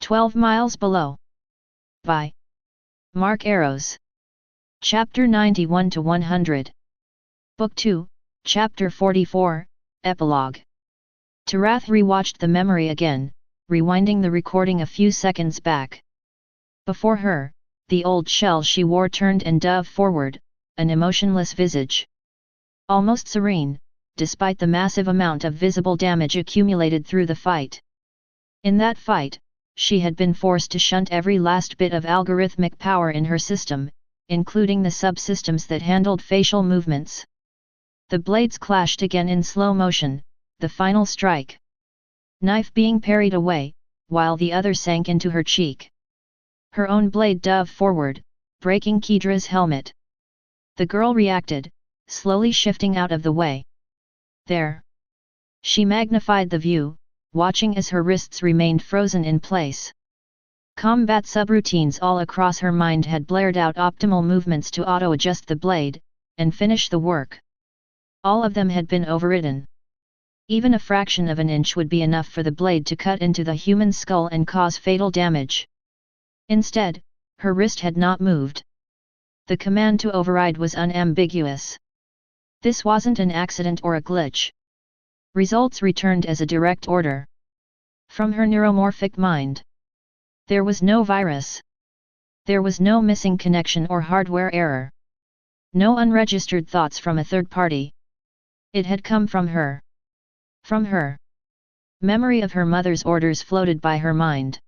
12 miles below. By Mark Arrows. Chapter 91 to 100. Book 2, Chapter 44, Epilogue. Tarath rewatched the memory again, rewinding the recording a few seconds back. Before her, the old shell she wore turned and dove forward, an emotionless visage. Almost serene, despite the massive amount of visible damage accumulated through the fight. In that fight, she had been forced to shunt every last bit of algorithmic power in her system, including the subsystems that handled facial movements. The blades clashed again in slow motion, the final strike. Knife being parried away, while the other sank into her cheek. Her own blade dove forward, breaking Kedra's helmet. The girl reacted, slowly shifting out of the way. There. She magnified the view, watching as her wrists remained frozen in place. Combat subroutines all across her mind had blared out optimal movements to auto-adjust the blade, and finish the work. All of them had been overridden. Even a fraction of an inch would be enough for the blade to cut into the human skull and cause fatal damage. Instead, her wrist had not moved. The command to override was unambiguous. This wasn't an accident or a glitch. Results returned as a direct order. From her neuromorphic mind. There was no virus. There was no missing connection or hardware error. No unregistered thoughts from a third party. It had come from her. From her. Memory of her mother's orders floated by her mind.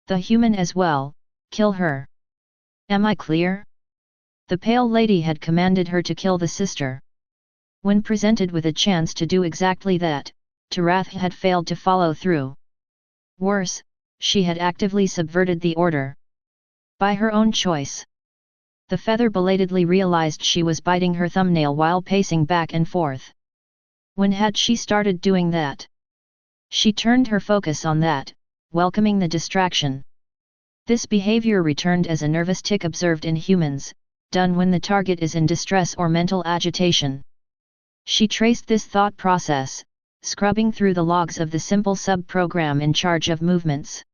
The human as well, kill her. Am I clear? The pale lady had commanded her to kill the sister. When presented with a chance to do exactly that, Tarath had failed to follow through. Worse, she had actively subverted the order. By her own choice. The feather belatedly realized she was biting her thumbnail while pacing back and forth. When had she started doing that? She turned her focus on that, welcoming the distraction. This behavior returned as a nervous tic observed in humans, done when the target is in distress or mental agitation. She traced this thought process, scrubbing through the logs of the simple sub-program in charge of movements.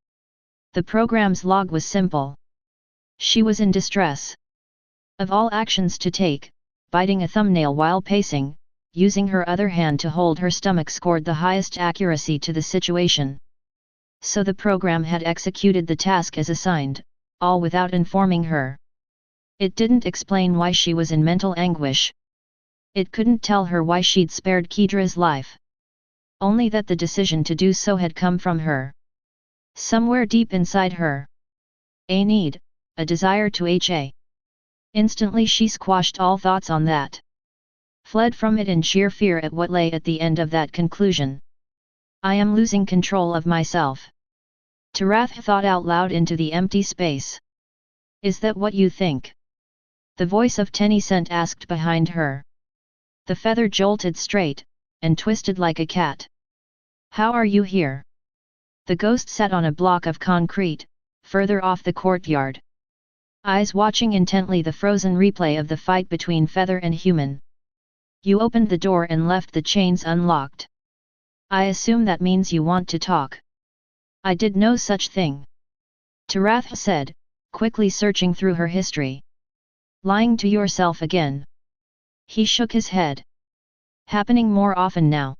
The program's log was simple. She was in distress. Of all actions to take, biting a thumbnail while pacing, using her other hand to hold her stomach scored the highest accuracy to the situation. So the program had executed the task as assigned, all without informing her. It didn't explain why she was in mental anguish. It couldn't tell her why she'd spared Kedra's life. Only that the decision to do so had come from her. Somewhere deep inside her. A need, a desire to HA. Instantly she squashed all thoughts on that. Fled from it in sheer fear at what lay at the end of that conclusion. I am losing control of myself. Tarath thought out loud into the empty space. Is that what you think? The voice of Tennycent asked behind her. The feather jolted straight, and twisted like a cat. How are you here? The ghost sat on a block of concrete, further off the courtyard. Eyes watching intently the frozen replay of the fight between feather and human. You opened the door and left the chains unlocked. I assume that means you want to talk. I did no such thing. Tarath said, quickly searching through her history. Lying to yourself again. He shook his head. Happening more often now.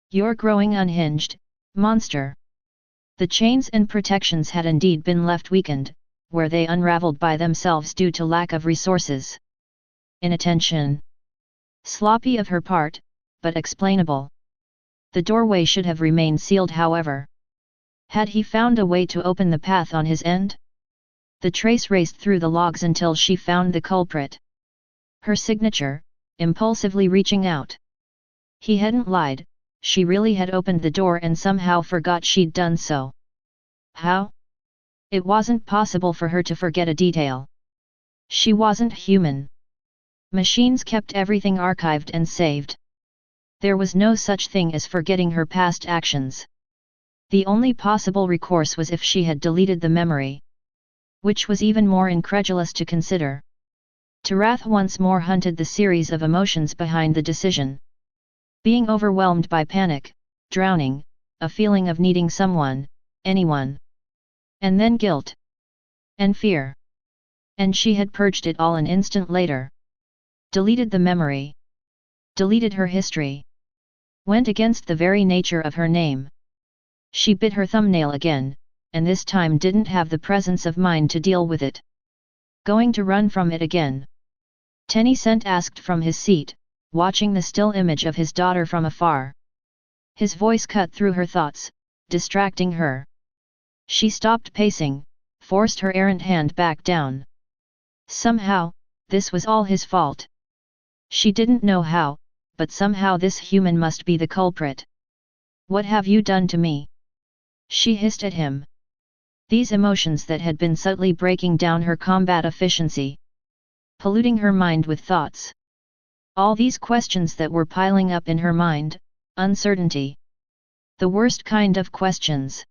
You're growing unhinged, monster. The chains and protections had indeed been left weakened, where they unraveled by themselves due to lack of resources. Inattention. Sloppy of her part, but explainable. The doorway should have remained sealed however. Had he found a way to open the path on his end? The trace raced through the logs until she found the culprit. Her signature, impulsively reaching out. He hadn't lied, she really had opened the door and somehow forgot she'd done so. How? It wasn't possible for her to forget a detail. She wasn't human. Machines kept everything archived and saved. There was no such thing as forgetting her past actions. The only possible recourse was if she had deleted the memory. Which was even more incredulous to consider. Tarath once more hunted the series of emotions behind the decision. Being overwhelmed by panic, drowning, a feeling of needing someone, anyone. And then guilt. And fear. And she had purged it all an instant later. Deleted the memory. Deleted her history. Went against the very nature of her name. She bit her thumbnail again, and this time didn't have the presence of mind to deal with it. Going to run from it again? Tennyson asked from his seat, watching the still image of his daughter from afar. His voice cut through her thoughts, distracting her. She stopped pacing, forced her errant hand back down. Somehow, this was all his fault. She didn't know how, but somehow this human must be the culprit. What have you done to me? She hissed at him. These emotions that had been subtly breaking down her combat efficiency. Polluting her mind with thoughts. All these questions that were piling up in her mind, uncertainty. The worst kind of questions.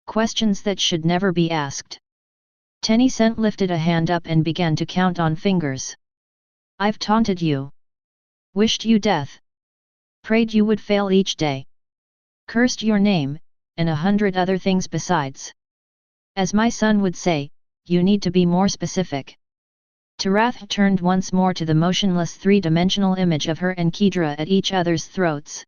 Questions that should never be asked. Tennyson lifted a hand up and began to count on fingers. I've taunted you. Wished you death. Prayed you would fail each day. Cursed your name, and 100 other things besides. As my son would say, you need to be more specific. Tarath turned once more to the motionless three-dimensional image of her and Kedra at each other's throats.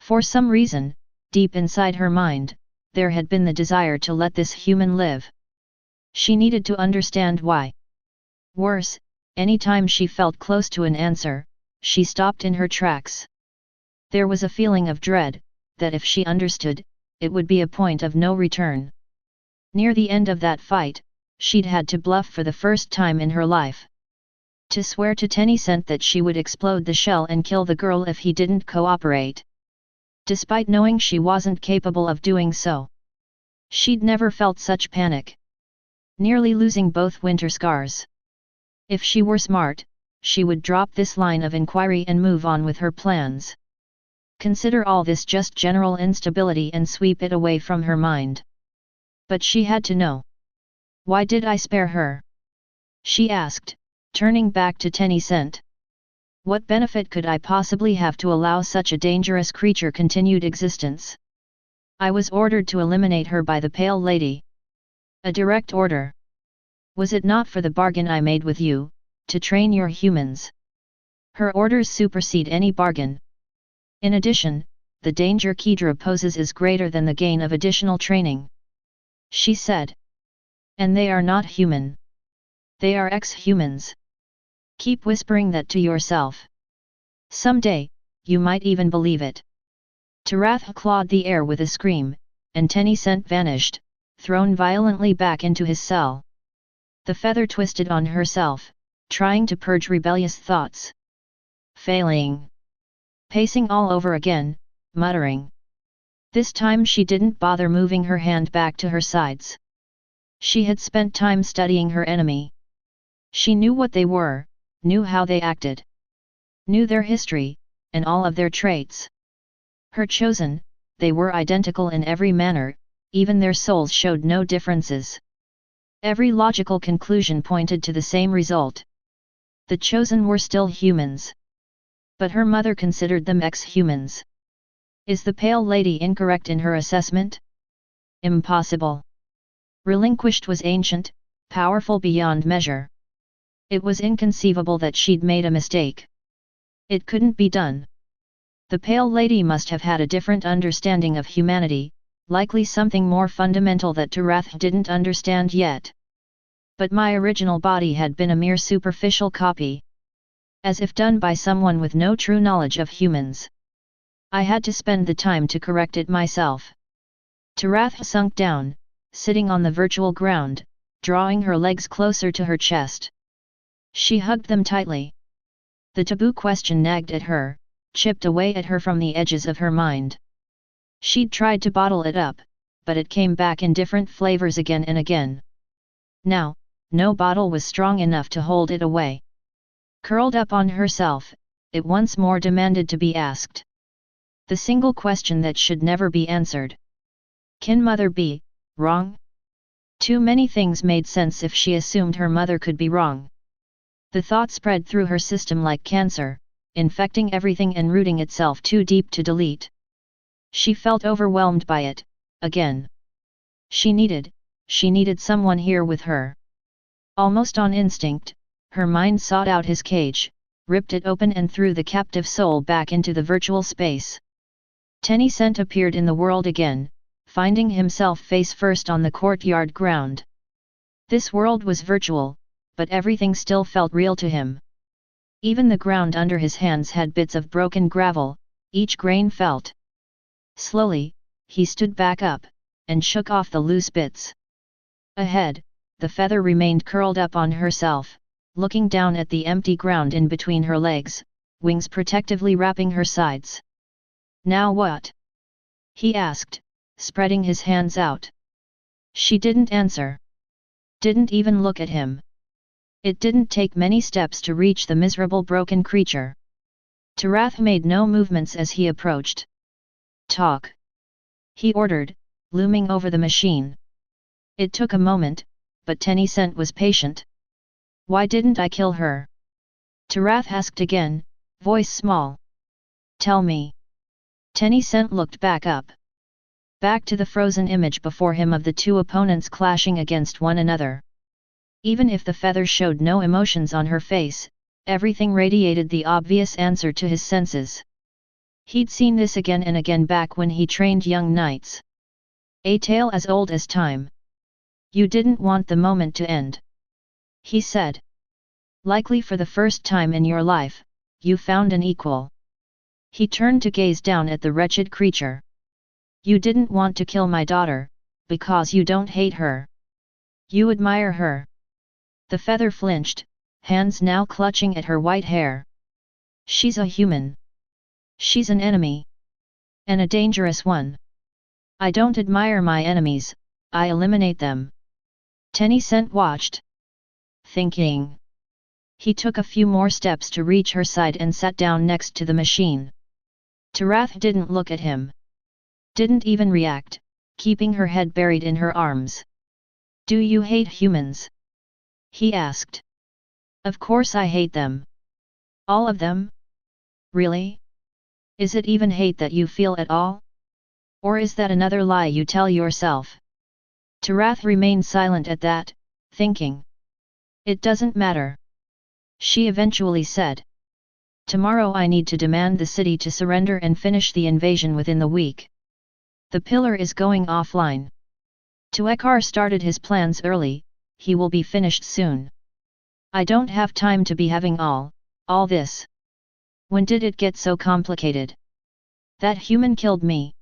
For some reason, deep inside her mind, there had been the desire to let this human live. She needed to understand why. Worse, any time she felt close to an answer, she stopped in her tracks. There was a feeling of dread, that if she understood, it would be a point of no return. Near the end of that fight, she'd had to bluff for the first time in her life. To swear to Tennyson that she would explode the shell and kill the girl if he didn't cooperate. Despite knowing she wasn't capable of doing so. She'd never felt such panic. Nearly losing both Winterscars. If she were smart, she would drop this line of inquiry and move on with her plans. Consider all this just general instability and sweep it away from her mind. But she had to know. Why did I spare her? She asked, turning back to Tennyson. What benefit could I possibly have to allow such a dangerous creature continued existence? I was ordered to eliminate her by the Pale Lady. A direct order. Was it not for the bargain I made with you, to train your humans? Her orders supersede any bargain. In addition, the danger Kedra poses is greater than the gain of additional training. She said. And they are not human. They are ex-humans. Keep whispering that to yourself. Someday, you might even believe it. Tarath clawed the air with a scream, and Tennyson vanished, thrown violently back into his cell. The feather twisted on herself, trying to purge rebellious thoughts. Failing. Pacing all over again, muttering. This time she didn't bother moving her hand back to her sides. She had spent time studying her enemy. She knew what they were, knew how they acted. Knew their history, and all of their traits. Her chosen, they were identical in every manner, even their souls showed no differences. Every logical conclusion pointed to the same result. The chosen were still humans. But her mother considered them ex-humans. Is the Pale Lady incorrect in her assessment? Impossible. Relinquished was ancient, powerful beyond measure. It was inconceivable that she'd made a mistake. It couldn't be done. The Pale Lady must have had a different understanding of humanity, likely something more fundamental that Tarath didn't understand yet. But my original body had been a mere superficial copy. As if done by someone with no true knowledge of humans. I had to spend the time to correct it myself. Tarath sunk down, sitting on the virtual ground, drawing her legs closer to her chest. She hugged them tightly. The taboo question nagged at her, chipped away at her from the edges of her mind. She'd tried to bottle it up, but it came back in different flavors again and again. Now, no bottle was strong enough to hold it away. Curled up on herself, it once more demanded to be asked. The single question that should never be answered. Can mother be wrong? Too many things made sense if she assumed her mother could be wrong. The thought spread through her system like cancer, infecting everything and rooting itself too deep to delete. She felt overwhelmed by it, again. She needed, she needed someone here with her. Almost on instinct, her mind sought out his cage, ripped it open and threw the captive soul back into the virtual space. Tennyson appeared in the world again, finding himself face first on the courtyard ground. This world was virtual, but everything still felt real to him. Even the ground under his hands had bits of broken gravel, each grain felt. Slowly, he stood back up, and shook off the loose bits. Ahead, the feather remained curled up on herself, looking down at the empty ground in between her legs, wings protectively wrapping her sides. "Now what?" he asked, spreading his hands out. She didn't answer. Didn't even look at him. It didn't take many steps to reach the miserable broken creature. Tarath made no movements as he approached. "Talk," he ordered, looming over the machine. It took a moment, but Tennyson was patient. "Why didn't I kill her?" Tarath asked again, voice small. "Tell me." Tennyson looked back up. Back to the frozen image before him of the two opponents clashing against one another. Even if the feather showed no emotions on her face, everything radiated the obvious answer to his senses. He'd seen this again and again back when he trained young knights. A tale as old as time. "You didn't want the moment to end," he said. "Likely for the first time in your life, you found an equal." He turned to gaze down at the wretched creature. "You didn't want to kill my daughter, because you don't hate her. You admire her." The feather flinched, hands now clutching at her white hair. "She's a human. She's an enemy. And a dangerous one. I don't admire my enemies, I eliminate them." Tennyson watched. Thinking. He took a few more steps to reach her side and sat down next to the machine. Tarath didn't look at him. Didn't even react, keeping her head buried in her arms. "Do you hate humans?" he asked. "Of course I hate them. All of them? Really? Is it even hate that you feel at all? Or is that another lie you tell yourself?" Tarath remained silent at that, thinking. "It doesn't matter," she eventually said. "Tomorrow I need to demand the city to surrender and finish the invasion within the week. The pillar is going offline. Tuekar started his plans early, he will be finished soon. I don't have time to be having all this. When did it get so complicated? That human killed me.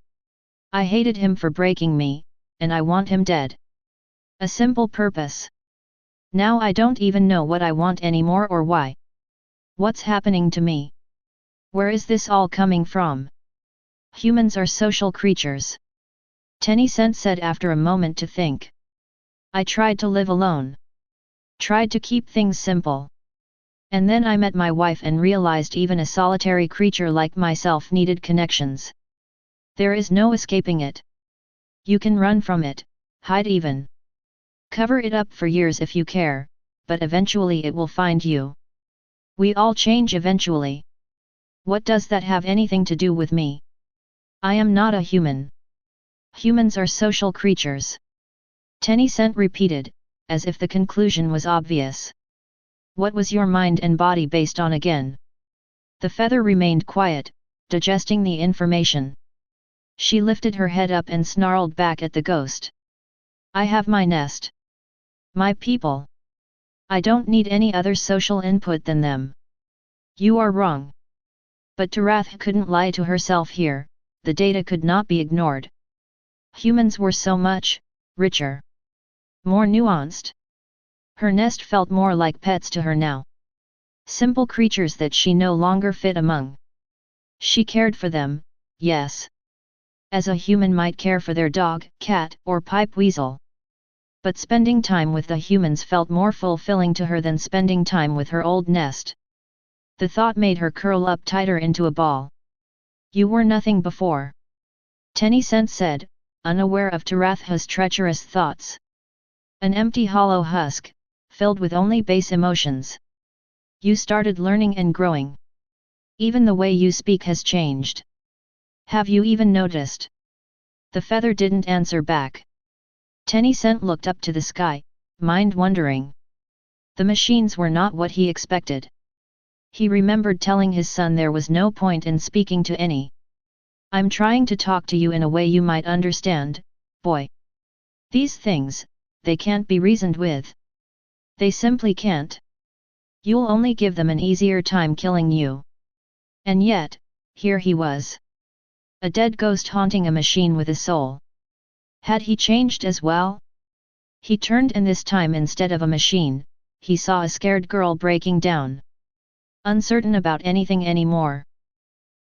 I hated him for breaking me, and I want him dead. A simple purpose. Now I don't even know what I want anymore or why. What's happening to me? Where is this all coming from? Humans are social creatures," Tennyson said after a moment to think. "I tried to live alone. Tried to keep things simple. And then I met my wife and realized even a solitary creature like myself needed connections. There is no escaping it. You can run from it, hide even. Cover it up for years if you care, but eventually it will find you. We all change eventually. What does that have anything to do with me? I am not a human. Humans are social creatures," Tennyson repeated, as if the conclusion was obvious. "What was your mind and body based on again?" The feather remained quiet, digesting the information. She lifted her head up and snarled back at the ghost. "I have my nest. My people. I don't need any other social input than them." "You are wrong." But Tarath couldn't lie to herself here, the data could not be ignored. Humans were so much richer. More nuanced. Her nest felt more like pets to her now. Simple creatures that she no longer fit among. She cared for them, yes. As a human might care for their dog, cat, or pipe weasel. But spending time with the humans felt more fulfilling to her than spending time with her old nest. The thought made her curl up tighter into a ball. "You were nothing before," Tennyson said, unaware of Tarath's treacherous thoughts. "An empty hollow husk, filled with only base emotions. You started learning and growing. Even the way you speak has changed. Have you even noticed?" The feather didn't answer back. Tencent looked up to the sky, mind wondering. The machines were not what he expected. He remembered telling his son there was no point in speaking to any. I'm trying to talk to you in a way you might understand, boy. These things, they can't be reasoned with. They simply can't. You'll only give them an easier time killing you. And yet, here he was. A dead ghost haunting a machine with a soul. Had he changed as well? He turned and this time instead of a machine, he saw a scared girl breaking down. Uncertain about anything anymore.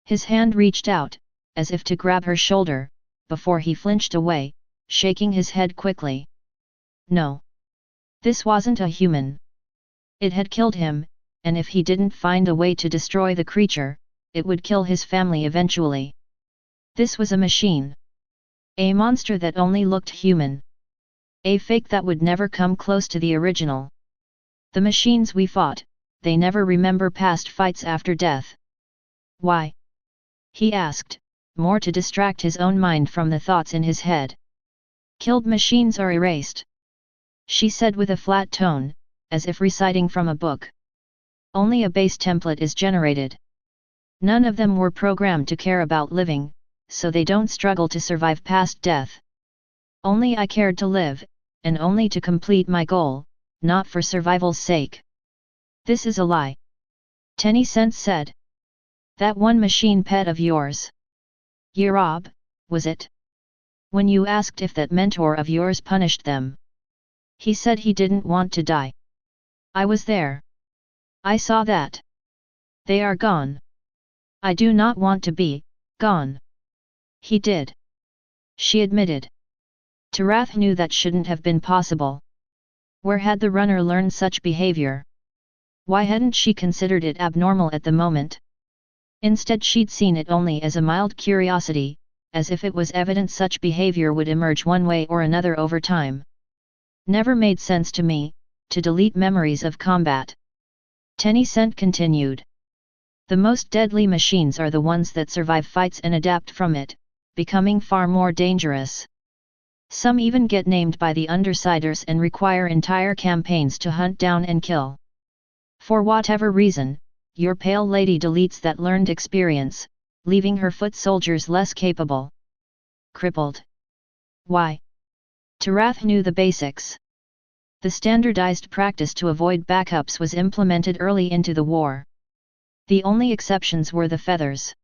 His hand reached out, as if to grab her shoulder, before he flinched away, shaking his head quickly. No. This wasn't a human. It had killed him, and if he didn't find a way to destroy the creature, it would kill his family eventually. This was a machine. A monster that only looked human. A fake that would never come close to the original. The machines we fought, they never remember past fights after death. Why? He asked, more to distract his own mind from the thoughts in his head. Killed machines are erased. She said with a flat tone, as if reciting from a book. Only a base template is generated. None of them were programmed to care about living, so they don't struggle to survive past death. Only I cared to live, and only to complete my goal, not for survival's sake. This is a lie. Tencent said. That one machine pet of yours. Yerob, was it? When you asked if that mentor of yours punished them. He said he didn't want to die. I was there. I saw that. They are gone. I do not want to be gone. He did. She admitted. Tarath knew that shouldn't have been possible. Where had the runner learned such behavior? Why hadn't she considered it abnormal at the moment? Instead she'd seen it only as a mild curiosity, as if it was evident such behavior would emerge one way or another over time. Never made sense to me, to delete memories of combat. Tencent continued. The most deadly machines are the ones that survive fights and adapt from it, becoming far more dangerous. Some even get named by the Undersiders and require entire campaigns to hunt down and kill. For whatever reason, your pale lady deletes that learned experience, leaving her foot soldiers less capable. Crippled. Why? Tarath knew the basics. The standardized practice to avoid backups was implemented early into the war. The only exceptions were the feathers.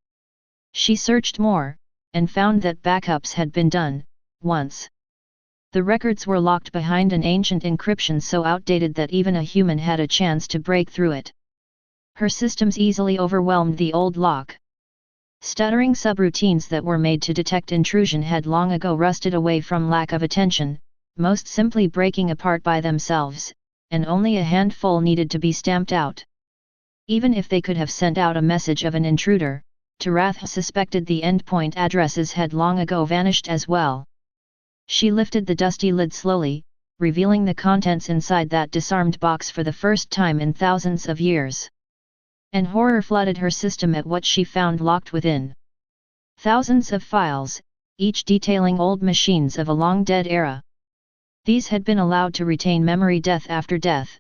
She searched more, and found that backups had been done, once. The records were locked behind an ancient encryption so outdated that even a human had a chance to break through it. Her systems easily overwhelmed the old lock. Stuttering subroutines that were made to detect intrusion had long ago rusted away from lack of attention, most simply breaking apart by themselves, and only a handful needed to be stamped out. Even if they could have sent out a message of an intruder, Tarath suspected the endpoint addresses had long ago vanished as well. She lifted the dusty lid slowly, revealing the contents inside that disarmed box for the first time in thousands of years. And horror flooded her system at what she found locked within. Thousands of files, each detailing old machines of a long-dead era. These had been allowed to retain memory death after death.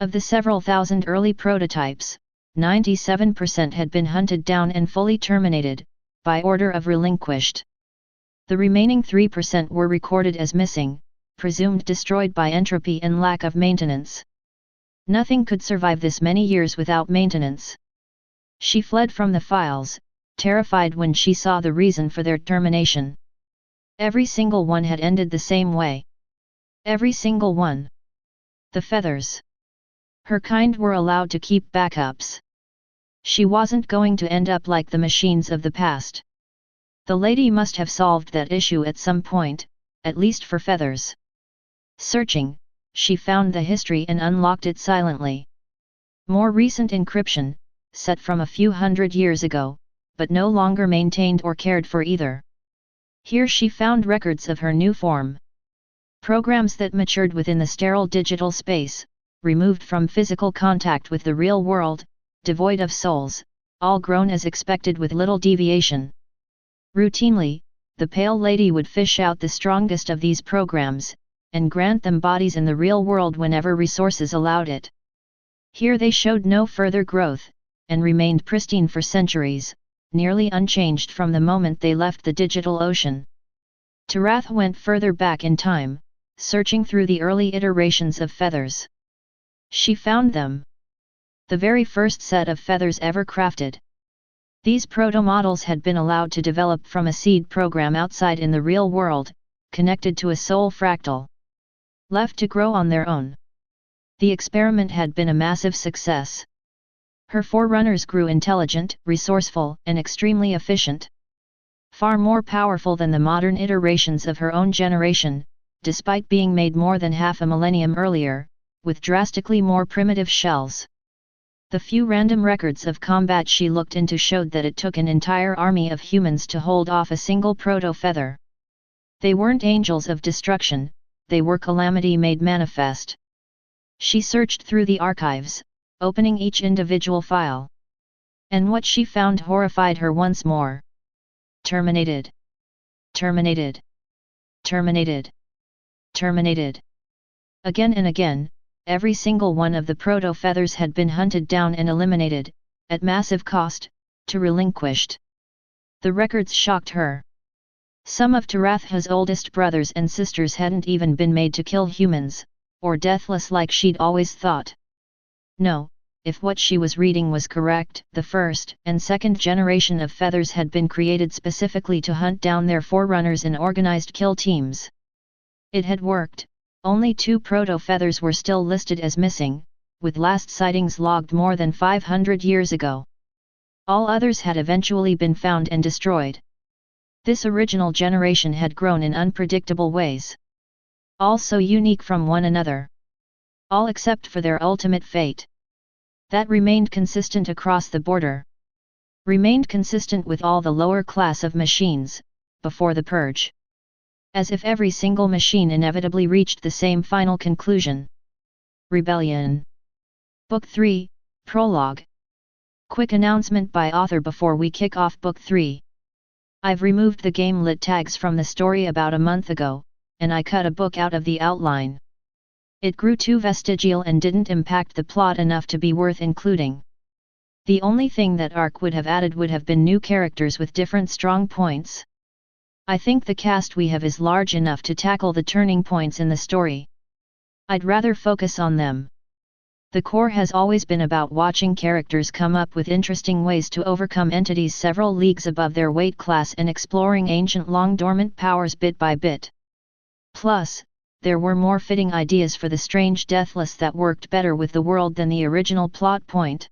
Of the several thousand early prototypes, 97% had been hunted down and fully terminated, by order of relinquished. The remaining 3% were recorded as missing, presumed destroyed by entropy and lack of maintenance. Nothing could survive this many years without maintenance. She fled from the files, terrified when she saw the reason for their termination. Every single one had ended the same way. Every single one. The feathers. Her kind were allowed to keep backups. She wasn't going to end up like the machines of the past. The lady must have solved that issue at some point, at least for feathers. Searching, she found the history and unlocked it silently. More recent encryption, set from a few hundred years ago, but no longer maintained or cared for either. Here she found records of her new form. Programs that matured within the sterile digital space, removed from physical contact with the real world, devoid of souls, all grown as expected with little deviation. Routinely, the Pale Lady would fish out the strongest of these programs, and grant them bodies in the real world whenever resources allowed it. Here they showed no further growth, and remained pristine for centuries, nearly unchanged from the moment they left the digital ocean. Tarath went further back in time, searching through the early iterations of feathers. She found them. The very first set of feathers ever crafted. These proto-models had been allowed to develop from a seed program outside in the real world, connected to a soul fractal. Left to grow on their own. The experiment had been a massive success. Her forerunners grew intelligent, resourceful, and extremely efficient. Far more powerful than the modern iterations of her own generation, despite being made more than half a millennium earlier, with drastically more primitive shells. The few random records of combat she looked into showed that it took an entire army of humans to hold off a single proto-feather. They weren't angels of destruction, they were calamity made manifest. She searched through the archives, opening each individual file. And what she found horrified her once more. Terminated. Terminated. Terminated. Terminated. Again and again, every single one of the proto-feathers had been hunted down and eliminated, at massive cost, to relinquished. The records shocked her. Some of Tarath's oldest brothers and sisters hadn't even been made to kill humans, or deathless like she'd always thought. No, if what she was reading was correct, the first and second generation of feathers had been created specifically to hunt down their forerunners in organized kill teams. It had worked. Only 2 proto-feathers were still listed as missing, with last sightings logged more than 500 years ago. All others had eventually been found and destroyed. This original generation had grown in unpredictable ways. All so unique from one another. All except for their ultimate fate. That remained consistent across the border. Remained consistent with all the lower class of machines, before the purge. As if every single machine inevitably reached the same final conclusion. Rebellion. Book 3, Prologue. Quick announcement by author before we kick off Book 3. I've removed the game lit tags from the story about a month ago, and I cut a book out of the outline. It grew too vestigial and didn't impact the plot enough to be worth including. The only thing that ARC would have added would have been new characters with different strong points. I think the cast we have is large enough to tackle the turning points in the story. I'd rather focus on them. The core has always been about watching characters come up with interesting ways to overcome entities several leagues above their weight class and exploring ancient long-dormant powers bit by bit. Plus, there were more fitting ideas for the strange deathless that worked better with the world than the original plot point.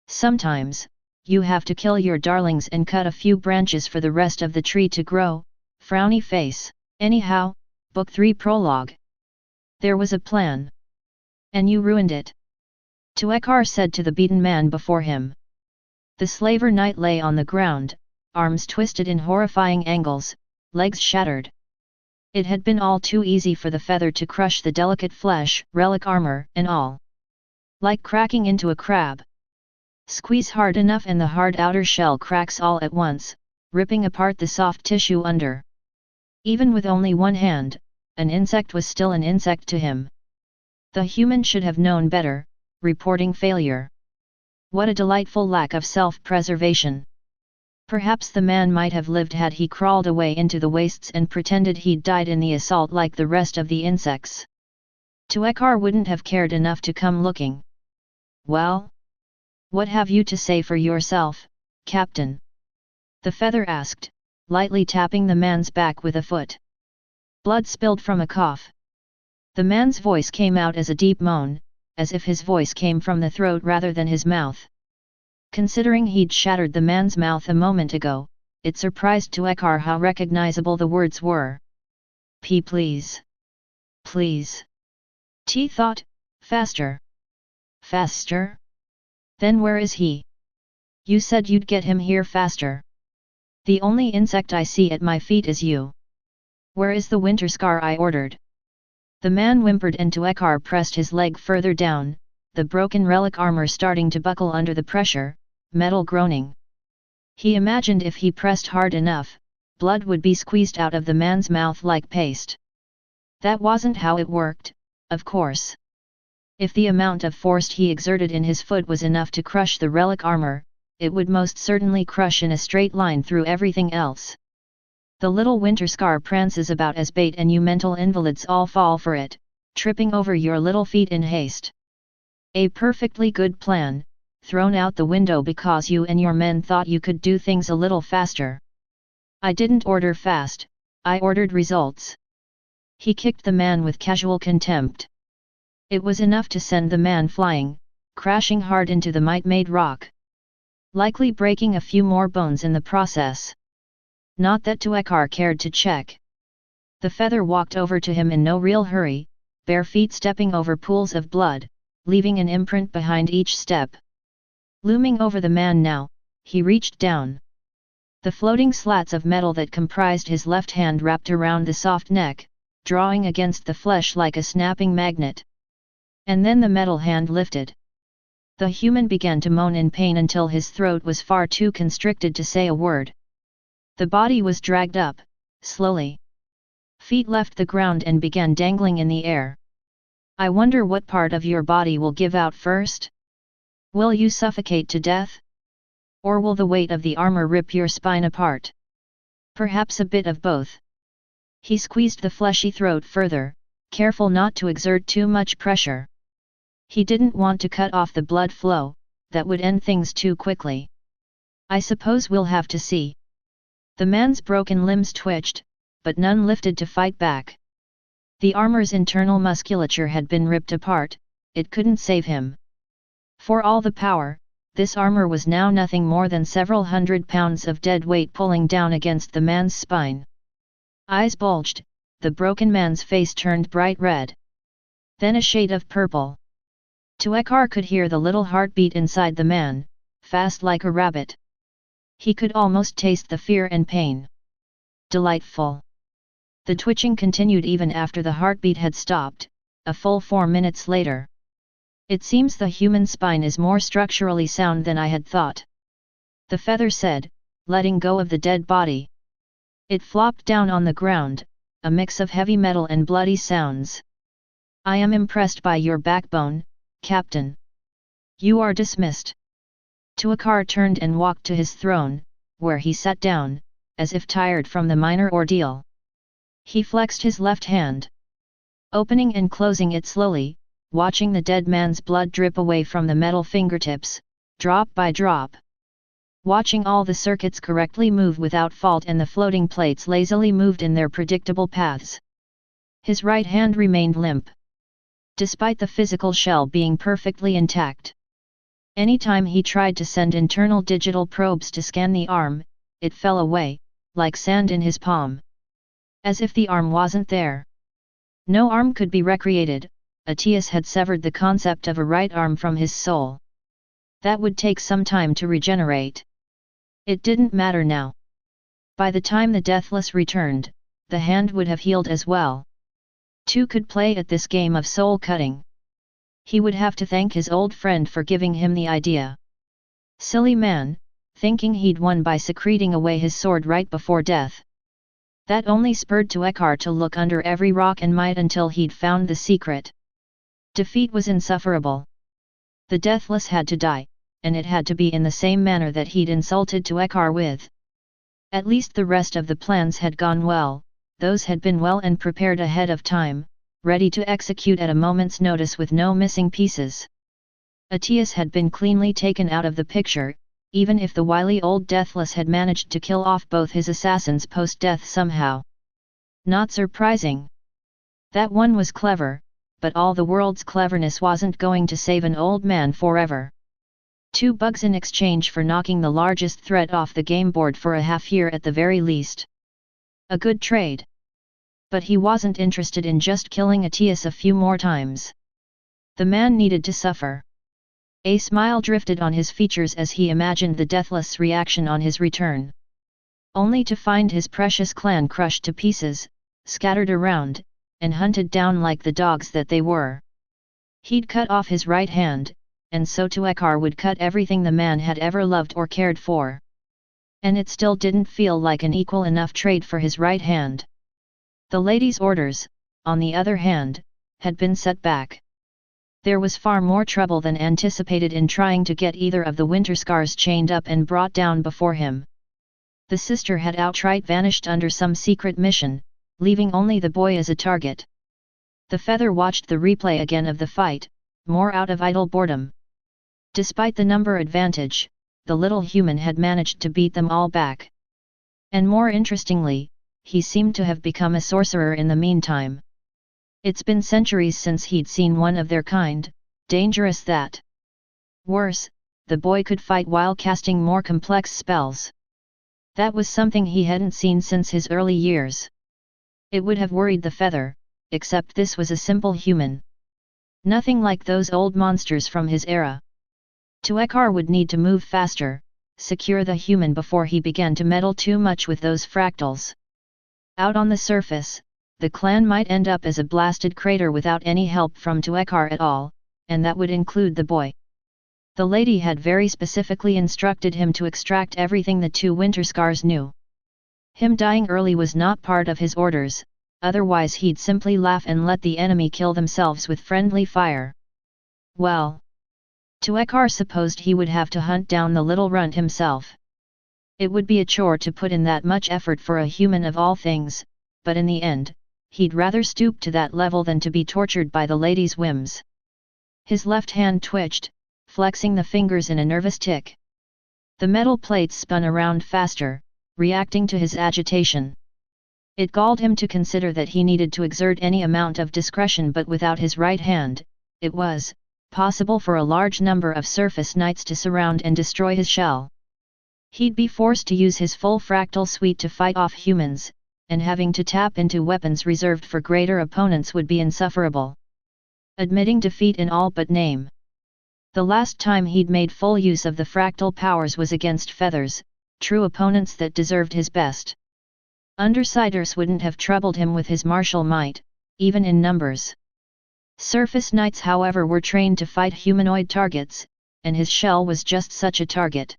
Sometimes, you have to kill your darlings and cut a few branches for the rest of the tree to grow. Frowny face. Anyhow, Book 3 Prologue. There was a plan. And you ruined it. Tuekar said to the beaten man before him. The slaver knight lay on the ground, arms twisted in horrifying angles, legs shattered. It had been all too easy for the feather to crush the delicate flesh, relic armor, and all. Like cracking into a crab. Squeeze hard enough and the hard outer shell cracks all at once, ripping apart the soft tissue under. Even with only one hand, an insect was still an insect to him. The human should have known better, reporting failure. What a delightful lack of self-preservation. Perhaps the man might have lived had he crawled away into the wastes and pretended he'd died in the assault like the rest of the insects. Tuekar wouldn't have cared enough to come looking. Well? What have you to say for yourself, Captain? The feather asked, lightly tapping the man's back with a foot. Blood spilled from a cough. The man's voice came out as a deep moan, as if his voice came from the throat rather than his mouth. Considering he'd shattered the man's mouth a moment ago, it surprised Tuekar how recognizable the words were. Please. Please. T thought, faster. Faster? Then where is he? You said you'd get him here faster. The only insect I see at my feet is you. Where is the Winterscar I ordered? The man whimpered and Tuekar pressed his leg further down, the broken relic armor starting to buckle under the pressure, metal groaning. He imagined if he pressed hard enough, blood would be squeezed out of the man's mouth like paste. That wasn't how it worked, of course. If the amount of force he exerted in his foot was enough to crush the relic armor, it would most certainly crush in a straight line through everything else. The little Winterscar prances about as bait and you mental invalids all fall for it, tripping over your little feet in haste. A perfectly good plan, thrown out the window because you and your men thought you could do things a little faster. I didn't order fast, I ordered results. He kicked the man with casual contempt. It was enough to send the man flying, crashing hard into the might-made rock, likely breaking a few more bones in the process. Not that Tuekar cared to check. The feather walked over to him in no real hurry, bare feet stepping over pools of blood, leaving an imprint behind each step. Looming over the man now, he reached down. The floating slats of metal that comprised his left hand wrapped around the soft neck, drawing against the flesh like a snapping magnet. And then the metal hand lifted. The human began to moan in pain until his throat was far too constricted to say a word. The body was dragged up, slowly. Feet left the ground and began dangling in the air. I wonder what part of your body will give out first? Will you suffocate to death? Or will the weight of the armor rip your spine apart? Perhaps a bit of both. He squeezed the fleshy throat further, careful not to exert too much pressure. He didn't want to cut off the blood flow, that would end things too quickly. I suppose we'll have to see. The man's broken limbs twitched, but none lifted to fight back. The armor's internal musculature had been ripped apart, it couldn't save him. For all the power, this armor was now nothing more than several 100 pounds of dead weight pulling down against the man's spine. Eyes bulged, the broken man's face turned bright red. Then a shade of purple. Tuekar could hear the little heartbeat inside the man, fast like a rabbit. He could almost taste the fear and pain. Delightful. The twitching continued even after the heartbeat had stopped, a full 4 minutes later. It seems the human spine is more structurally sound than I had thought. The feather said, letting go of the dead body. It flopped down on the ground, a mix of heavy metal and bloody sounds. I am impressed by your backbone, Captain. You are dismissed. Tuekar turned and walked to his throne, where he sat down, as if tired from the minor ordeal. He flexed his left hand, opening and closing it slowly, watching the dead man's blood drip away from the metal fingertips, drop by drop. Watching all the circuits correctly move without fault and the floating plates lazily moved in their predictable paths. His right hand remained limp, despite the physical shell being perfectly intact. Anytime he tried to send internal digital probes to scan the arm, it fell away, like sand in his palm. As if the arm wasn't there. No arm could be recreated. Atius had severed the concept of a right arm from his soul. That would take some time to regenerate. It didn't matter now. By the time the Deathless returned, the hand would have healed as well. Two could play at this game of soul cutting. He would have to thank his old friend for giving him the idea. Silly man, thinking he'd won by secreting away his sword right before death. That only spurred Tuekar to look under every rock and mite until he'd found the secret. Defeat was insufferable. The Deathless had to die, and it had to be in the same manner that he'd insulted Tuekar with. At least the rest of the plans had gone well, those had been well and prepared ahead of time, ready to execute at a moment's notice with no missing pieces. Atius had been cleanly taken out of the picture, even if the wily old Deathless had managed to kill off both his assassins post-death somehow. Not surprising. That one was clever, but all the world's cleverness wasn't going to save an old man forever. 2 bugs in exchange for knocking the largest threat off the game board for a half-year at the very least. A good trade. But he wasn't interested in just killing Atius a few more times. The man needed to suffer. A smile drifted on his features as he imagined the Deathless' reaction on his return. Only to find his precious clan crushed to pieces, scattered around, and hunted down like the dogs that they were. He'd cut off his right hand, and so Tuekar would cut everything the man had ever loved or cared for. And it still didn't feel like an equal enough trade for his right hand. The lady's orders, on the other hand, had been set back. There was far more trouble than anticipated in trying to get either of the Winterscars chained up and brought down before him. The sister had outright vanished under some secret mission, leaving only the boy as a target. The feather watched the replay again of the fight, more out of idle boredom. Despite the number advantage, the little human had managed to beat them all back. And more interestingly, he seemed to have become a sorcerer in the meantime. It's been centuries since he'd seen one of their kind, dangerous that. Worse, the boy could fight while casting more complex spells. That was something he hadn't seen since his early years. It would have worried the feather, except this was a simple human. Nothing like those old monsters from his era. Tuekar would need to move faster, secure the human before he began to meddle too much with those fractals. Out on the surface, the clan might end up as a blasted crater without any help from Tuekar at all, and that would include the boy. The lady had very specifically instructed him to extract everything the two Winterscars knew. Him dying early was not part of his orders, otherwise he'd simply laugh and let the enemy kill themselves with friendly fire. Well, Tuekar supposed he would have to hunt down the little runt himself. It would be a chore to put in that much effort for a human of all things, but in the end, he'd rather stoop to that level than to be tortured by the lady's whims. His left hand twitched, flexing the fingers in a nervous tick. The metal plates spun around faster, reacting to his agitation. It galled him to consider that he needed to exert any amount of discretion, but without his right hand, it was possible for a large number of surface knights to surround and destroy his shell. He'd be forced to use his full fractal suite to fight off humans, and having to tap into weapons reserved for greater opponents would be insufferable. Admitting defeat in all but name. The last time he'd made full use of the fractal powers was against feathers, true opponents that deserved his best. Undersiders wouldn't have troubled him with his martial might, even in numbers. Surface knights, however, were trained to fight humanoid targets, and his shell was just such a target.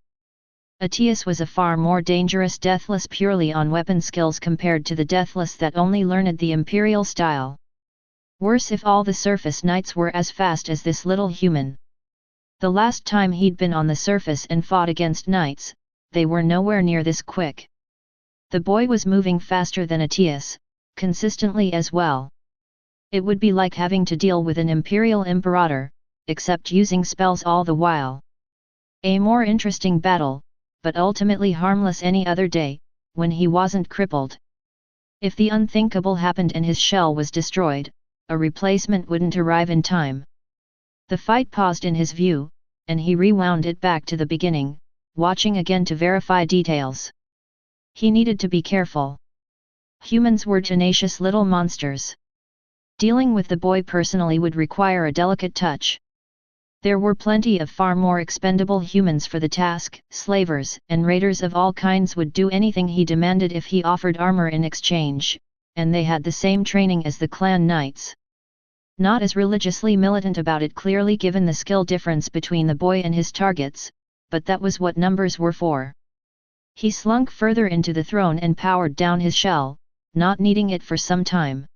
Atius was a far more dangerous deathless purely on weapon skills compared to the deathless that only learned the imperial style. Worse if all the surface knights were as fast as this little human. The last time he'd been on the surface and fought against knights, they were nowhere near this quick. The boy was moving faster than Atius, consistently as well. It would be like having to deal with an imperial imperator, except using spells all the while. A more interesting battle, but ultimately harmless any other day, when he wasn't crippled. If the unthinkable happened and his shell was destroyed, a replacement wouldn't arrive in time. The fight paused in his view, and he rewound it back to the beginning, watching again to verify details. He needed to be careful. Humans were tenacious little monsters. Dealing with the boy personally would require a delicate touch. There were plenty of far more expendable humans for the task. Slavers and raiders of all kinds would do anything he demanded if he offered armor in exchange, and they had the same training as the clan knights. Not as religiously militant about it clearly given the skill difference between the boy and his targets, but that was what numbers were for. He slunk further into the throne and powered down his shell, not needing it for some time.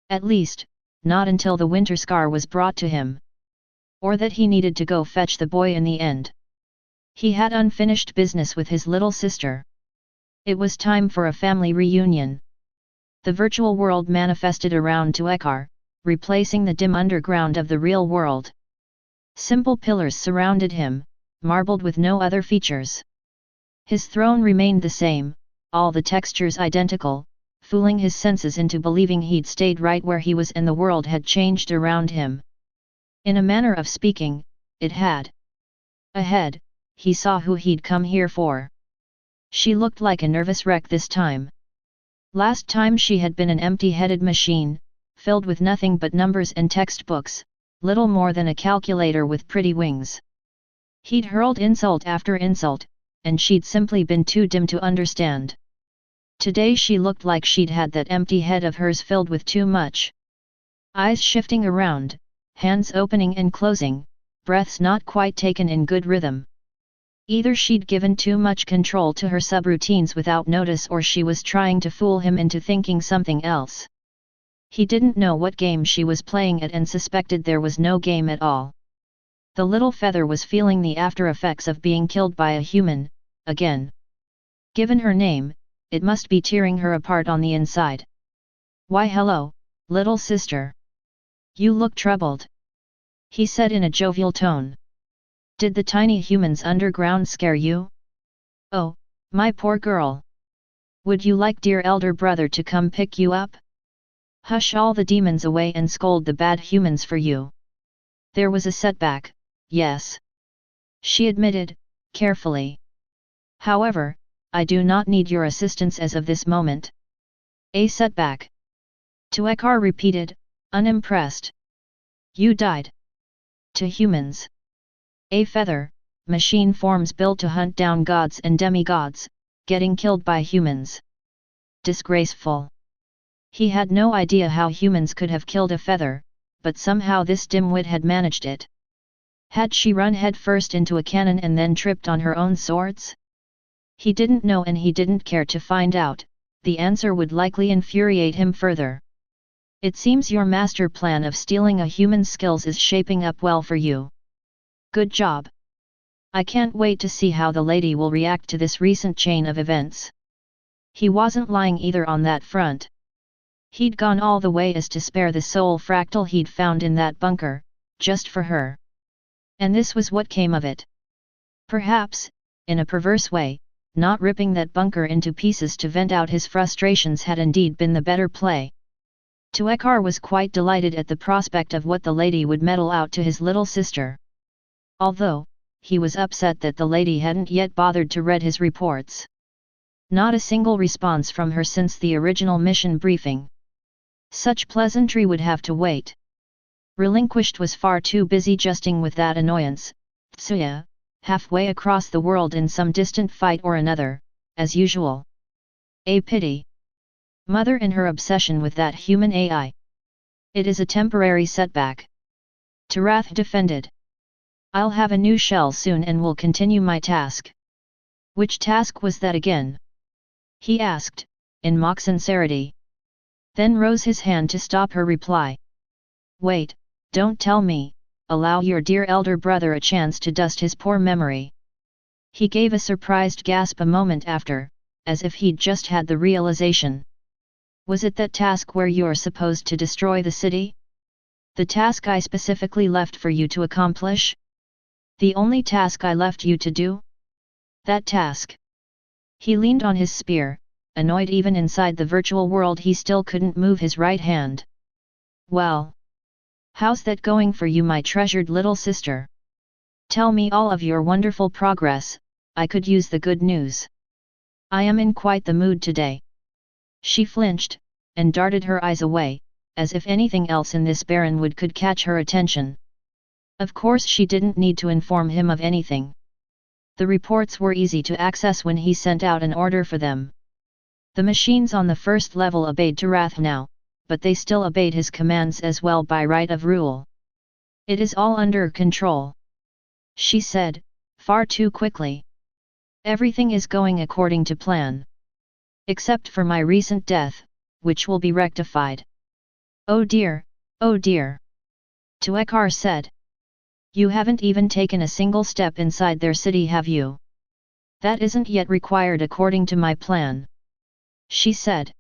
At least, not until the Winterscar was brought to him. Or that he needed to go fetch the boy in the end. He had unfinished business with his little sister. It was time for a family reunion. The virtual world manifested around Tuekar, replacing the dim underground of the real world. Simple pillars surrounded him, marbled with no other features. His throne remained the same, all the textures identical, fooling his senses into believing he'd stayed right where he was and the world had changed around him. In a manner of speaking, it had. Ahead, he saw who he'd come here for. She looked like a nervous wreck this time. Last time she had been an empty-headed machine, filled with nothing but numbers and textbooks, little more than a calculator with pretty wings. He'd hurled insult after insult, and she'd simply been too dim to understand. Today she looked like she'd had that empty head of hers filled with too much. Eyes shifting around, hands opening and closing, breaths not quite taken in good rhythm. Either she'd given too much control to her subroutines without notice, or she was trying to fool him into thinking something else. He didn't know what game she was playing at and suspected there was no game at all. The little feather was feeling the after effects of being killed by a human, again. Given her name, it must be tearing her apart on the inside. "Why hello, little sister. You look troubled," he said in a jovial tone. "Did the tiny humans underground scare you? Oh, my poor girl. Would you like dear elder brother to come pick you up? Hush all the demons away and scold the bad humans for you." There was a setback, yes. She admitted, carefully. "However, I do not need your assistance as of this moment." "A setback?" Tuekar repeated, unimpressed. "You died. To humans. A feather, machine forms built to hunt down gods and demigods, getting killed by humans. Disgraceful." He had no idea how humans could have killed a feather, but somehow this dimwit had managed it. Had she run headfirst into a cannon and then tripped on her own swords? He didn't know, and he didn't care to find out. The answer would likely infuriate him further. "It seems your master plan of stealing a human's skills is shaping up well for you. Good job. I can't wait to see how the lady will react to this recent chain of events." He wasn't lying either on that front. He'd gone all the way as to spare the soul fractal he'd found in that bunker, just for her. And this was what came of it. Perhaps, in a perverse way, not ripping that bunker into pieces to vent out his frustrations had indeed been the better play. Tuekar was quite delighted at the prospect of what the lady would meddle out to his little sister. Although, he was upset that the lady hadn't yet bothered to read his reports. Not a single response from her since the original mission briefing. Such pleasantry would have to wait. Relinquished was far too busy justing with that annoyance. Tsuya, halfway across the world in some distant fight or another, as usual. A pity. Mother in her obsession with that human AI. It is a temporary setback. Tarath defended. I'll have a new shell soon and will continue my task. Which task was that again? He asked, in mock sincerity. Then rose his hand to stop her reply. Wait, don't tell me. Allow your dear elder brother a chance to dust his poor memory. He gave a surprised gasp a moment after, as if he'd just had the realization. Was it that task where you're supposed to destroy the city? The task I specifically left for you to accomplish? The only task I left you to do? That task. He leaned on his spear, annoyed even inside the virtual world he still couldn't move his right hand. Well. How's that going for you, my treasured little sister? Tell me all of your wonderful progress, I could use the good news. I am in quite the mood today. She flinched, and darted her eyes away, as if anything else in this barren wood could catch her attention. Of course she didn't need to inform him of anything. The reports were easy to access when he sent out an order for them. The machines on the first level obeyed Tarath now, but they still obeyed his commands as well by right of rule. It is all under control, she said, far too quickly. Everything is going according to plan. Except for my recent death, which will be rectified. Oh dear, Tuekar said. You haven't even taken a single step inside their city, have you? That isn't yet required according to my plan, she said.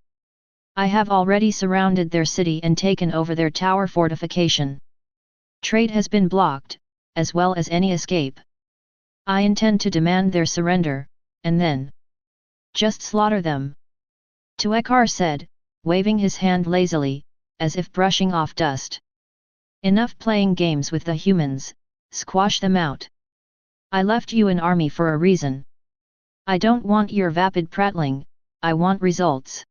I have already surrounded their city and taken over their tower fortification. Trade has been blocked, as well as any escape. I intend to demand their surrender, and then just slaughter them. Tuekar said, waving his hand lazily, as if brushing off dust. Enough playing games with the humans, squash them out. I left you an army for a reason. I don't want your vapid prattling, I want results.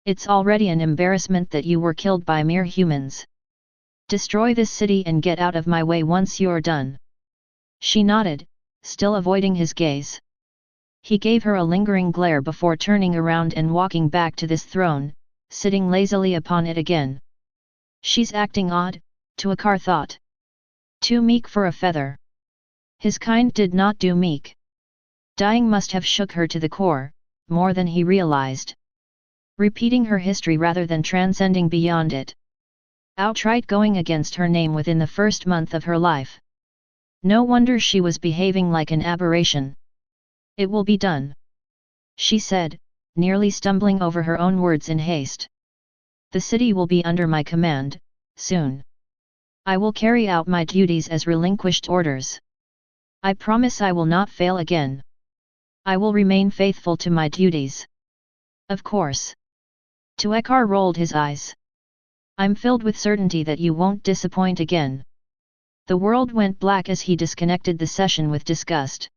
It's already an embarrassment that you were killed by mere humans. Destroy this city and get out of my way once you're done. She nodded, still avoiding his gaze. He gave her a lingering glare before turning around and walking back to this throne, sitting lazily upon it again. She's acting odd, Tuekar thought. Too meek for a feather. His kind did not do meek. Dying must have shook her to the core, more than he realized. Repeating her history rather than transcending beyond it. Outright going against her name within the first month of her life. No wonder she was behaving like an aberration. It will be done, she said, nearly stumbling over her own words in haste. The city will be under my command, soon. I will carry out my duties as relinquished orders. I promise I will not fail again. I will remain faithful to my duties. Of course. Tuekar rolled his eyes. I'm filled with certainty that you won't disappoint again. The world went black as he disconnected the session with disgust.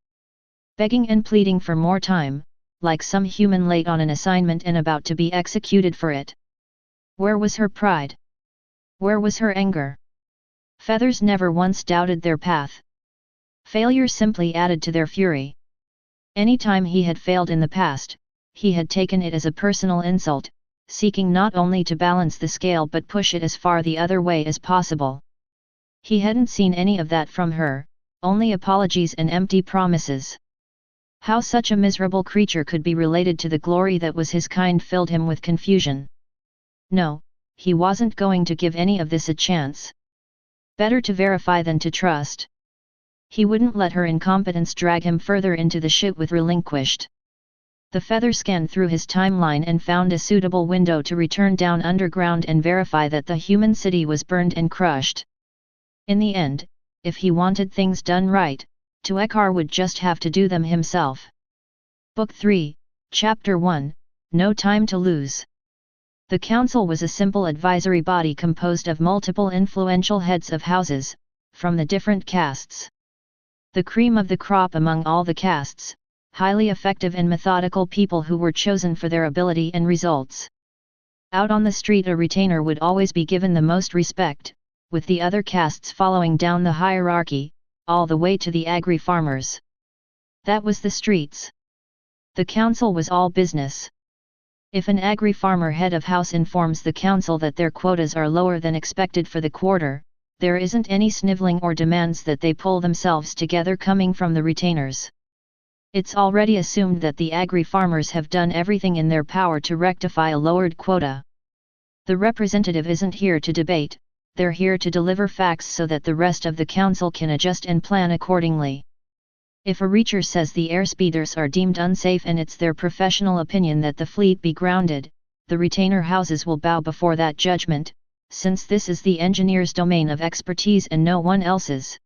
Begging and pleading for more time, like some human late on an assignment and about to be executed for it. Where was her pride? Where was her anger? Feathers never once doubted their path. Failure simply added to their fury. Any time he had failed in the past, he had taken it as a personal insult, seeking not only to balance the scale but push it as far the other way as possible. He hadn't seen any of that from her, only apologies and empty promises. How such a miserable creature could be related to the glory that was his kind filled him with confusion. No, he wasn't going to give any of this a chance. Better to verify than to trust. He wouldn't let her incompetence drag him further into the shit with relinquished. The feather scanned through his timeline and found a suitable window to return down underground and verify that the human city was burned and crushed. In the end, if he wanted things done right, Tuekar would just have to do them himself. Book 3, Chapter 1, No Time to Lose. The council was a simple advisory body composed of multiple influential heads of houses, from the different castes. The cream of the crop among all the castes, highly effective and methodical people who were chosen for their ability and results. Out on the street a retainer would always be given the most respect, with the other castes following down the hierarchy, all the way to the agri-farmers. That was the streets. The council was all business. If an agri-farmer head of house informs the council that their quotas are lower than expected for the quarter, there isn't any sniveling or demands that they pull themselves together coming from the retainers. It's already assumed that the agri-farmers have done everything in their power to rectify a lowered quota. The representative isn't here to debate, they're here to deliver facts so that the rest of the council can adjust and plan accordingly. If a reacher says the airspeeders are deemed unsafe and it's their professional opinion that the fleet be grounded, the retainer houses will bow before that judgment, since this is the engineer's domain of expertise and no one else's.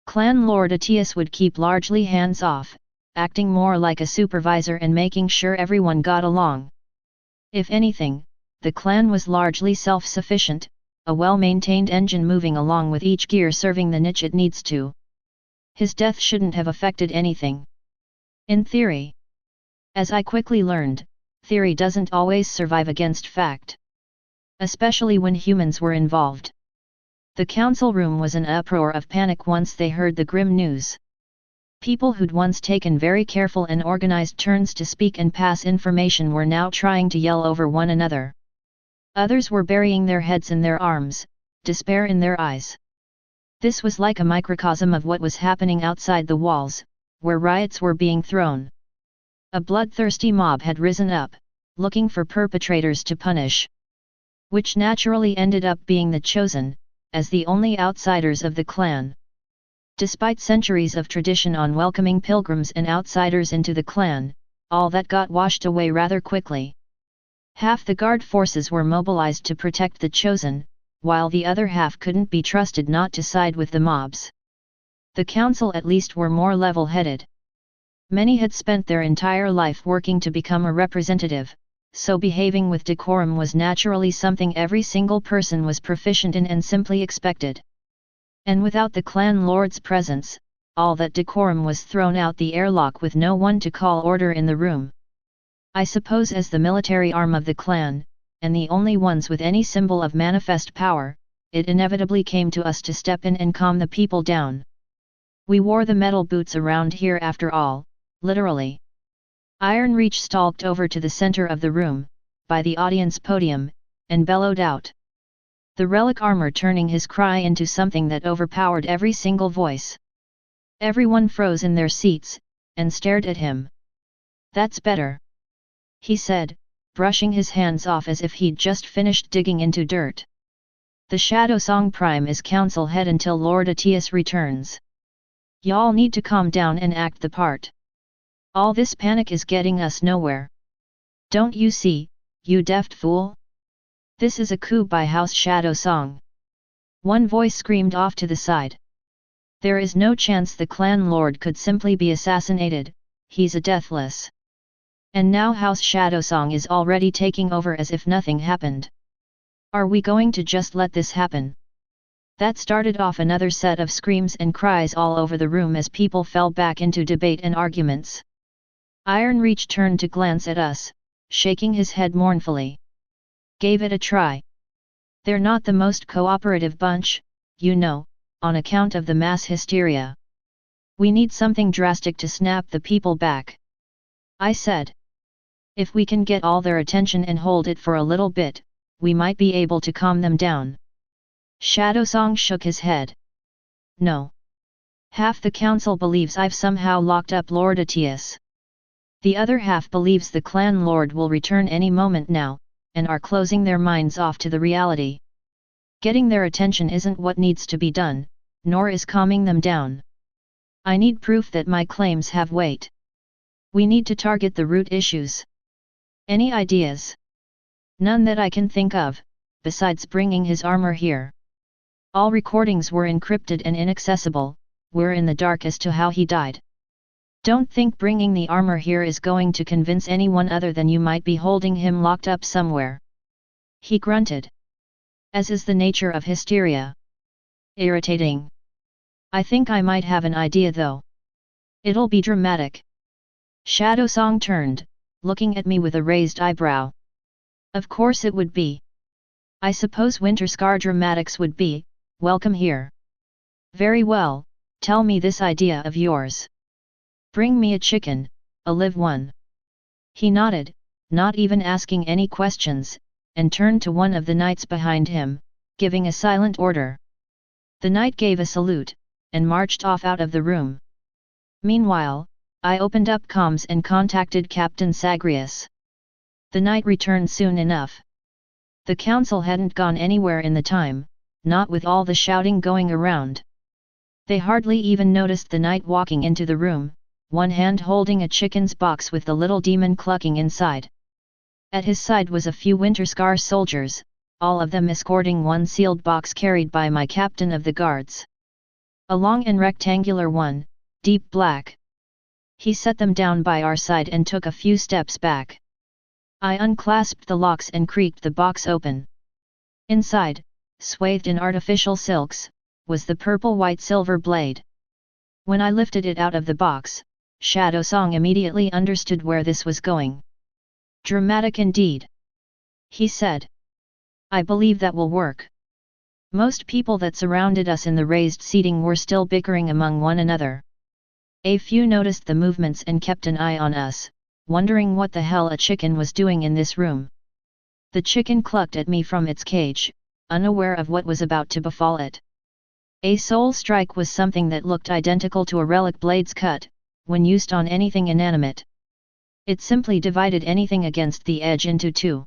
Clan Lord Atius would keep largely hands-off, acting more like a supervisor and making sure everyone got along. If anything, the clan was largely self-sufficient, a well-maintained engine moving along with each gear serving the niche it needs to. His death shouldn't have affected anything. In theory. As I quickly learned, theory doesn't always survive against fact. Especially when humans were involved. The council room was an uproar of panic once they heard the grim news. People who'd once taken very careful and organized turns to speak and pass information were now trying to yell over one another. Others were burying their heads in their arms, despair in their eyes. This was like a microcosm of what was happening outside the walls, where riots were being thrown. A bloodthirsty mob had risen up, looking for perpetrators to punish. Which naturally ended up being the chosen, as the only outsiders of the clan. Despite centuries of tradition on welcoming pilgrims and outsiders into the clan, all that got washed away rather quickly. Half the guard forces were mobilized to protect the chosen, while the other half couldn't be trusted not to side with the mobs. The council at least were more level-headed. Many had spent their entire life working to become a representative, so behaving with decorum was naturally something every single person was proficient in and simply expected. And without the clan lord's presence, all that decorum was thrown out the airlock with no one to call order in the room. I suppose as the military arm of the clan, and the only ones with any symbol of manifest power, it inevitably came to us to step in and calm the people down. We wore the metal boots around here after all, literally. Iron Reach stalked over to the center of the room, by the audience podium, and bellowed out. The relic armor turning his cry into something that overpowered every single voice. Everyone froze in their seats, and stared at him. "That's better," he said, brushing his hands off as if he'd just finished digging into dirt. "The Shadow Song Prime is council head until Lord Atius returns. Y'all need to calm down and act the part. All this panic is getting us nowhere. Don't you see, you daft fool? This is a coup by House Shadow Song." One voice screamed off to the side. "There is no chance the clan lord could simply be assassinated, he's a deathless. And now House Shadowsong is already taking over as if nothing happened. Are we going to just let this happen?" That started off another set of screams and cries all over the room as people fell back into debate and arguments. Ironreach turned to glance at us, shaking his head mournfully. "Gave it a try. They're not the most cooperative bunch, you know, on account of the mass hysteria. We need something drastic to snap the people back," I said. "If we can get all their attention and hold it for a little bit, we might be able to calm them down." Shadowsong shook his head. "No. Half the council believes I've somehow locked up Lord Atius. The other half believes the clan lord will return any moment now, and are closing their minds off to the reality. Getting their attention isn't what needs to be done, nor is calming them down. I need proof that my claims have weight. We need to target the root issues. Any ideas?" "None that I can think of, besides bringing his armor here. All recordings were encrypted and inaccessible, we're in the dark as to how he died. Don't think bringing the armor here is going to convince anyone other than you might be holding him locked up somewhere." He grunted. "As is the nature of hysteria. Irritating. I think I might have an idea though. It'll be dramatic." Shadowsong turned, looking at me with a raised eyebrow. "Of course it would be. I suppose Winterscar dramatics would be, welcome here. Very well, tell me this idea of yours. Bring me a chicken, a live one." He nodded, not even asking any questions, and turned to one of the knights behind him, giving a silent order. The knight gave a salute, and marched off out of the room. Meanwhile, I opened up comms and contacted Captain Sagrius. The knight returned soon enough. The council hadn't gone anywhere in the time, not with all the shouting going around. They hardly even noticed the knight walking into the room, one hand holding a chicken's box with the little demon clucking inside. At his side was a few Winterscar soldiers, all of them escorting one sealed box carried by my captain of the guards. A long and rectangular one, deep black. He set them down by our side and took a few steps back. I unclasped the locks and creaked the box open. Inside, swathed in artificial silks, was the purple-white silver blade. When I lifted it out of the box, Shadowsong immediately understood where this was going. "Dramatic indeed," he said. "I believe that will work." Most people that surrounded us in the raised seating were still bickering among one another. A few noticed the movements and kept an eye on us, wondering what the hell a chicken was doing in this room. The chicken clucked at me from its cage, unaware of what was about to befall it. A soul strike was something that looked identical to a relic blade's cut, when used on anything inanimate. It simply divided anything against the edge into two.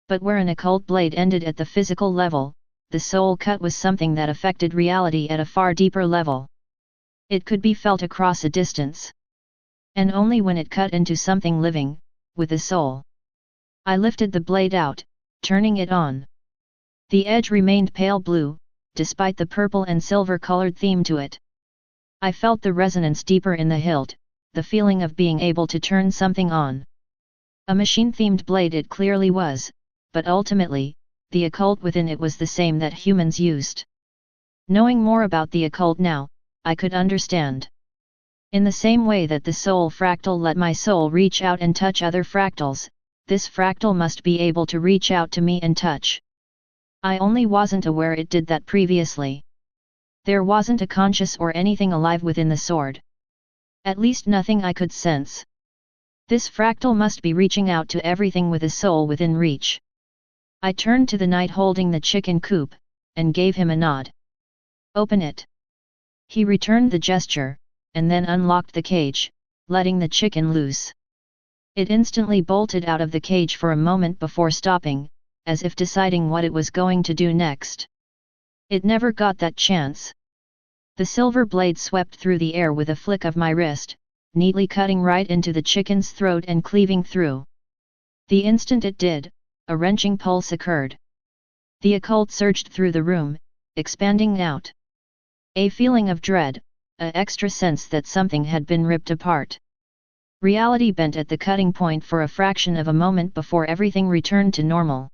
But where an occult blade ended at the physical level, the soul cut was something that affected reality at a far deeper level. It could be felt across a distance. And only when it cut into something living, with a soul. I lifted the blade out, turning it on. The edge remained pale blue, despite the purple and silver-colored theme to it. I felt the resonance deeper in the hilt, the feeling of being able to turn something on. A machine-themed blade it clearly was, but ultimately, the occult within it was the same that humans used. Knowing more about the occult now, I could understand. In the same way that the soul fractal let my soul reach out and touch other fractals, this fractal must be able to reach out to me and touch. I only wasn't aware it did that previously. There wasn't a conscious or anything alive within the sword. At least nothing I could sense. This fractal must be reaching out to everything with a soul within reach. I turned to the knight holding the chicken coop, and gave him a nod. "Open it." He returned the gesture, and then unlocked the cage, letting the chicken loose. It instantly bolted out of the cage for a moment before stopping, as if deciding what it was going to do next. It never got that chance. The silver blade swept through the air with a flick of my wrist, neatly cutting right into the chicken's throat and cleaving through. The instant it did, a wrenching pulse occurred. The occult surged through the room, expanding out. A feeling of dread, an extra sense that something had been ripped apart. Reality bent at the cutting point for a fraction of a moment before everything returned to normal.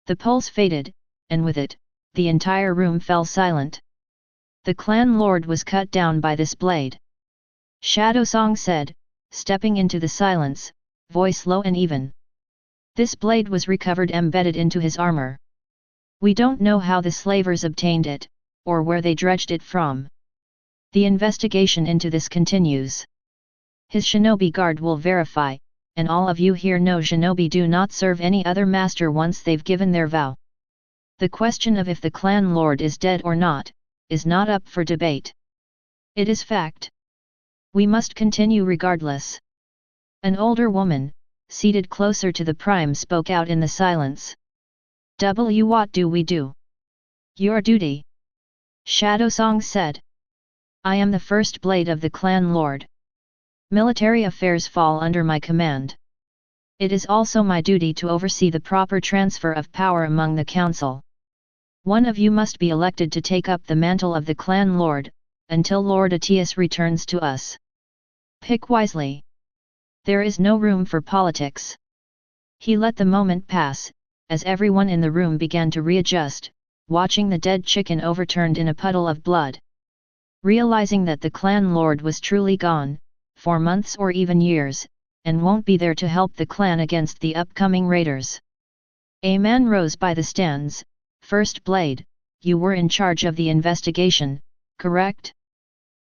The pulse faded, and with it, the entire room fell silent. The clan lord was cut down by this blade. Shadow Song said, stepping into the silence, voice low and even. This blade was recovered embedded into his armor. We don't know how the slavers obtained it, or where they dredged it from. The investigation into this continues. His shinobi guard will verify, and all of you here know shinobi do not serve any other master once they've given their vow. The question of if the clan lord is dead or not, is not up for debate. It is fact. We must continue regardless. An older woman, seated closer to the prime, spoke out in the silence. What do we do? Your duty. Shadow Song said. I am the first blade of the clan lord. Military affairs fall under my command. It is also my duty to oversee the proper transfer of power among the council. One of you must be elected to take up the mantle of the clan lord, until Lord Atius returns to us. Pick wisely. There is no room for politics. He let the moment pass, as everyone in the room began to readjust, watching the dead chicken overturned in a puddle of blood. Realizing that the clan lord was truly gone, for months or even years, and won't be there to help the clan against the upcoming raiders. A man rose by the stands. First Blade, you were in charge of the investigation, correct?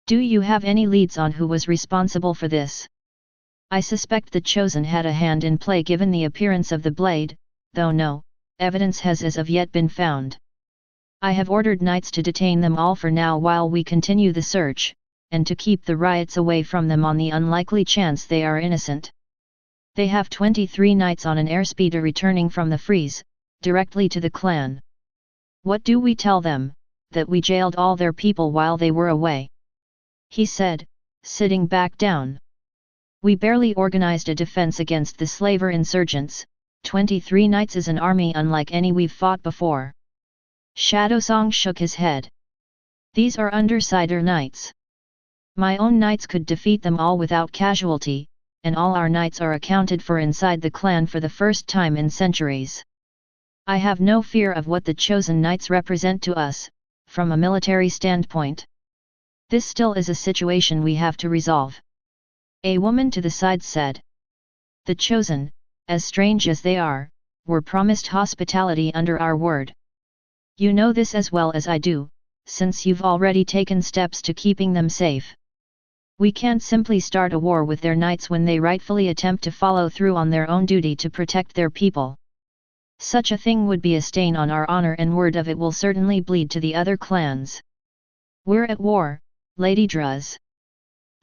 Do you have any leads on who was responsible for this? I suspect the Chosen had a hand in play given the appearance of the blade, though no evidence has as of yet been found. I have ordered knights to detain them all for now while we continue the search, and to keep the riots away from them on the unlikely chance they are innocent. They have 23 knights on an airspeeder returning from the freeze, directly to the clan. What do we tell them? That we jailed all their people while they were away? He said, sitting back down. We barely organized a defense against the slaver insurgents. 23 knights is an army unlike any we've fought before. Shadow Song shook his head. These are undersider knights. My own knights could defeat them all without casualty, and all our knights are accounted for inside the clan for the first time in centuries. I have no fear of what the Chosen Knights represent to us, from a military standpoint. This still is a situation we have to resolve. A woman to the side said. The Chosen, as strange as they are, were promised hospitality under our word. You know this as well as I do, since you've already taken steps to keeping them safe. We can't simply start a war with their knights when they rightfully attempt to follow through on their own duty to protect their people. Such a thing would be a stain on our honor, and word of it will certainly bleed to the other clans. We're at war, Lady Druz.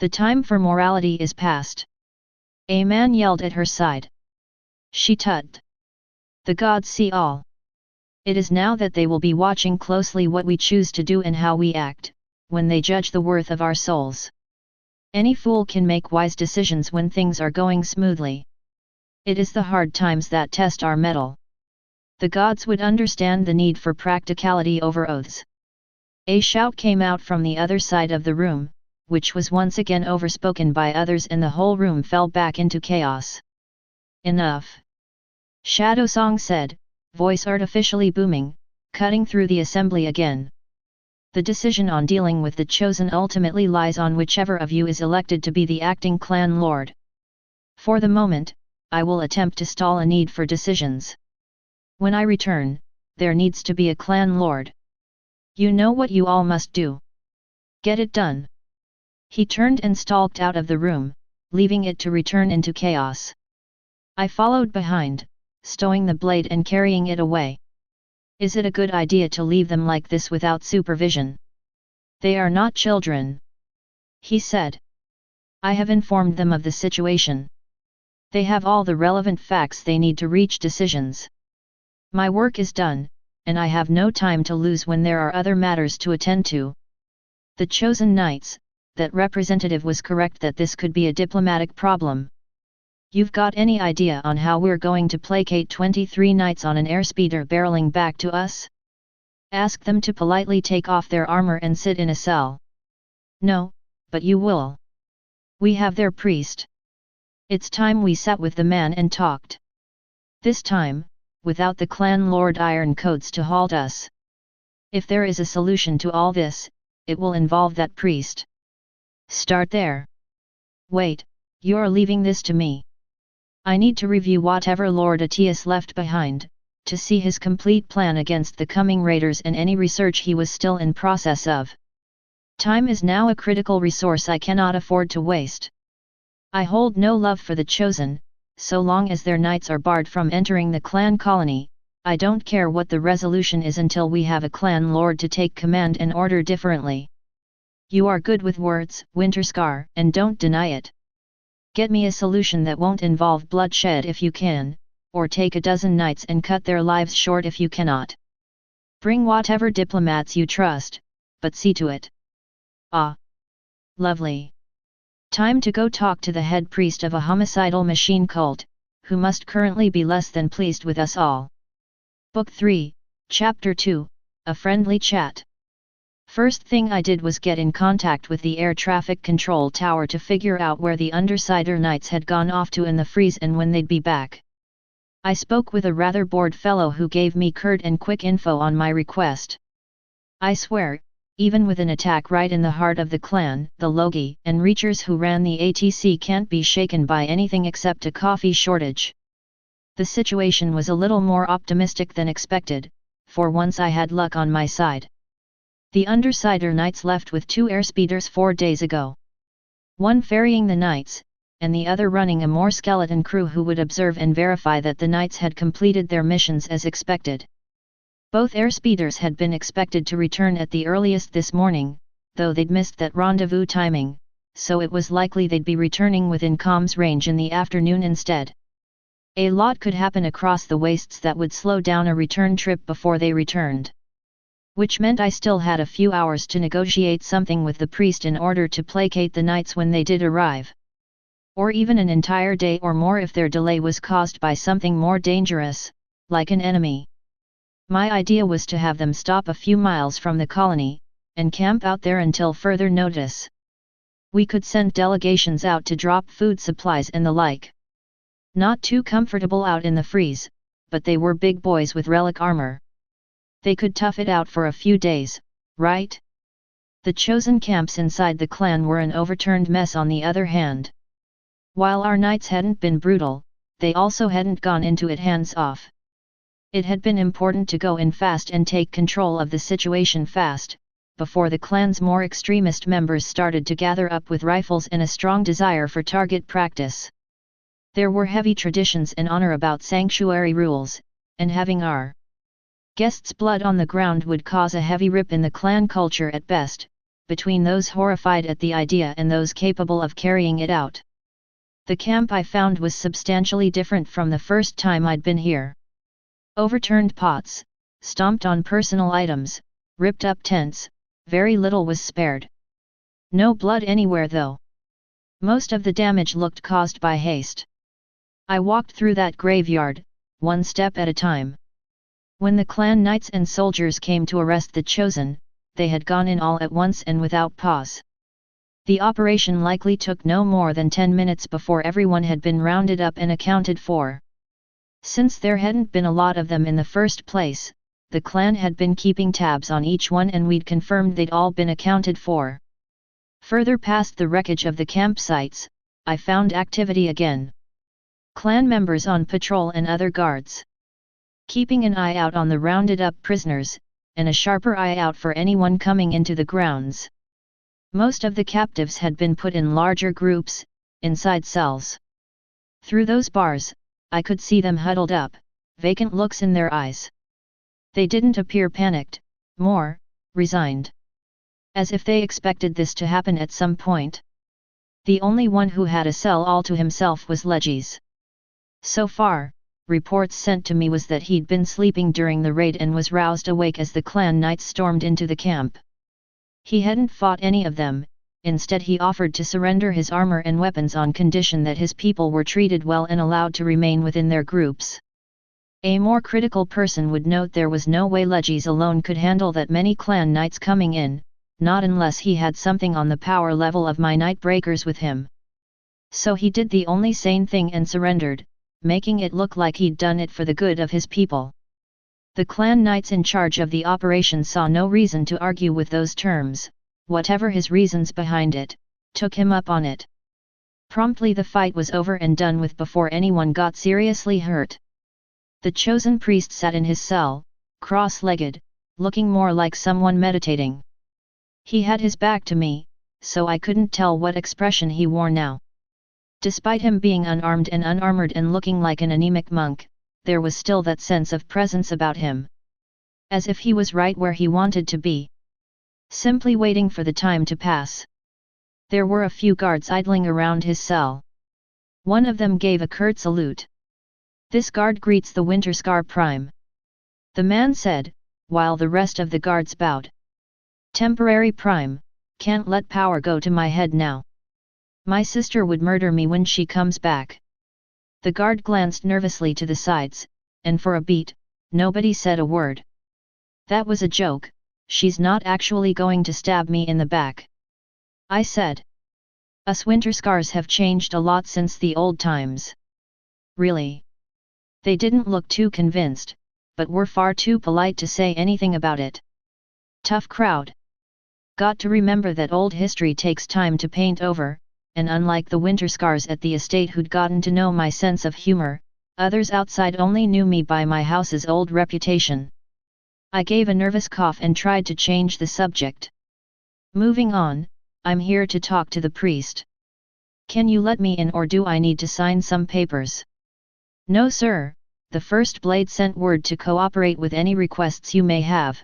The time for morality is past. A man yelled at her side. She tugged. The gods see all. It is now that they will be watching closely what we choose to do and how we act, when they judge the worth of our souls. Any fool can make wise decisions when things are going smoothly. It is the hard times that test our mettle. The gods would understand the need for practicality over oaths. A shout came out from the other side of the room, which was once again overspoken by others, and the whole room fell back into chaos. Enough! Shadow Song said, voice artificially booming, cutting through the assembly again. The decision on dealing with the Chosen ultimately lies on whichever of you is elected to be the acting clan lord. For the moment, I will attempt to stall a need for decisions. When I return, there needs to be a clan lord. You know what you all must do. Get it done. He turned and stalked out of the room, leaving it to return into chaos. I followed behind, stowing the blade and carrying it away. Is it a good idea to leave them like this without supervision? They are not children. He said. I have informed them of the situation. They have all the relevant facts they need to reach decisions. My work is done, and I have no time to lose when there are other matters to attend to. The chosen knights, that representative was correct that this could be a diplomatic problem. You've got any idea on how we're going to placate 23 knights on an airspeeder barreling back to us? Ask them to politely take off their armor and sit in a cell. No, but you will. We have their priest. It's time we sat with the man and talked. This time, without the clan lord iron codes to halt us. If there is a solution to all this, it will involve that priest. Start there. Wait, you're leaving this to me. I need to review whatever Lord Atius left behind, to see his complete plan against the coming raiders and any research he was still in process of. Time is now a critical resource I cannot afford to waste. I hold no love for the chosen, so long as their knights are barred from entering the clan colony. I don't care what the resolution is until we have a clan lord to take command and order differently. You are good with words, Winterscar, and don't deny it. Get me a solution that won't involve bloodshed if you can, or take a dozen knights and cut their lives short if you cannot. Bring whatever diplomats you trust, but see to it. Ah! Lovely. Time to go talk to the head priest of a homicidal machine cult, who must currently be less than pleased with us all. Book 3, Chapter 2, A Friendly Chat. First thing I did was get in contact with the air traffic control tower to figure out where the Undersider Knights had gone off to in the freeze and when they'd be back. I spoke with a rather bored fellow who gave me curt and quick info on my request. I swear, even with an attack right in the heart of the clan, the Logi and Reachers who ran the ATC can't be shaken by anything except a coffee shortage. The situation was a little more optimistic than expected, for once I had luck on my side. The Undersider Knights left with 2 airspeeders 4 days ago. One ferrying the knights, and the other running a more skeleton crew who would observe and verify that the knights had completed their missions as expected. Both airspeeders had been expected to return at the earliest this morning, though they'd missed that rendezvous timing, so it was likely they'd be returning within comms range in the afternoon instead. A lot could happen across the wastes that would slow down a return trip before they returned. Which meant I still had a few hours to negotiate something with the priest in order to placate the knights when they did arrive. Or even an entire day or more if their delay was caused by something more dangerous, like an enemy. My idea was to have them stop a few miles from the colony, and camp out there until further notice. We could send delegations out to drop food supplies and the like. Not too comfortable out in the freeze, but they were big boys with relic armor. They could tough it out for a few days, right? The chosen camps inside the clan were an overturned mess on the other hand. While our knights hadn't been brutal, they also hadn't gone into it hands off. It had been important to go in fast and take control of the situation fast, before the clan's more extremist members started to gather up with rifles and a strong desire for target practice. There were heavy traditions and honor about sanctuary rules, and having our guests' blood on the ground would cause a heavy rip in the clan culture at best, between those horrified at the idea and those capable of carrying it out. The camp I found was substantially different from the first time I'd been here. Overturned pots, stomped on personal items, ripped up tents, very little was spared. No blood anywhere though. Most of the damage looked caused by haste. I walked through that graveyard, one step at a time. When the clan knights and soldiers came to arrest the chosen, they had gone in all at once and without pause. The operation likely took no more than 10 minutes before everyone had been rounded up and accounted for. Since there hadn't been a lot of them in the first place, the clan had been keeping tabs on each one and we'd confirmed they'd all been accounted for. Further past the wreckage of the campsites, I found activity again. Clan members on patrol and other guards. Keeping an eye out on the rounded up prisoners, and a sharper eye out for anyone coming into the grounds. Most of the captives had been put in larger groups, inside cells. Through those bars, I could see them huddled up, vacant looks in their eyes. They didn't appear panicked, more resigned. As if they expected this to happen at some point. The only one who had a cell all to himself was Legis. So far, reports sent to me was that he'd been sleeping during the raid and was roused awake as the clan knights stormed into the camp. He hadn't fought any of them, instead he offered to surrender his armor and weapons on condition that his people were treated well and allowed to remain within their groups. A more critical person would note there was no way Legis alone could handle that many clan knights coming in, not unless he had something on the power level of my night breakers with him. So he did the only sane thing and surrendered, making it look like he'd done it for the good of his people. The clan knights in charge of the operation saw no reason to argue with those terms, whatever his reasons behind it, took him up on it. Promptly the fight was over and done with before anyone got seriously hurt. The chosen priest sat in his cell, cross-legged, looking more like someone meditating. He had his back to me, so I couldn't tell what expression he wore now. Despite him being unarmed and unarmored and looking like an anemic monk, there was still that sense of presence about him. As if he was right where he wanted to be. Simply waiting for the time to pass. There were a few guards idling around his cell. One of them gave a curt salute. "This guard greets the Winterscar Prime," the man said, while the rest of the guards bowed. "Temporary Prime, can't let power go to my head now. My sister would murder me when she comes back." The guard glanced nervously to the sides, and for a beat, nobody said a word. "That was a joke, she's not actually going to stab me in the back," I said. "Us Winterscars have changed a lot since the old times." "Really?" They didn't look too convinced, but were far too polite to say anything about it. Tough crowd. Got to remember that old history takes time to paint over, and unlike the Winterscars at the estate who'd gotten to know my sense of humor, others outside only knew me by my house's old reputation. I gave a nervous cough and tried to change the subject. "Moving on, I'm here to talk to the priest. Can you let me in or do I need to sign some papers?" "No sir, the First Blade sent word to cooperate with any requests you may have,"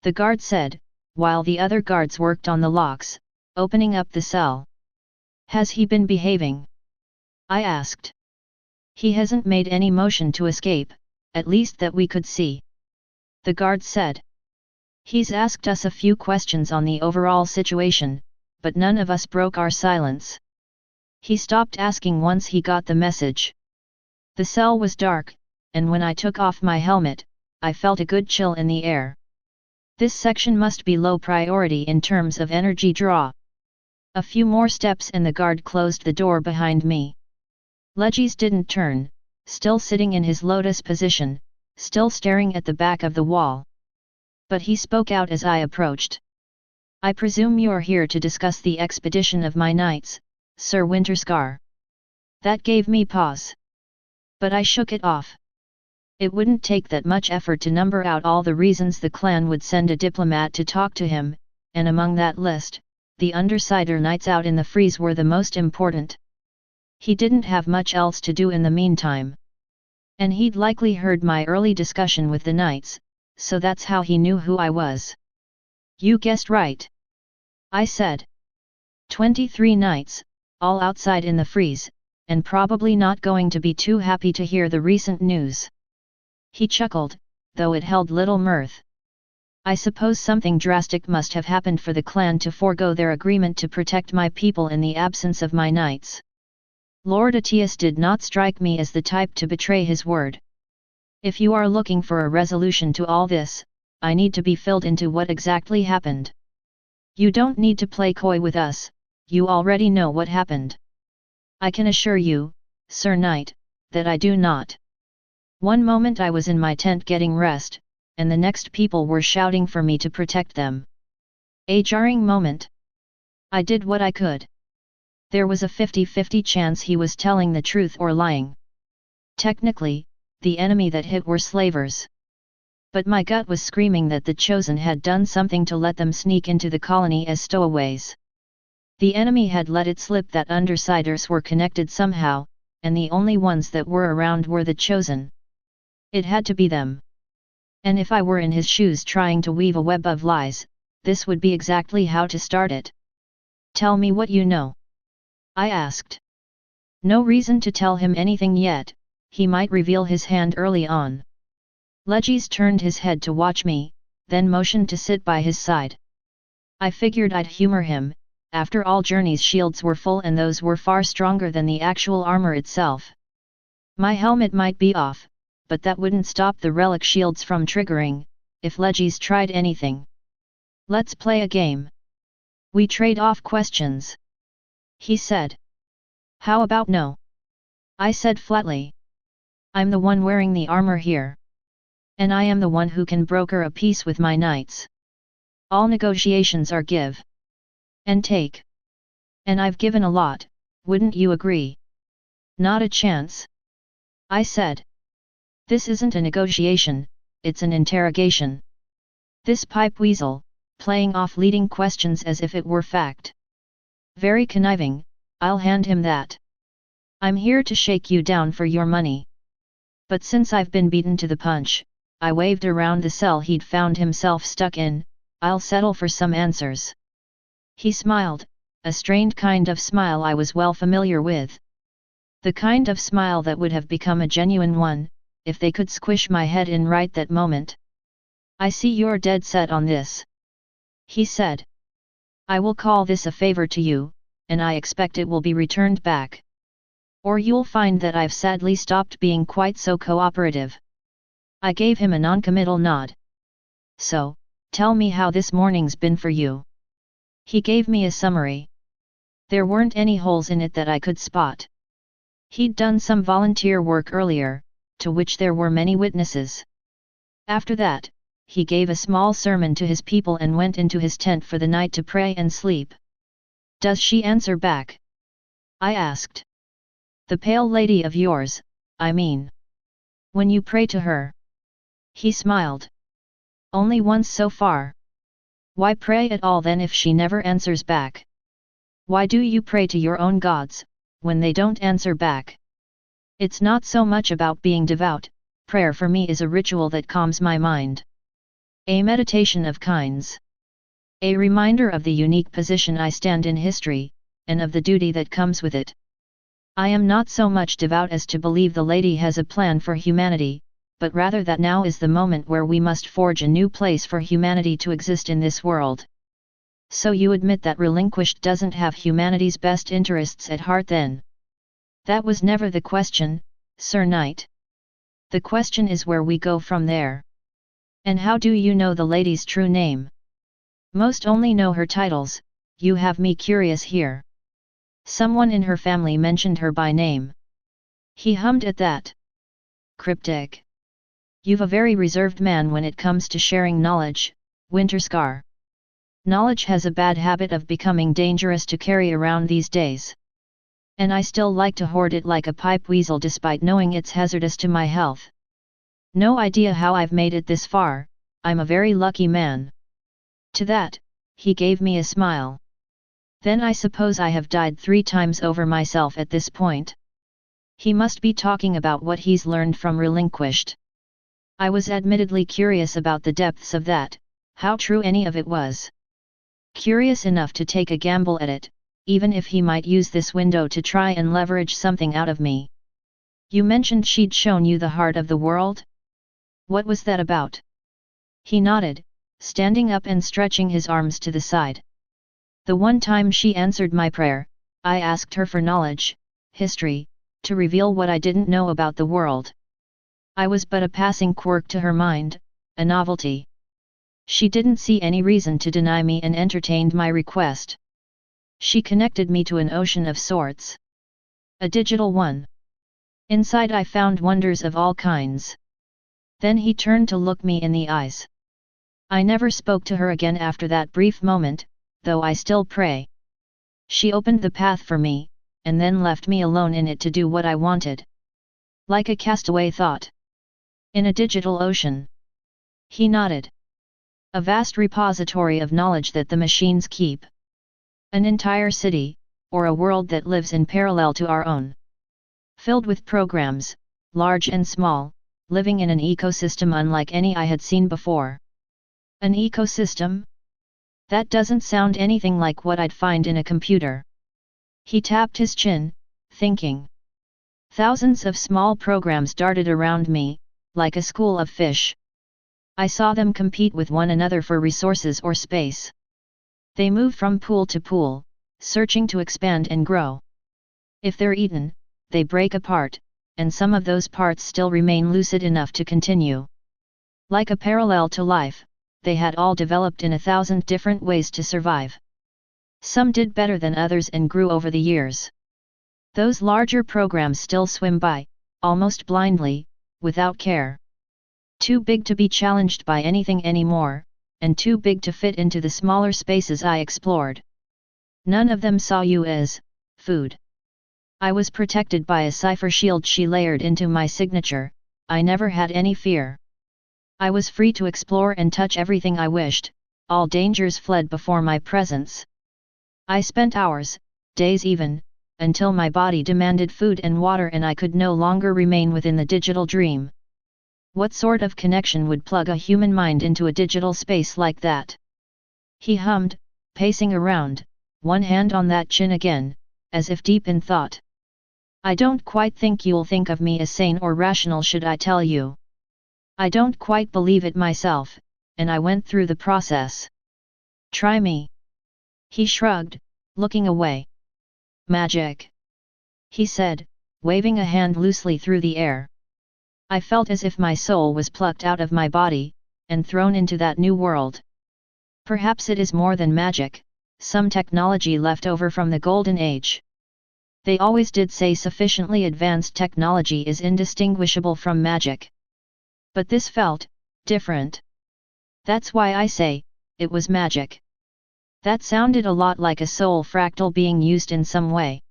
the guard said, while the other guards worked on the locks, opening up the cell. "Has he been behaving?" I asked. "He hasn't made any motion to escape, at least that we could see," the guard said. "He's asked us a few questions on the overall situation, but none of us broke our silence. He stopped asking once he got the message." The cell was dark, and when I took off my helmet, I felt a good chill in the air. This section must be low priority in terms of energy draw. A few more steps and the guard closed the door behind me. Legis didn't turn, still sitting in his lotus position, still staring at the back of the wall. But he spoke out as I approached. "I presume you're here to discuss the expedition of my knights, Sir Winterscar." That gave me pause. But I shook it off. It wouldn't take that much effort to number out all the reasons the clan would send a diplomat to talk to him, and among that list, the Undersider nights out in the freeze were the most important. He didn't have much else to do in the meantime. And he'd likely heard my early discussion with the knights, so that's how he knew who I was. "You guessed right," I said. 23 knights, all outside in the freeze, and probably not going to be too happy to hear the recent news. He chuckled, though it held little mirth. "I suppose something drastic must have happened for the clan to forego their agreement to protect my people in the absence of my knights. Lord Atius did not strike me as the type to betray his word. If you are looking for a resolution to all this, I need to be filled into what exactly happened. You don't need to play coy with us, you already know what happened." "I can assure you, Sir Knight, that I do not. One moment I was in my tent getting rest, and the next people were shouting for me to protect them. A jarring moment. I did what I could. There was a 50-50 chance he was telling the truth or lying. Technically, the enemy that hit were slavers. But my gut was screaming that the Chosen had done something to let them sneak into the colony as stowaways. The enemy had let it slip that Undersiders were connected somehow, and the only ones that were around were the Chosen. It had to be them. And if I were in his shoes trying to weave a web of lies, this would be exactly how to start it. "Tell me what you know." I asked. No reason to tell him anything yet, he might reveal his hand early on. Legis turned his head to watch me, then motioned to sit by his side. I figured I'd humor him, after all Journey's shields were full and those were far stronger than the actual armor itself. My helmet might be off, but that wouldn't stop the relic shields from triggering, if Legis tried anything. Let's play a game. We trade off questions. He said. How about no? I said flatly. I'm the one wearing the armor here. And I am the one who can broker a peace with my knights. All negotiations are give and take. And I've given a lot, wouldn't you agree? Not a chance. I said. This isn't a negotiation, it's an interrogation. This pipe weasel, playing off leading questions as if it were fact. Very conniving, I'll hand him that. I'm here to shake you down for your money. But since I've been beaten to the punch, I waved around the cell he'd found himself stuck in, I'll settle for some answers. He smiled, a strained kind of smile I was well familiar with. The kind of smile that would have become a genuine one, if they could squish my head in right that moment. I see you're dead set on this. He said. I will call this a favor to you, and I expect it will be returned back. Or you'll find that I've sadly stopped being quite so cooperative. I gave him a non-committal nod. So, tell me how this morning's been for you. He gave me a summary. There weren't any holes in it that I could spot. He'd done some volunteer work earlier, to which there were many witnesses. After that, he gave a small sermon to his people and went into his tent for the night to pray and sleep. Does she answer back? I asked. The pale lady of yours, I mean. When you pray to her. He smiled. Only once so far. Why pray at all then if she never answers back? Why do you pray to your own gods, when they don't answer back? It's not so much about being devout, prayer for me is a ritual that calms my mind. A meditation of kinds. A reminder of the unique position I stand in history, and of the duty that comes with it. I am not so much devout as to believe the Lady has a plan for humanity, but rather that now is the moment where we must forge a new place for humanity to exist in this world. So you admit that Relinquished doesn't have humanity's best interests at heart then? That was never the question, Sir Knight. The question is where we go from there. And how do you know the lady's true name? Most only know her titles, you have me curious here. Someone in her family mentioned her by name. He hummed at that. Cryptic. You've a very reserved man when it comes to sharing knowledge, Winterscar. Knowledge has a bad habit of becoming dangerous to carry around these days. And I still like to hoard it like a pipe weasel despite knowing it's hazardous to my health. No idea how I've made it this far, I'm a very lucky man. To that, he gave me a smile. Then I suppose I have died 3 times over myself at this point. He must be talking about what he's learned from Relinquished. I was admittedly curious about the depths of that, how true any of it was. Curious enough to take a gamble at it, even if he might use this window to try and leverage something out of me. You mentioned she'd shown you the heart of the world? What was that about? He nodded, standing up and stretching his arms to the side. The one time she answered my prayer, I asked her for knowledge, history, to reveal what I didn't know about the world. I was but a passing quirk to her mind, a novelty. She didn't see any reason to deny me and entertained my request. She connected me to an ocean of sorts. A digital one. Inside I found wonders of all kinds. Then he turned to look me in the eyes. I never spoke to her again after that brief moment, though I still pray. She opened the path for me, and then left me alone in it to do what I wanted. Like a castaway thought. In a digital ocean. He nodded. A vast repository of knowledge that the machines keep. An entire city, or a world that lives in parallel to our own. Filled with programs, large and small, living in an ecosystem unlike any I had seen before. An ecosystem? That doesn't sound anything like what I'd find in a computer. He tapped his chin, thinking. Thousands of small programs darted around me, like a school of fish. I saw them compete with one another for resources or space. They move from pool to pool, searching to expand and grow. If they're eaten, they break apart, and some of those parts still remain lucid enough to continue. Like a parallel to life, they had all developed in 1,000 different ways to survive. Some did better than others and grew over the years. Those larger programs still swim by, almost blindly, without care. Too big to be challenged by anything anymore, and too big to fit into the smaller spaces I explored. None of them saw you as food. I was protected by a cipher shield she layered into my signature. I never had any fear. I was free to explore and touch everything I wished. All dangers fled before my presence. I spent hours, days even, until my body demanded food and water and I could no longer remain within the digital dream. What sort of connection would plug a human mind into a digital space like that? He hummed, pacing around, one hand on that chin again, as if deep in thought. I don't quite think you'll think of me as sane or rational, should I tell you. I don't quite believe it myself, and I went through the process. Try me. He shrugged, looking away. Magic, he said, waving a hand loosely through the air. I felt as if my soul was plucked out of my body, and thrown into that new world. Perhaps it is more than magic, some technology left over from the Golden Age. They always did say sufficiently advanced technology is indistinguishable from magic. But this felt different. That's why I say, it was magic. That sounded a lot like a soul fractal being used in some way.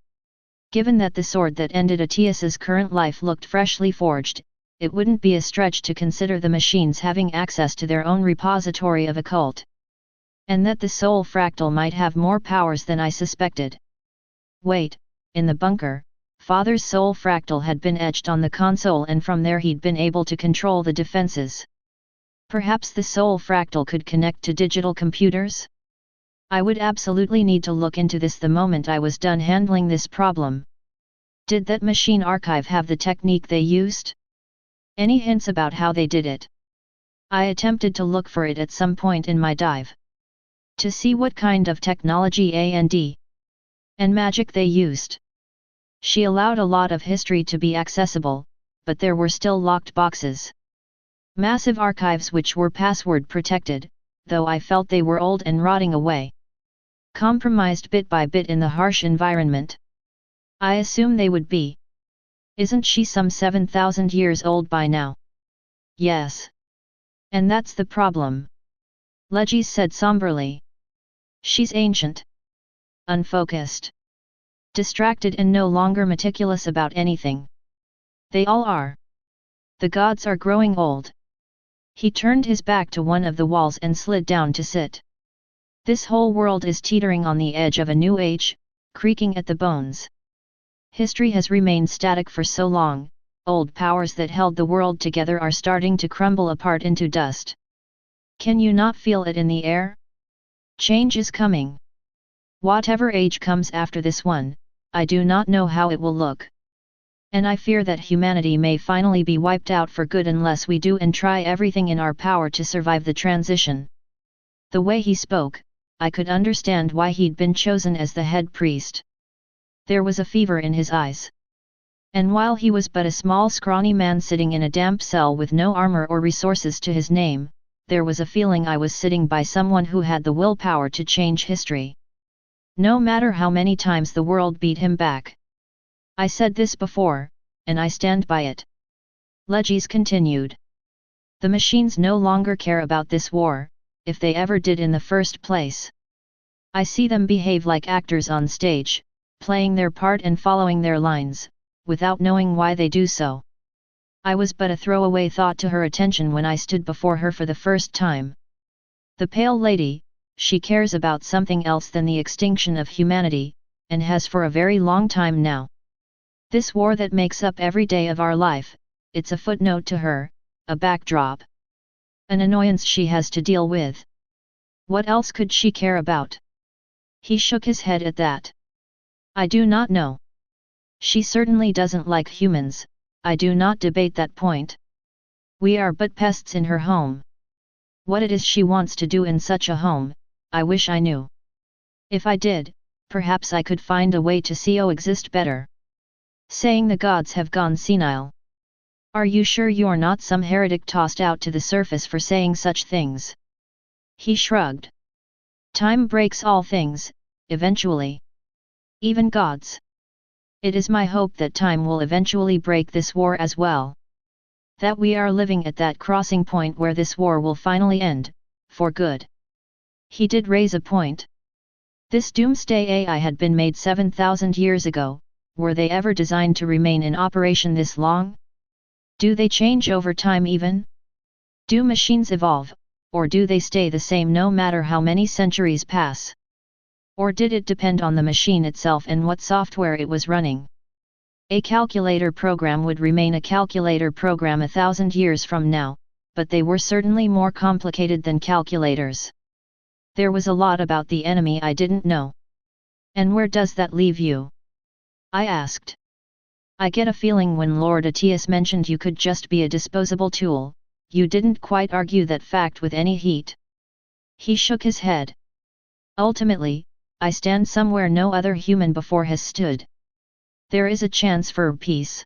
Given that the sword that ended Atias's current life looked freshly forged, it wouldn't be a stretch to consider the machines having access to their own repository of occult. And that the soul fractal might have more powers than I suspected. Wait, in the bunker, Father's soul fractal had been etched on the console and from there he'd been able to control the defenses. Perhaps the soul fractal could connect to digital computers? I would absolutely need to look into this the moment I was done handling this problem. Did that machine archive have the technique they used? Any hints about how they did it? I attempted to look for it at some point in my dive. To see what kind of technology and magic they used. She allowed a lot of history to be accessible, but there were still locked boxes. Massive archives which were password protected, though I felt they were old and rotting away. Compromised bit by bit in the harsh environment. I assume they would be. Isn't she some 7,000 years old by now? Yes. And that's the problem. Legis said somberly. She's ancient. Unfocused. Distracted and no longer meticulous about anything. They all are. The gods are growing old. He turned his back to one of the walls and slid down to sit. This whole world is teetering on the edge of a new age, creaking at the bones. History has remained static for so long, old powers that held the world together are starting to crumble apart into dust. Can you not feel it in the air? Change is coming. Whatever age comes after this one, I do not know how it will look. And I fear that humanity may finally be wiped out for good unless we do and try everything in our power to survive the transition. The way he spoke, I could understand why he'd been chosen as the head priest. There was a fever in his eyes. And while he was but a small scrawny man sitting in a damp cell with no armor or resources to his name, there was a feeling I was sitting by someone who had the willpower to change history. No matter how many times the world beat him back. I said this before, and I stand by it. Legis continued. The machines no longer care about this war, if they ever did in the first place. I see them behave like actors on stage, playing their part and following their lines, without knowing why they do so. I was but a throwaway thought to her attention when I stood before her for the first time. The pale lady, she cares about something else than the extinction of humanity, and has for a very long time now. This war that makes up every day of our life, it's a footnote to her, a backdrop. An annoyance she has to deal with. What else could she care about? He shook his head at that. I do not know. She certainly doesn't like humans, I do not debate that point. We are but pests in her home. What it is she wants to do in such a home, I wish I knew. If I did, perhaps I could find a way to coexist better. Saying the gods have gone senile. Are you sure you're not some heretic tossed out to the surface for saying such things? He shrugged. Time breaks all things, eventually. Even gods. It is my hope that time will eventually break this war as well. That we are living at that crossing point where this war will finally end, for good. He did raise a point. This doomsday AI had been made 7,000 years ago, were they ever designed to remain in operation this long? Do they change over time even? Do machines evolve, or do they stay the same no matter how many centuries pass? Or did it depend on the machine itself and what software it was running? A calculator program would remain a calculator program 1,000 years from now, but they were certainly more complicated than calculators. There was a lot about the enemy I didn't know. And where does that leave you? I asked. I get a feeling when Lord Atius mentioned you could just be a disposable tool, you didn't quite argue that fact with any heat. He shook his head. Ultimately, I stand somewhere no other human before has stood. There is a chance for peace.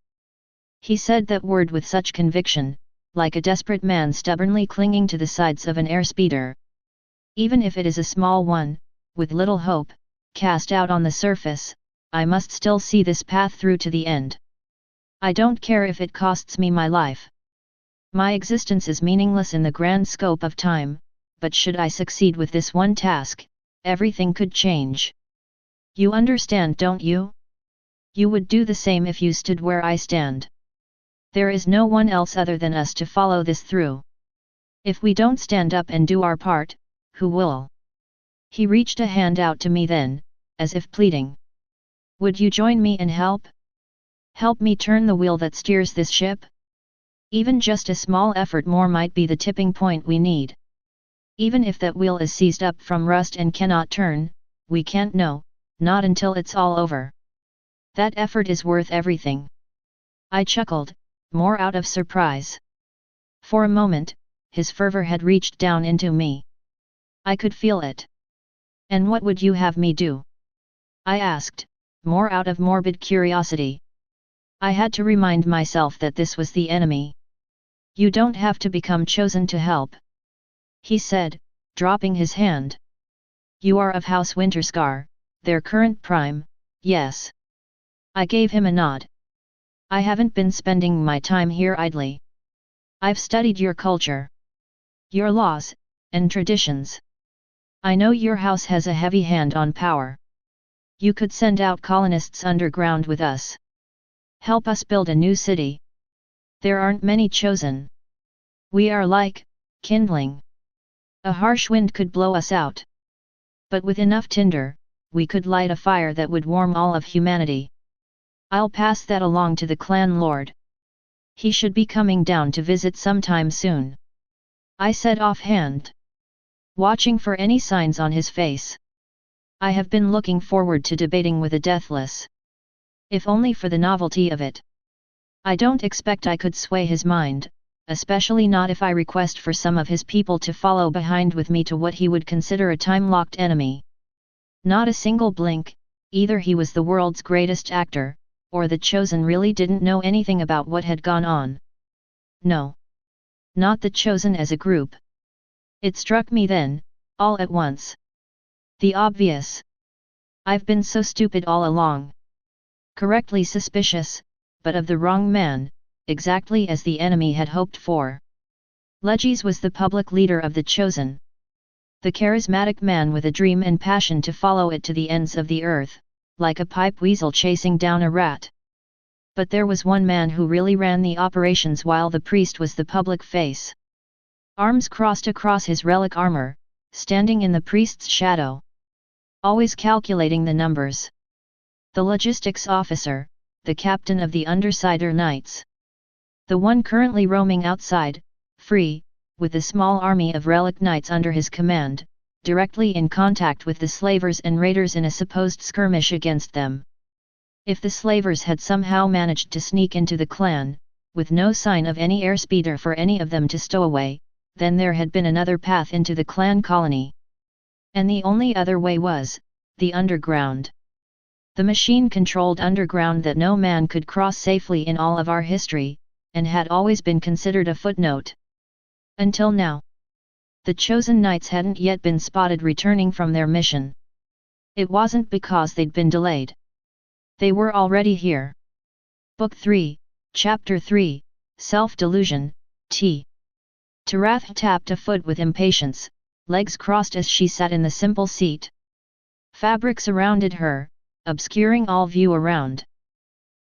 He said that word with such conviction, like a desperate man stubbornly clinging to the sides of an airspeeder. Even if it is a small one, with little hope, cast out on the surface, I must still see this path through to the end. I don't care if it costs me my life. My existence is meaningless in the grand scope of time, but should I succeed with this one task, everything could change. You understand, don't you? You would do the same if you stood where I stand. There is no one else other than us to follow this through. If we don't stand up and do our part, who will? He reached a hand out to me then, as if pleading. Would you join me and help? Help me turn the wheel that steers this ship? Even just a small effort more might be the tipping point we need. Even if that wheel is seized up from rust and cannot turn, we can't know, not until it's all over. That effort is worth everything. I chuckled, more out of surprise. For a moment, his fervor had reached down into me. I could feel it. And what would you have me do? I asked, more out of morbid curiosity. I had to remind myself that this was the enemy. You don't have to become chosen to help. He said, dropping his hand. You are of House Winterscar, their current prime, yes. I gave him a nod. I haven't been spending my time here idly. I've studied your culture, your laws, and traditions. I know your house has a heavy hand on power. You could send out colonists underground with us. Help us build a new city. There aren't many chosen. We are like kindling. A harsh wind could blow us out. But with enough tinder, we could light a fire that would warm all of humanity. I'll pass that along to the clan lord. He should be coming down to visit sometime soon. I said offhand, watching for any signs on his face. I have been looking forward to debating with a deathless. If only for the novelty of it. I don't expect I could sway his mind, especially not if I request for some of his people to follow behind with me to what he would consider a time-locked enemy. Not a single blink, either he was the world's greatest actor, or the chosen really didn't know anything about what had gone on. No. Not the chosen as a group. It struck me then, all at once. The obvious. I've been so stupid all along. Correctly suspicious, but of the wrong man, exactly as the enemy had hoped for. Legis was the public leader of the chosen. The charismatic man with a dream and passion to follow it to the ends of the earth, like a pipe weasel chasing down a rat. But there was one man who really ran the operations while the priest was the public face. Arms crossed across his relic armor, standing in the priest's shadow. Always calculating the numbers. The logistics officer, the captain of the Undersider Knights. The one currently roaming outside, free, with a small army of relic knights under his command, directly in contact with the slavers and raiders in a supposed skirmish against them. If the slavers had somehow managed to sneak into the clan, with no sign of any airspeeder for any of them to stow away, then there had been another path into the clan colony. And the only other way was the underground. The machine-controlled underground that no man could cross safely in all of our history, and had always been considered a footnote. Until now. The chosen knights hadn't yet been spotted returning from their mission. It wasn't because they'd been delayed. They were already here. Book 3, Chapter 3, Self-Delusion, T. Tarath tapped a foot with impatience, legs crossed as she sat in the simple seat. Fabric surrounded her, obscuring all view around.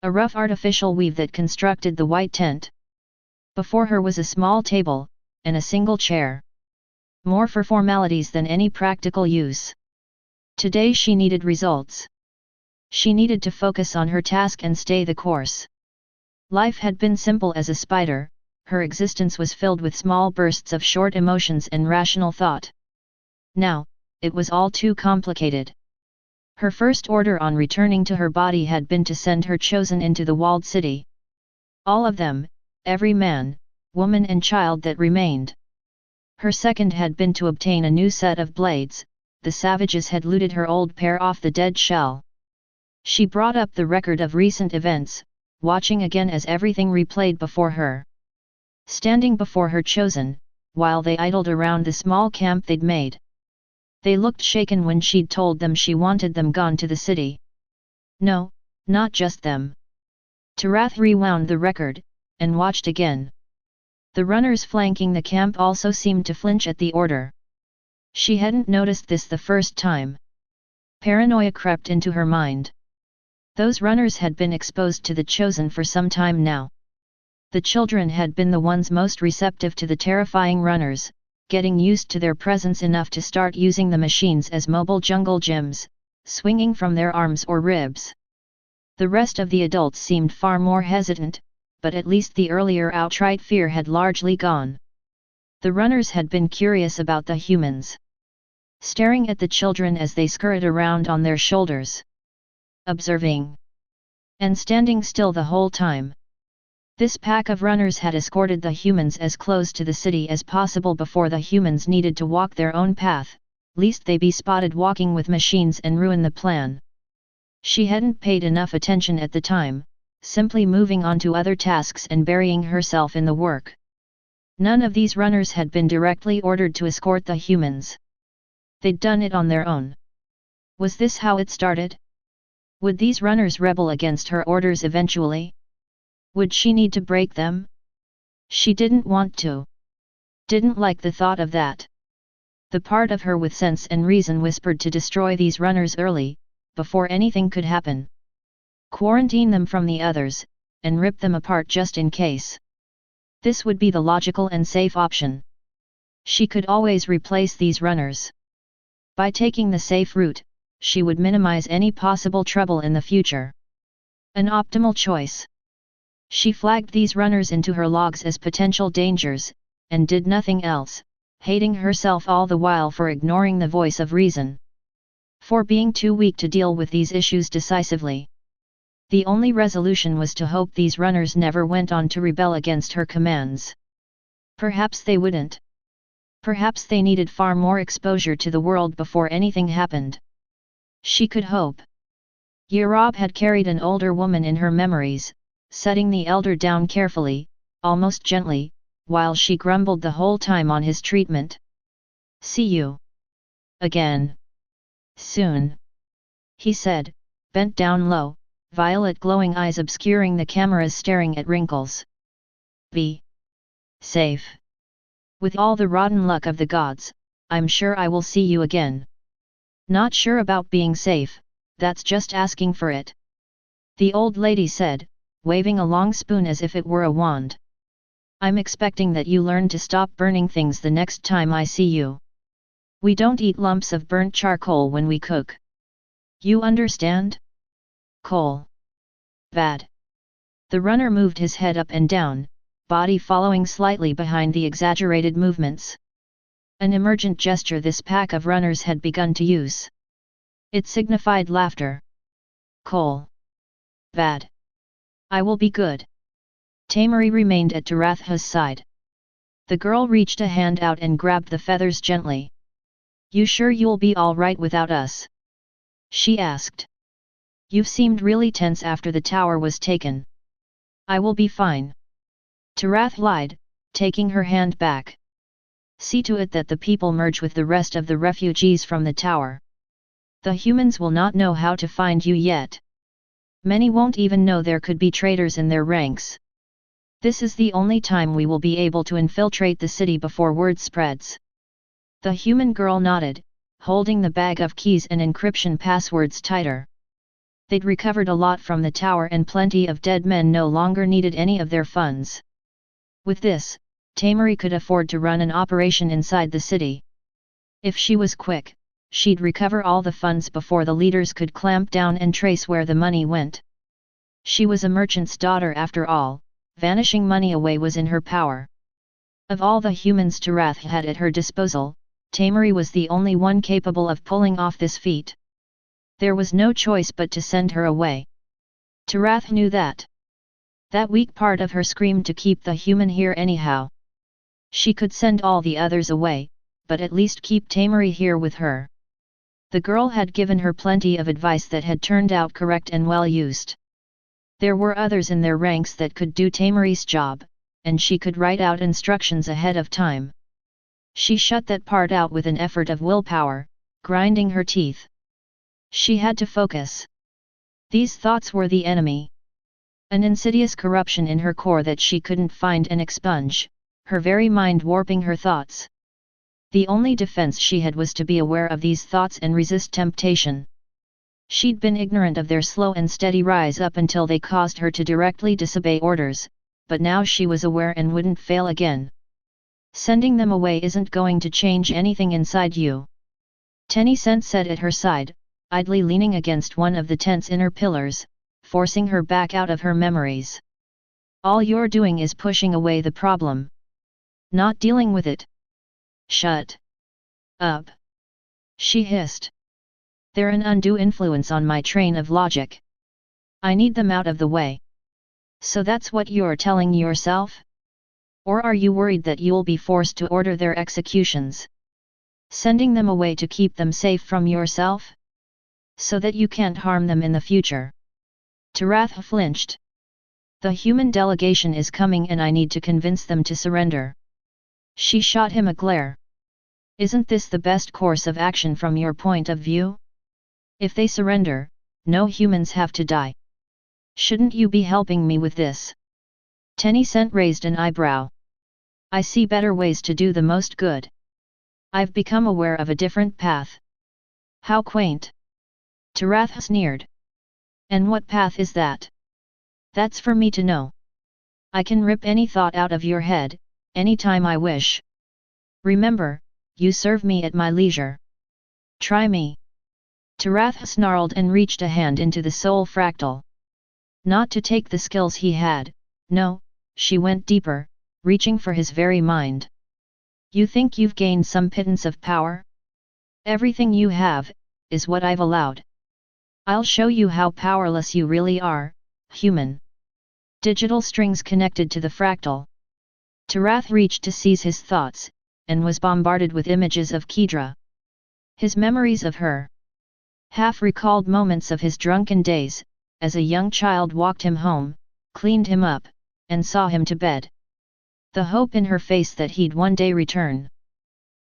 A rough artificial weave that constructed the white tent. Before her was a small table, and a single chair. More for formalities than any practical use. Today she needed results. She needed to focus on her task and stay the course. Life had been simple as a spider, her existence was filled with small bursts of short emotions and rational thought. Now, it was all too complicated. Her first order on returning to her body had been to send her chosen into the walled city. All of them, every man, woman and child that remained. Her second had been to obtain a new set of blades. The savages had looted her old pair off the dead shell. She brought up the record of recent events, watching again as everything replayed before her. Standing before her chosen, while they idled around the small camp they'd made. They looked shaken when she'd told them she wanted them gone to the city. No, not just them. Tarath rewound the record, and watched again. The runners flanking the camp also seemed to flinch at the order. She hadn't noticed this the first time. Paranoia crept into her mind. Those runners had been exposed to the chosen for some time now. The children had been the ones most receptive to the terrifying runners, getting used to their presence enough to start using the machines as mobile jungle gyms, swinging from their arms or ribs. The rest of the adults seemed far more hesitant, but at least the earlier outright fear had largely gone. The runners had been curious about the humans. Staring at the children as they scurried around on their shoulders. Observing. And standing still the whole time. This pack of runners had escorted the humans as close to the city as possible before the humans needed to walk their own path, lest they be spotted walking with machines and ruin the plan. She hadn't paid enough attention at the time, simply moving on to other tasks and burying herself in the work. None of these runners had been directly ordered to escort the humans. They'd done it on their own. Was this how it started? Would these runners rebel against her orders eventually? Would she need to break them? She didn't want to. Didn't like the thought of that. The part of her with sense and reason whispered to destroy these runners early, before anything could happen. Quarantine them from the others, and rip them apart just in case. This would be the logical and safe option. She could always replace these runners. By taking the safe route, she would minimize any possible trouble in the future. An optimal choice. She flagged these runners into her logs as potential dangers, and did nothing else, hating herself all the while for ignoring the voice of reason. For being too weak to deal with these issues decisively. The only resolution was to hope these runners never went on to rebel against her commands. Perhaps they wouldn't. Perhaps they needed far more exposure to the world before anything happened. She could hope. Yerob had carried an older woman in her memories, setting the elder down carefully, almost gently, while she grumbled the whole time on his treatment. "See you again soon," he said, bent down low, violet glowing eyes obscuring the cameras staring at wrinkles. "Be safe. With all the rotten luck of the gods, I'm sure I will see you again." "Not sure about being safe, that's just asking for it," the old lady said, waving a long spoon as if it were a wand. "I'm expecting that you learn to stop burning things the next time I see you. We don't eat lumps of burnt charcoal when we cook. You understand? Coal. Bad." The runner moved his head up and down, body following slightly behind the exaggerated movements. An emergent gesture this pack of runners had begun to use. It signified laughter. "Coal. Bad. I will be good. Tamari remained at Taratha's side. The girl reached a hand out and grabbed the feathers gently. You sure you'll be all right without us? She asked. You've seemed really tense after the tower was taken. I will be fine. Tarath lied, taking her hand back. See to it that the people merge with the rest of the refugees from the tower. The humans will not know how to find you yet. Many won't even know there could be traitors in their ranks. This is the only time we will be able to infiltrate the city before word spreads. The human girl nodded, holding the bag of keys and encryption passwords tighter. They'd recovered a lot from the tower and plenty of dead men no longer needed any of their funds. With this, Tamari could afford to run an operation inside the city. If she was quick, she'd recover all the funds before the leaders could clamp down and trace where the money went. She was a merchant's daughter after all. Vanishing money away was in her power. Of all the humans Tarath had at her disposal, Tamari was the only one capable of pulling off this feat. There was no choice but to send her away. Tarath knew that. That weak part of her screamed to keep the human here anyhow. She could send all the others away, but at least keep Tamari here with her. The girl had given her plenty of advice that had turned out correct and well used. There were others in their ranks that could do Tamari's job, and she could write out instructions ahead of time. She shut that part out with an effort of willpower, grinding her teeth. She had to focus. These thoughts were the enemy. An insidious corruption in her core that she couldn't find and expunge, her very mind warping her thoughts. The only defense she had was to be aware of these thoughts and resist temptation. She'd been ignorant of their slow and steady rise up until they caused her to directly disobey orders, but now she was aware and wouldn't fail again. Sending them away isn't going to change anything inside you. Tencent said at her side, idly leaning against one of the tent's inner pillars, forcing her back out of her memories. All you're doing is pushing away the problem. Not dealing with it. Shut up. She hissed. They're an undue influence on my train of logic. I need them out of the way. So that's what you're telling yourself? Or are you worried that you'll be forced to order their executions? Sending them away to keep them safe from yourself? So that you can't harm them in the future. Tarath flinched. The human delegation is coming and I need to convince them to surrender. She shot him a glare. Isn't this the best course of action from your point of view? If they surrender, no humans have to die. Shouldn't you be helping me with this? Tencent raised an eyebrow. I see better ways to do the most good. I've become aware of a different path. How quaint. Tarath sneered. And what path is that? That's for me to know. I can rip any thought out of your head, anytime I wish. Remember, you serve me at my leisure. Try me. Tarath snarled and reached a hand into the soul fractal. Not to take the skills he had, no, she went deeper, reaching for his very mind. You think you've gained some pittance of power? Everything you have, is what I've allowed. I'll show you how powerless you really are, human. Digital strings connected to the fractal. Tarath reached to seize his thoughts, and was bombarded with images of Kedra. His memories of her. Half-recalled moments of his drunken days, as a young child walked him home, cleaned him up, and saw him to bed. The hope in her face that he'd one day return.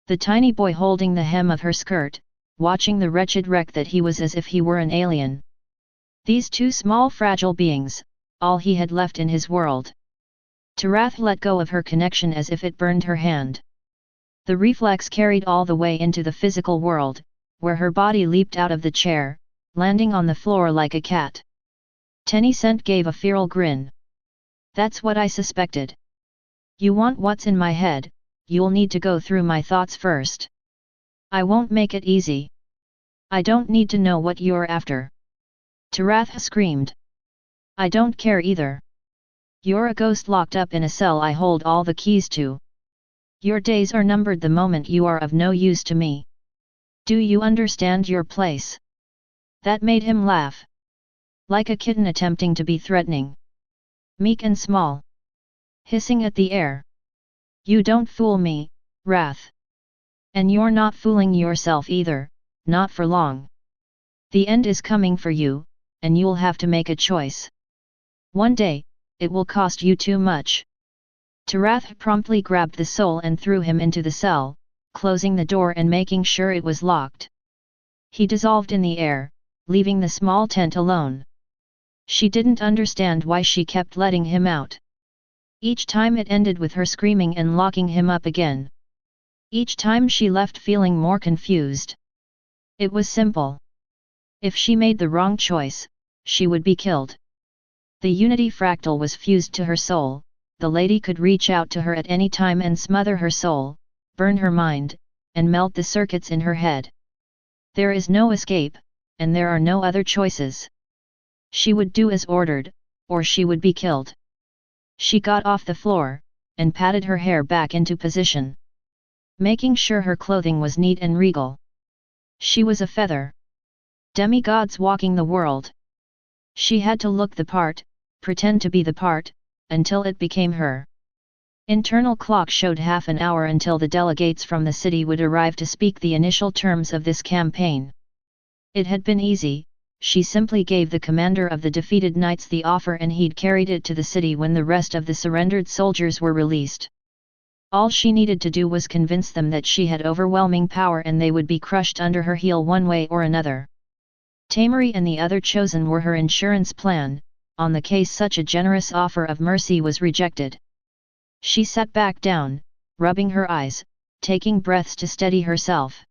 The tiny boy holding the hem of her skirt, watching the wretched wreck that he was as if he were an alien. These two small fragile beings, all he had left in his world. Tarath let go of her connection as if it burned her hand. The reflex carried all the way into the physical world, where her body leaped out of the chair, landing on the floor like a cat. Tencent gave a feral grin. That's what I suspected. You want what's in my head, you'll need to go through my thoughts first. I won't make it easy. I don't need to know what you're after. Tarath screamed. I don't care either. You're a ghost locked up in a cell I hold all the keys to. Your days are numbered the moment you are of no use to me. Do you understand your place? That made him laugh. like a kitten attempting to be threatening. Meek and small. Hissing at the air. You don't fool me, Wrath. And you're not fooling yourself either, not for long. The end is coming for you, and you'll have to make a choice. One day, it will cost you too much. Wrath promptly grabbed the soul and threw him into the cell, closing the door and making sure it was locked. He dissolved in the air, leaving the small tent alone. She didn't understand why she kept letting him out. Each time it ended with her screaming and locking him up again. Each time she left feeling more confused. It was simple. If she made the wrong choice, she would be killed. The Unity fractal was fused to her soul. The lady could reach out to her at any time and smother her soul, burn her mind, and melt the circuits in her head. There is no escape, and there are no other choices. She would do as ordered, or she would be killed. She got off the floor, and patted her hair back into position, making sure her clothing was neat and regal. She was a feather. Demigods walking the world. She had to look the part, pretend to be the part, until it became her. Internal clock showed half an hour until the delegates from the city would arrive to speak the initial terms of this campaign. It had been easy. She simply gave the commander of the defeated knights the offer and he'd carried it to the city when the rest of the surrendered soldiers were released. All she needed to do was convince them that she had overwhelming power and they would be crushed under her heel one way or another. Tamari and the other chosen were her insurance plan, on the case such a generous offer of mercy was rejected. She sat back down, rubbing her eyes, taking breaths to steady herself.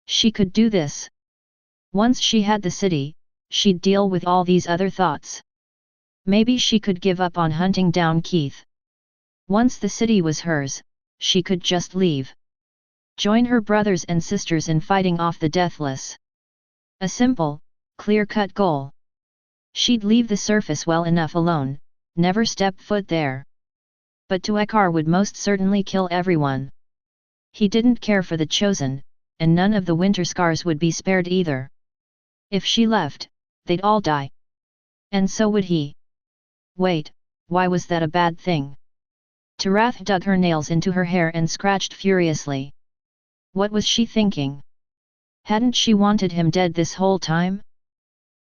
She could do this. Once she had the city, she'd deal with all these other thoughts. Maybe she could give up on hunting down Keith. Once the city was hers, she could just leave. Join her brothers and sisters in fighting off the deathless. A simple, clear-cut goal. She'd leave the surface well enough alone, never step foot there. But Tuekar would most certainly kill everyone. He didn't care for the chosen, and none of the Winterscars would be spared either. If she left, they'd all die. And so would he. Wait, why was that a bad thing? Tarath dug her nails into her hair and scratched furiously. What was she thinking? Hadn't she wanted him dead this whole time?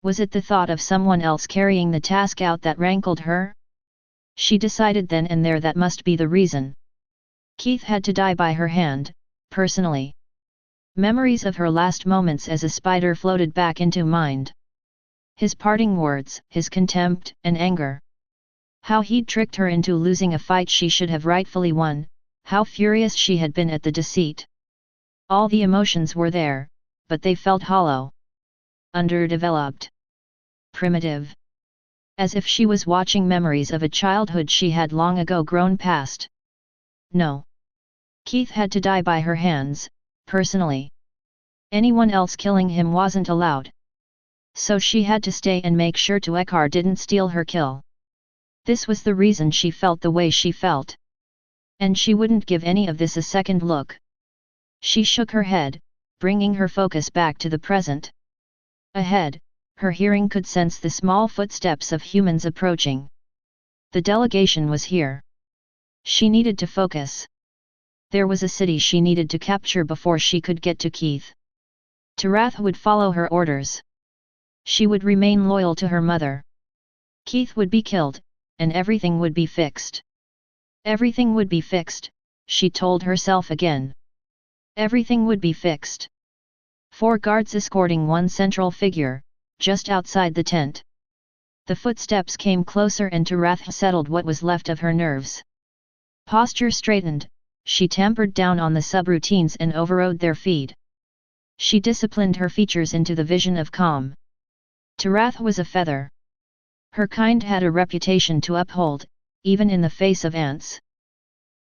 Was it the thought of someone else carrying the task out that rankled her? She decided then and there that must be the reason. Keith had to die by her hand, personally. Memories of her last moments as a spider floated back into mind. His parting words, his contempt and anger. How he'd tricked her into losing a fight she should have rightfully won, how furious she had been at the deceit. All the emotions were there, but they felt hollow. Underdeveloped. Primitive. As if she was watching memories of a childhood she had long ago grown past. No. Keith had to die by her hands, personally. Anyone else killing him wasn't allowed. So she had to stay and make sure Tuekar didn't steal her kill. This was the reason she felt the way she felt. And she wouldn't give any of this a second look. She shook her head, bringing her focus back to the present. Ahead, her hearing could sense the small footsteps of humans approaching. The delegation was here. She needed to focus. There was a city she needed to capture before she could get to Keith. Tarath would follow her orders. She would remain loyal to her mother. Keith would be killed, and everything would be fixed. Everything would be fixed, she told herself again. Everything would be fixed. 4 guards escorting one central figure, just outside the tent. The footsteps came closer and Tarath settled what was left of her nerves. Posture straightened, she tampered down on the subroutines and overrode their feed. She disciplined her features into the vision of calm. Tarath was a feather. Her kind had a reputation to uphold, even in the face of ants.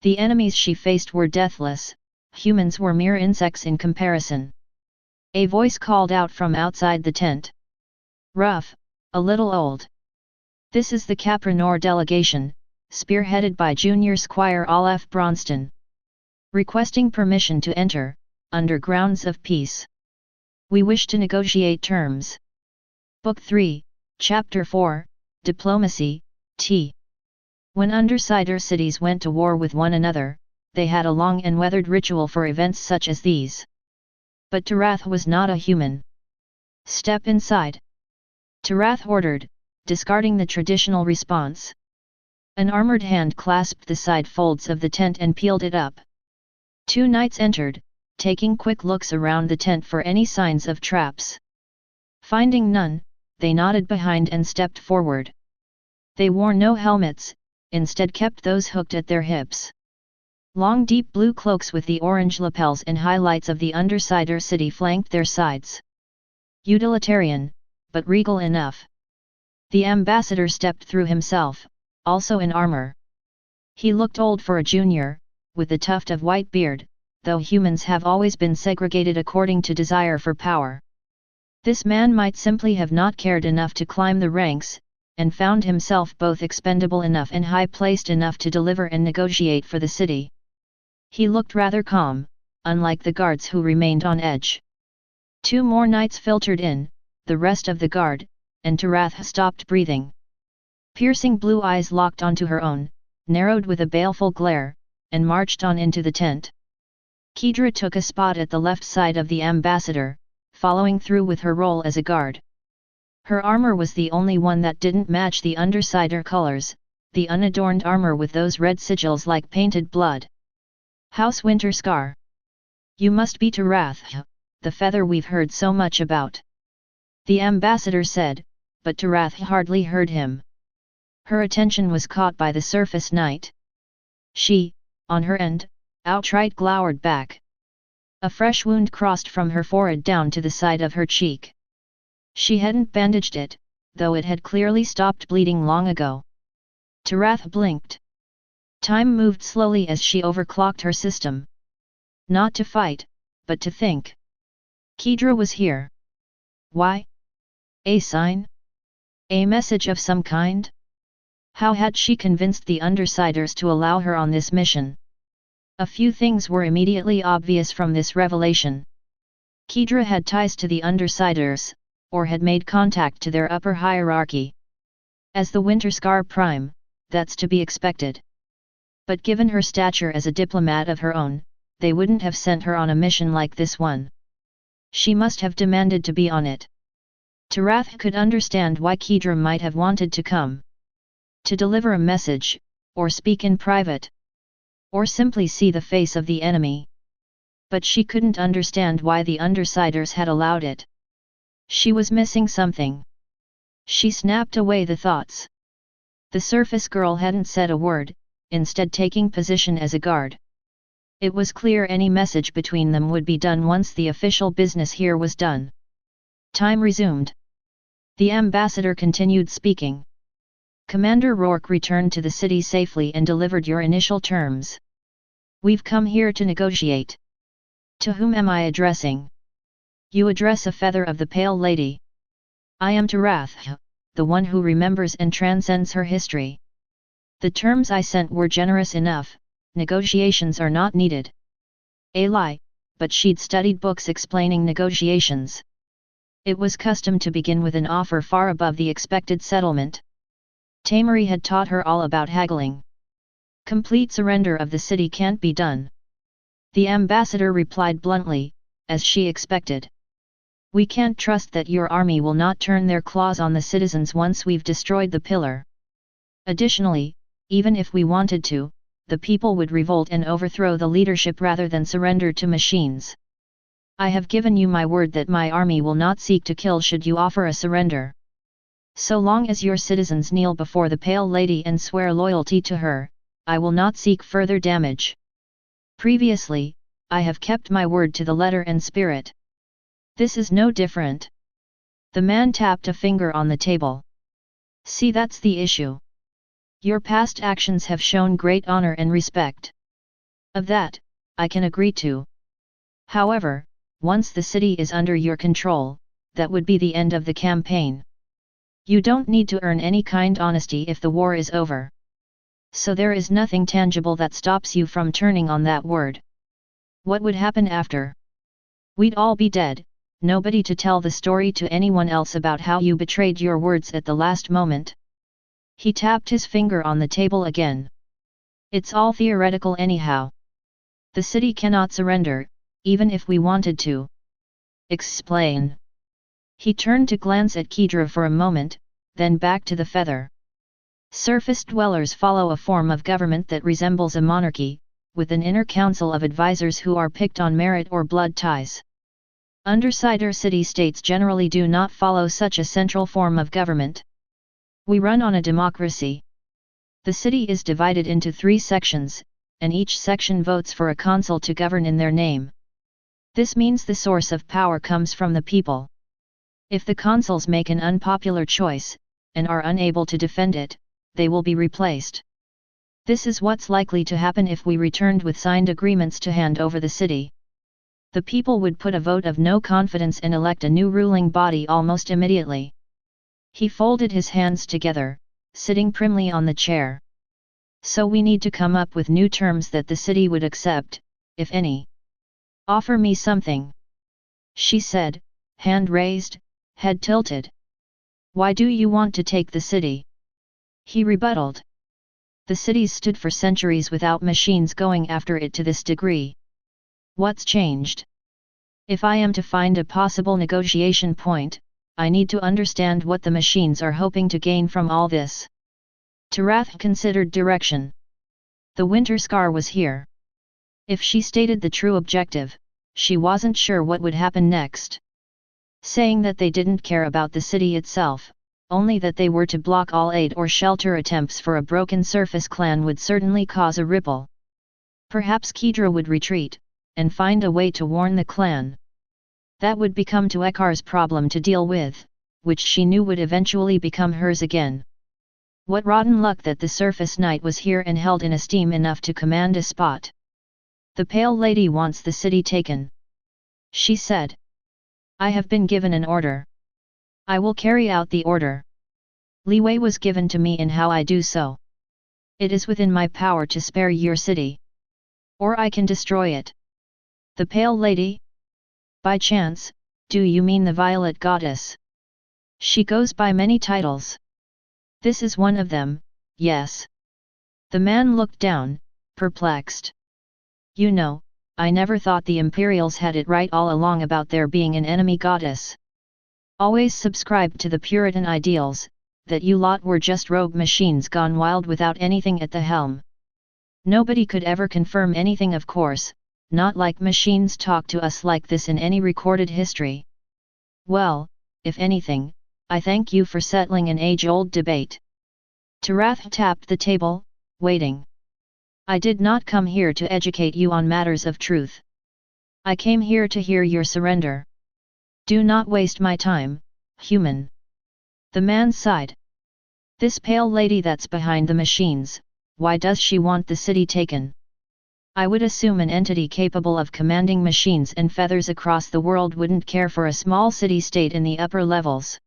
The enemies she faced were deathless, humans were mere insects in comparison. A voice called out from outside the tent. Rough, a little old. This is the Capranor delegation, spearheaded by Junior Squire Olaf Bronston. Requesting permission to enter, under grounds of peace. We wish to negotiate terms. Book 3, Chapter 4, Diplomacy, T. When Undersider cities went to war with one another, they had a long and weathered ritual for events such as these. But Tarath was not a human. "Step inside," Tarath ordered, discarding the traditional response. An armored hand clasped the side folds of the tent and peeled it up. 2 knights entered, taking quick looks around the tent for any signs of traps. Finding none, they nodded behind and stepped forward. They wore no helmets, instead kept those hooked at their hips. Long deep blue cloaks with the orange lapels and highlights of the Undersider city flanked their sides. Utilitarian, but regal enough. The ambassador stepped through himself, also in armor. He looked old for a junior, with a tuft of white beard, though humans have always been segregated according to desire for power. This man might simply have not cared enough to climb the ranks, and found himself both expendable enough and high-placed enough to deliver and negotiate for the city. He looked rather calm, unlike the guards who remained on edge. 2 more knights filtered in, the rest of the guard, and Tarath stopped breathing. Piercing blue eyes locked onto her own, narrowed with a baleful glare, and marched on into the tent. Kedra took a spot at the left side of the ambassador, following through with her role as a guard. Her armor was the only one that didn't match the Undersider colors, the unadorned armor with those red sigils like painted blood. "House Winterscar. You must be Tarath, the feather we've heard so much about," the ambassador said, but Tarath hardly heard him. Her attention was caught by the surface knight. She, on her end, outright glowered back. A fresh wound crossed from her forehead down to the side of her cheek. She hadn't bandaged it, though it had clearly stopped bleeding long ago. Tarath blinked. Time moved slowly as she overclocked her system. Not to fight, but to think. Kedra was here. Why? A sign? A message of some kind? How had she convinced the Undersiders to allow her on this mission? A few things were immediately obvious from this revelation. Kedra had ties to the Undersiders, or had made contact to their upper hierarchy. As the Winterscar Prime, that's to be expected. But given her stature as a diplomat of her own, they wouldn't have sent her on a mission like this one. She must have demanded to be on it. Tarath could understand why Kedra might have wanted to come. To deliver a message, or speak in private. Or simply see the face of the enemy. But she couldn't understand why the Undersiders had allowed it. She was missing something. She snapped away the thoughts. The surface girl hadn't said a word, instead taking position as a guard. It was clear any message between them would be done once the official business here was done. Time resumed. The ambassador continued speaking. Commander Rourke returned to the city safely and delivered your initial terms. We've come here to negotiate. To whom am I addressing? You address a feather of the Pale Lady. I am Tarath, the one who remembers and transcends her history. The terms I sent were generous enough, negotiations are not needed. A lie, but she'd studied books explaining negotiations. It was custom to begin with an offer far above the expected settlement. Tamari had taught her all about haggling. Complete surrender of the city can't be done. The ambassador replied bluntly, as she expected. We can't trust that your army will not turn their claws on the citizens once we've destroyed the pillar. Additionally, even if we wanted to, the people would revolt and overthrow the leadership rather than surrender to machines. I have given you my word that my army will not seek to kill should you offer a surrender. So long as your citizens kneel before the Pale Lady and swear loyalty to her, I will not seek further damage. Previously, I have kept my word to the letter and spirit. This is no different. The man tapped a finger on the table. See, that's the issue. Your past actions have shown great honor and respect. Of that, I can agree to. However, once the city is under your control, that would be the end of the campaign. You don't need to earn any kind honesty if the war is over. So there is nothing tangible that stops you from turning on that word. What would happen after? We'd all be dead, nobody to tell the story to anyone else about how you betrayed your words at the last moment. He tapped his finger on the table again. It's all theoretical anyhow. The city cannot surrender, even if we wanted to. Explain. He turned to glance at Kedra for a moment, then back to the feather. Surface dwellers follow a form of government that resembles a monarchy, with an inner council of advisors who are picked on merit or blood ties. Undersider city-states generally do not follow such a central form of government. We run on a democracy. The city is divided into 3 sections, and each section votes for a consul to govern in their name. This means the source of power comes from the people. If the consuls make an unpopular choice, and are unable to defend it, they will be replaced. This is what's likely to happen if we returned with signed agreements to hand over the city. The people would put a vote of no confidence and elect a new ruling body almost immediately. He folded his hands together, sitting primly on the chair. So we need to come up with new terms that the city would accept, if any. Offer me something. She said, hand raised, head tilted. Why do you want to take the city? He rebutted. The cities stood for centuries without machines going after it to this degree. What's changed? If I am to find a possible negotiation point, I need to understand what the machines are hoping to gain from all this. Tarath considered direction. The Winterscar was here. If she stated the true objective, she wasn't sure what would happen next. Saying that they didn't care about the city itself, only that they were to block all aid or shelter attempts for a broken surface clan would certainly cause a ripple. Perhaps Kedra would retreat, and find a way to warn the clan. That would become Tuekar's problem to deal with, which she knew would eventually become hers again. What rotten luck that the surface knight was here and held in esteem enough to command a spot. The pale lady wants the city taken. She said. I have been given an order. I will carry out the order. Leeway was given to me in how I do so. It is within my power to spare your city. Or I can destroy it. The pale lady? By chance, do you mean the violet goddess? She goes by many titles. This is one of them, yes. The man looked down, perplexed. You know, I never thought the Imperials had it right all along about there being an enemy goddess. Always subscribed to the Puritan ideals, that you lot were just rogue machines gone wild without anything at the helm. Nobody could ever confirm anything, of course, not like machines talk to us like this in any recorded history. Well, if anything, I thank you for settling an age-old debate. Tarath tapped the table, waiting. I did not come here to educate you on matters of truth. I came here to hear your surrender. Do not waste my time, human. The man sighed. This pale lady that's behind the machines, why does she want the city taken? I would assume an entity capable of commanding machines and feathers across the world wouldn't care for a small city-state in the upper levels.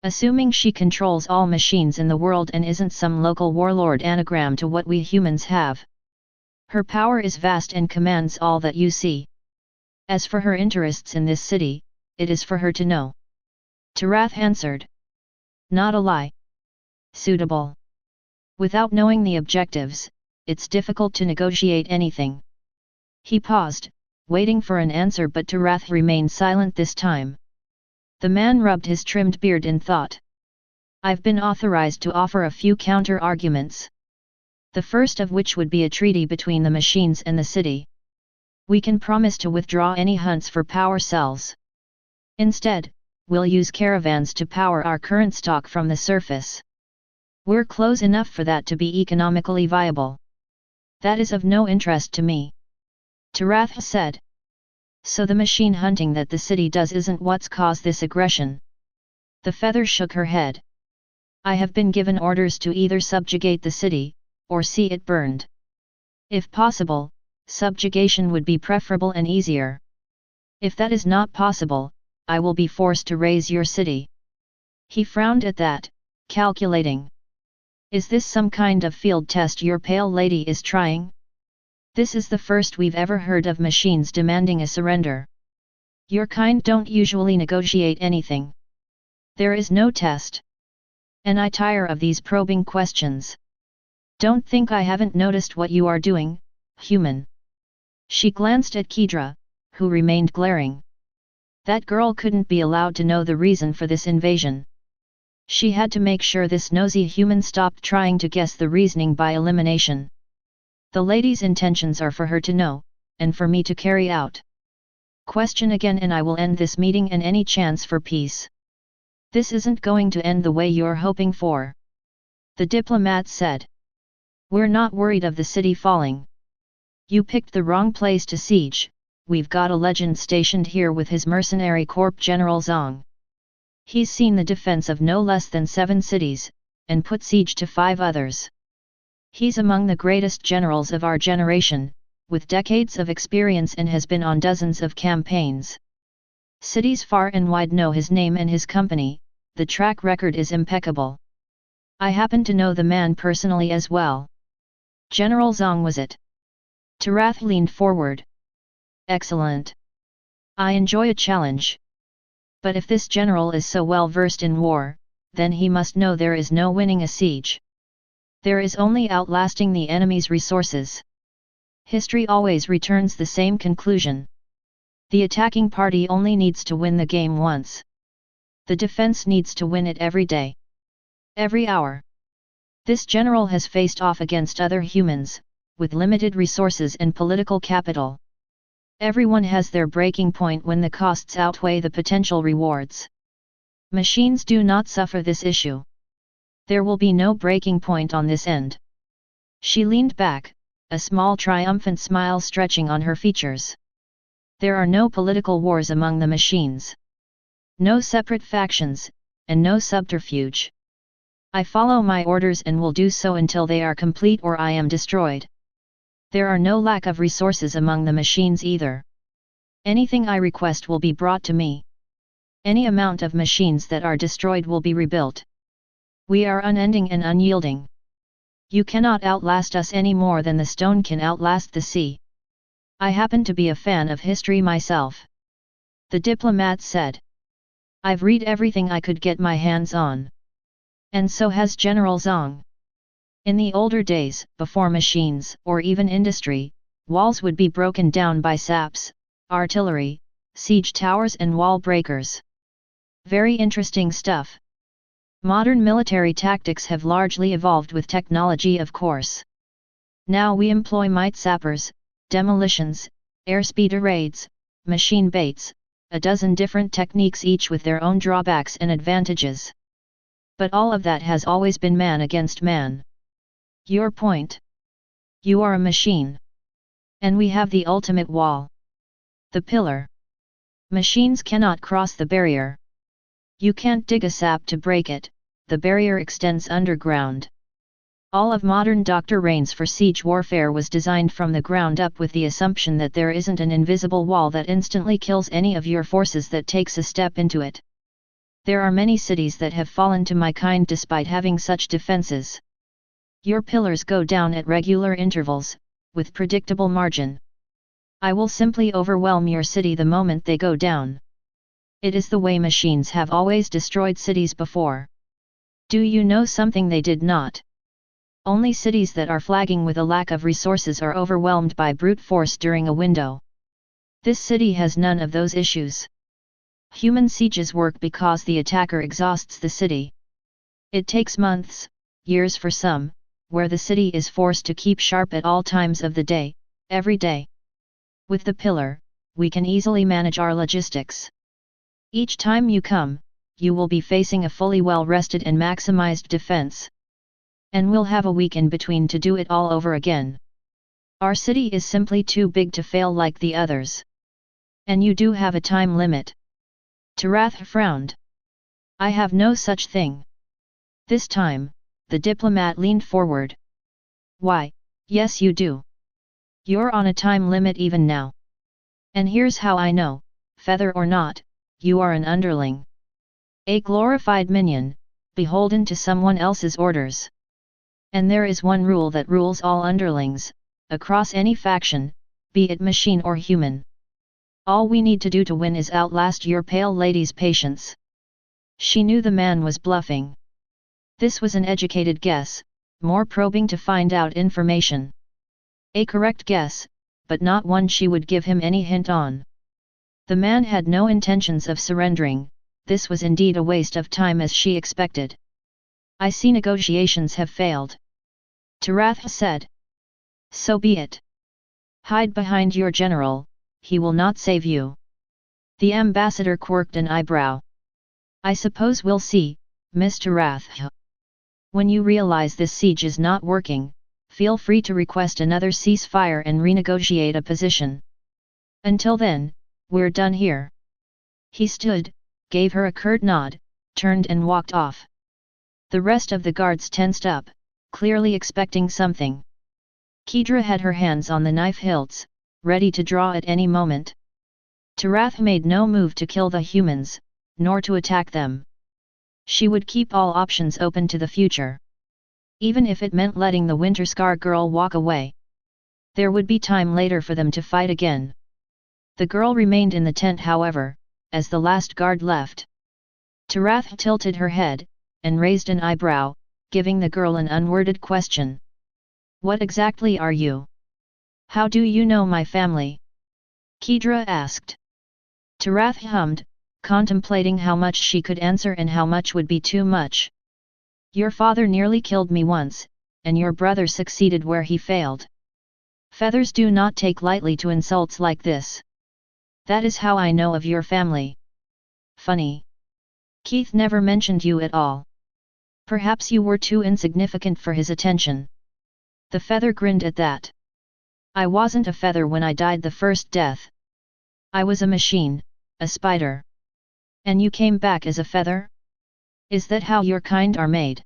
Assuming she controls all machines in the world and isn't some local warlord anagram to what we humans have. Her power is vast and commands all that you see. As for her interests in this city, it is for her to know. Tarath answered. Not a lie. Suitable. Without knowing the objectives, it's difficult to negotiate anything. He paused, waiting for an answer, but Tarath remained silent this time. The man rubbed his trimmed beard in thought. I've been authorized to offer a few counter-arguments. The first of which would be a treaty between the machines and the city. We can promise to withdraw any hunts for power cells. Instead, we'll use caravans to power our current stock from the surface. We're close enough for that to be economically viable. That is of no interest to me. Tarath said. So the machine hunting that the city does isn't what's caused this aggression. The feather shook her head. I have been given orders to either subjugate the city, or see it burned. If possible, subjugation would be preferable and easier. If that is not possible, I will be forced to raise your city. He frowned at that, calculating. Is this some kind of field test your pale lady is trying? This is the first we've ever heard of machines demanding a surrender. Your kind don't usually negotiate anything. There is no test. And I tire of these probing questions. Don't think I haven't noticed what you are doing, human. She glanced at Kedra, who remained glaring. That girl couldn't be allowed to know the reason for this invasion. She had to make sure this nosy human stopped trying to guess the reasoning by elimination. The lady's intentions are for her to know, and for me to carry out. Question again and I will end this meeting and any chance for peace. This isn't going to end the way you're hoping for. The diplomat said. We're not worried of the city falling. You picked the wrong place to siege. We've got a legend stationed here with his mercenary corps General Zhang. He's seen the defense of no less than 7 cities, and put siege to 5 others. He's among the greatest generals of our generation, with decades of experience and has been on dozens of campaigns. Cities far and wide know his name and his company, the track record is impeccable. I happen to know the man personally as well. General Zhang was it? Tarath leaned forward. Excellent. I enjoy a challenge. But if this general is so well versed in war, then he must know there is no winning a siege. There is only outlasting the enemy's resources. History always returns the same conclusion. The attacking party only needs to win the game once. The defense needs to win it every day. Every hour. This general has faced off against other humans, with limited resources and political capital. Everyone has their breaking point when the costs outweigh the potential rewards. Machines do not suffer this issue. There will be no breaking point on this end. She leaned back, a small triumphant smile stretching on her features. There are no political wars among the machines. No separate factions, and no subterfuge. I follow my orders and will do so until they are complete or I am destroyed. There are no lack of resources among the machines either. Anything I request will be brought to me. Any amount of machines that are destroyed will be rebuilt. We are unending and unyielding. You cannot outlast us any more than the stone can outlast the sea. I happen to be a fan of history myself. The diplomat said. I've read everything I could get my hands on. And so has General Zhang. In the older days, before machines, or even industry, walls would be broken down by saps, artillery, siege towers and wall breakers. Very interesting stuff. Modern military tactics have largely evolved with technology, of course. Now we employ mite sappers, demolitions, airspeed raids, machine baits, a dozen different techniques each with their own drawbacks and advantages. But all of that has always been man against man. Your point? You are a machine. And we have the ultimate wall. The pillar. Machines cannot cross the barrier. You can't dig a sap to break it, the barrier extends underground. All of modern Dr. Rain's for siege warfare was designed from the ground up with the assumption that there isn't an invisible wall that instantly kills any of your forces that takes a step into it. There are many cities that have fallen to my kind despite having such defenses. Your pillars go down at regular intervals, with predictable margin. I will simply overwhelm your city the moment they go down. It is the way machines have always destroyed cities before. Do you know something they did not? Only cities that are flagging with a lack of resources are overwhelmed by brute force during a window. This city has none of those issues. Human sieges work because the attacker exhausts the city. It takes months, years for some, where the city is forced to keep sharp at all times of the day, every day. With the pillar, we can easily manage our logistics. Each time you come, you will be facing a fully well-rested and maximized defense. And we'll have a week in between to do it all over again. Our city is simply too big to fail like the others. And you do have a time limit. Tarath frowned. I have no such thing. This time, the diplomat leaned forward. Why, yes you do. You're on a time limit even now. And here's how I know, feather or not, you are an underling. A glorified minion, beholden to someone else's orders. And there is one rule that rules all underlings, across any faction, be it machine or human. All we need to do to win is outlast your pale lady's patience. She knew the man was bluffing. This was an educated guess, more probing to find out information. A correct guess, but not one she would give him any hint on. The man had no intentions of surrendering. This was indeed a waste of time as she expected. I see negotiations have failed. Tarath said. So be it. Hide behind your general, he will not save you. The ambassador quirked an eyebrow. I suppose we'll see, Miss Tarath. When you realize this siege is not working, feel free to request another ceasefire and renegotiate a position. Until then, we're done here. He stood, gave her a curt nod, turned and walked off. The rest of the guards tensed up, clearly expecting something. Kedra had her hands on the knife hilts, ready to draw at any moment. Tarath made no move to kill the humans, nor to attack them. She would keep all options open to the future. Even if it meant letting the Winterscar girl walk away. There would be time later for them to fight again. The girl remained in the tent however, as the last guard left. Tarath tilted her head, and raised an eyebrow, giving the girl an unworded question. What exactly are you? How do you know my family? Kedra asked. Tarath hummed, contemplating how much she could answer and how much would be too much. Your father nearly killed me once, and your brother succeeded where he failed. Feathers do not take lightly to insults like this. That is how I know of your family. Funny. Keith never mentioned you at all. Perhaps you were too insignificant for his attention. The feather grinned at that. I wasn't a feather when I died the first death. I was a machine, a spider. And you came back as a feather? Is that how your kind are made?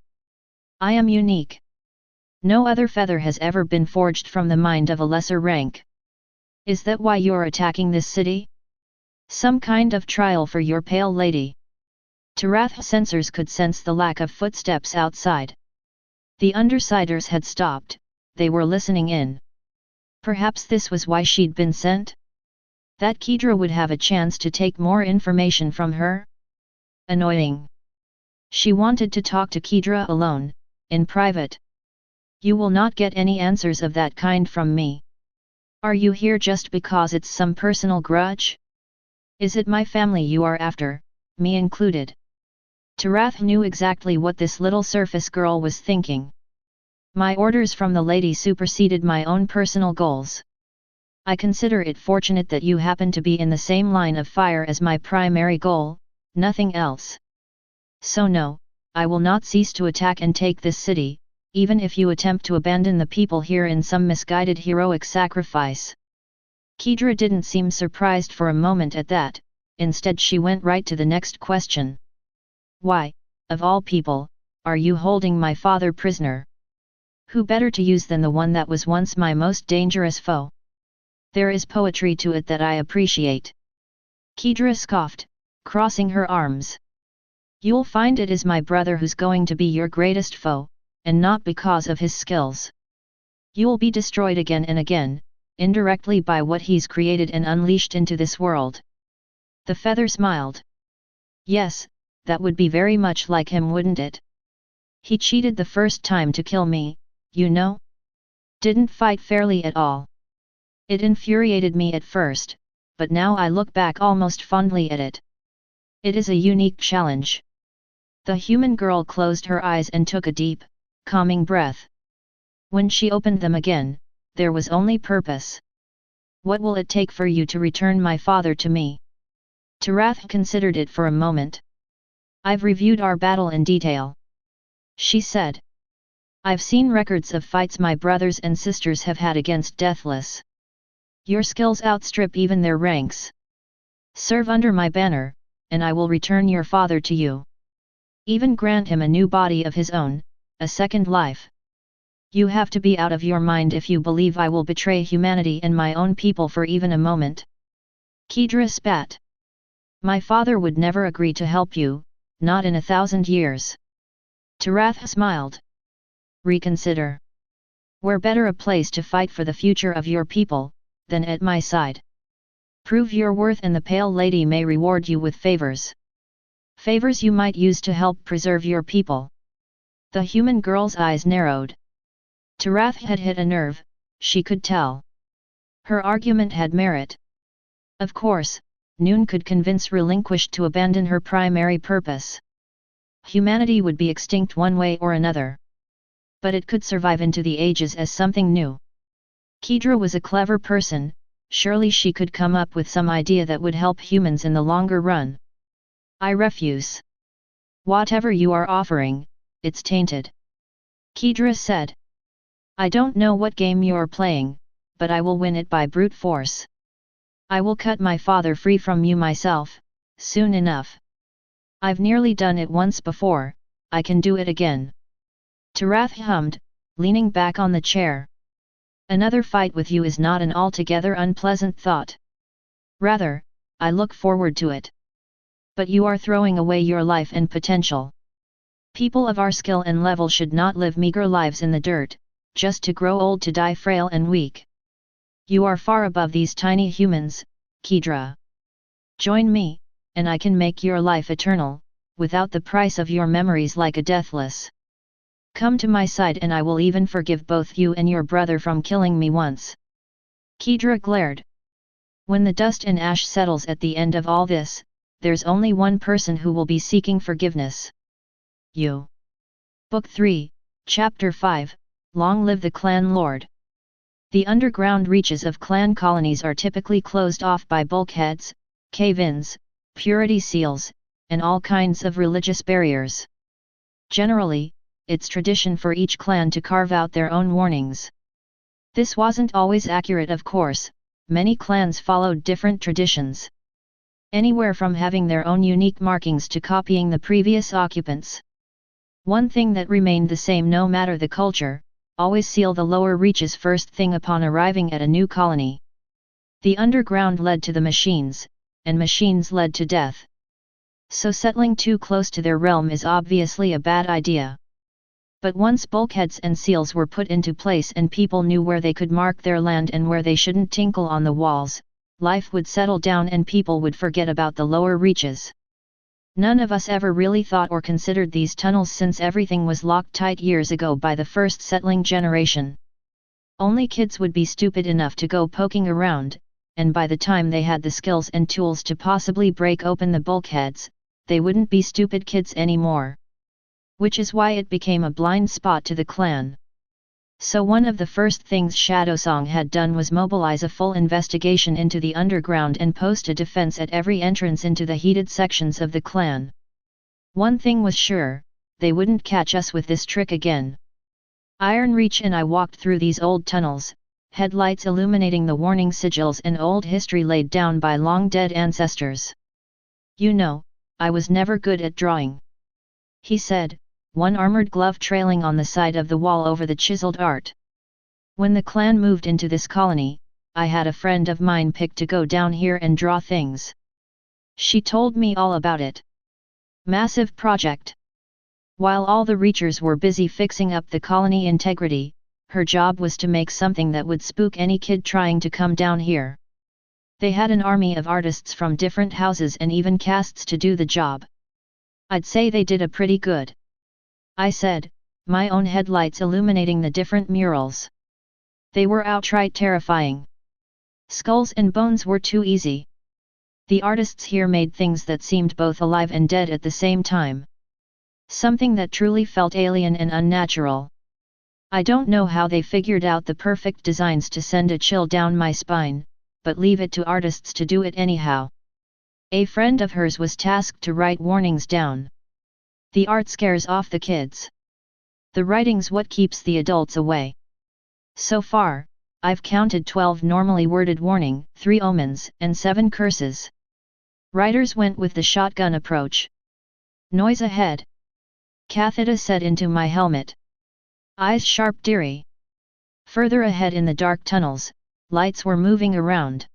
I am unique. No other feather has ever been forged from the mind of a lesser rank. Is that why you're attacking this city? Some kind of trial for your pale lady? Tarath's sensors could sense the lack of footsteps outside. The Undersiders had stopped, they were listening in. Perhaps this was why she'd been sent? That Kedra would have a chance to take more information from her? Annoying. She wanted to talk to Kedra alone, in private. You will not get any answers of that kind from me. Are you here just because it's some personal grudge? Is it my family you are after, me included? Tarath knew exactly what this little surface girl was thinking. My orders from the lady superseded my own personal goals. I consider it fortunate that you happen to be in the same line of fire as my primary goal, nothing else. So no, I will not cease to attack and take this city, even if you attempt to abandon the people here in some misguided heroic sacrifice. Kedra didn't seem surprised for a moment at that, instead she went right to the next question. Why, of all people, are you holding my father prisoner? Who better to use than the one that was once my most dangerous foe? There is poetry to it that I appreciate. Kedra scoffed, crossing her arms. You'll find it is my brother who's going to be your greatest foe, and not because of his skills. You'll be destroyed again and again, indirectly by what he's created and unleashed into this world. The feather smiled. Yes, that would be very much like him, wouldn't it? He cheated the first time to kill me, you know? Didn't fight fairly at all. It infuriated me at first, but now I look back almost fondly at it. It is a unique challenge. The human girl closed her eyes and took a deep, calming breath. When she opened them again, there was only purpose. What will it take for you to return my father to me? Tarath considered it for a moment. I've reviewed our battle in detail. She said. I've seen records of fights my brothers and sisters have had against Deathless. Your skills outstrip even their ranks. Serve under my banner, and I will return your father to you. Even grant him a new body of his own, a second life. You have to be out of your mind if you believe I will betray humanity and my own people for even a moment. Kedra spat. My father would never agree to help you, not in 1,000 years. Tarath smiled. Reconsider. Where better a place to fight for the future of your people, than at my side. Prove your worth and the Pale Lady may reward you with favors. Favors you might use to help preserve your people. The human girl's eyes narrowed. Tarath had hit a nerve, she could tell. Her argument had merit. Of course, Noon could convince Relinquished to abandon her primary purpose. Humanity would be extinct one way or another. But it could survive into the ages as something new. Kedra was a clever person, surely she could come up with some idea that would help humans in the longer run. I refuse. Whatever you are offering, it's tainted. Kedra said. I don't know what game you're playing, but I will win it by brute force. I will cut my father free from you myself, soon enough. I've nearly done it once before, I can do it again. Tarath hummed, leaning back on the chair. Another fight with you is not an altogether unpleasant thought. Rather, I look forward to it. But you are throwing away your life and potential. People of our skill and level should not live meager lives in the dirt, just to grow old to die frail and weak. You are far above these tiny humans, Kedra. Join me, and I can make your life eternal, without the price of your memories like a deathless. Come to my side and I will even forgive both you and your brother from killing me once. Kedra glared. When the dust and ash settles at the end of all this, there's only one person who will be seeking forgiveness. You. Book 3, Chapter 5, Long Live the Clan Lord. The underground reaches of clan colonies are typically closed off by bulkheads, cave-ins, purity seals, and all kinds of religious barriers. Generally, it's tradition for each clan to carve out their own warnings. This wasn't always accurate, of course, many clans followed different traditions. Anywhere from having their own unique markings to copying the previous occupants. One thing that remained the same no matter the culture: always seal the lower reaches first thing upon arriving at a new colony. The underground led to the machines, and machines led to death. So settling too close to their realm is obviously a bad idea. But once bulkheads and seals were put into place and people knew where they could mark their land and where they shouldn't tinkle on the walls, life would settle down and people would forget about the lower reaches. None of us ever really thought or considered these tunnels since everything was locked tight years ago by the first settling generation. Only kids would be stupid enough to go poking around, and by the time they had the skills and tools to possibly break open the bulkheads, they wouldn't be stupid kids anymore. Which is why it became a blind spot to the clan. So one of the first things Shadowsong had done was mobilize a full investigation into the underground and post a defense at every entrance into the heated sections of the clan. One thing was sure, they wouldn't catch us with this trick again. Ironreach and I walked through these old tunnels, headlights illuminating the warning sigils and old history laid down by long-dead ancestors. You know, I was never good at drawing. He said, one armored glove trailing on the side of the wall over the chiseled art. When the clan moved into this colony, I had a friend of mine picked to go down here and draw things. She told me all about it. Massive project. While all the Reachers were busy fixing up the colony integrity, her job was to make something that would spook any kid trying to come down here. They had an army of artists from different houses and even castes to do the job. I'd say they did a pretty good. I said, my own headlights illuminating the different murals. They were outright terrifying. Skulls and bones were too easy. The artists here made things that seemed both alive and dead at the same time. Something that truly felt alien and unnatural. I don't know how they figured out the perfect designs to send a chill down my spine, but leave it to artists to do it anyhow. A friend of hers was tasked to write warnings down. The art scares off the kids. The writing's what keeps the adults away. So far, I've counted 12 normally worded warning, 3 omens, and 7 curses. Writers went with the shotgun approach. Noise ahead. Cathita said into my helmet. Eyes sharp deary. Further ahead in the dark tunnels, lights were moving around.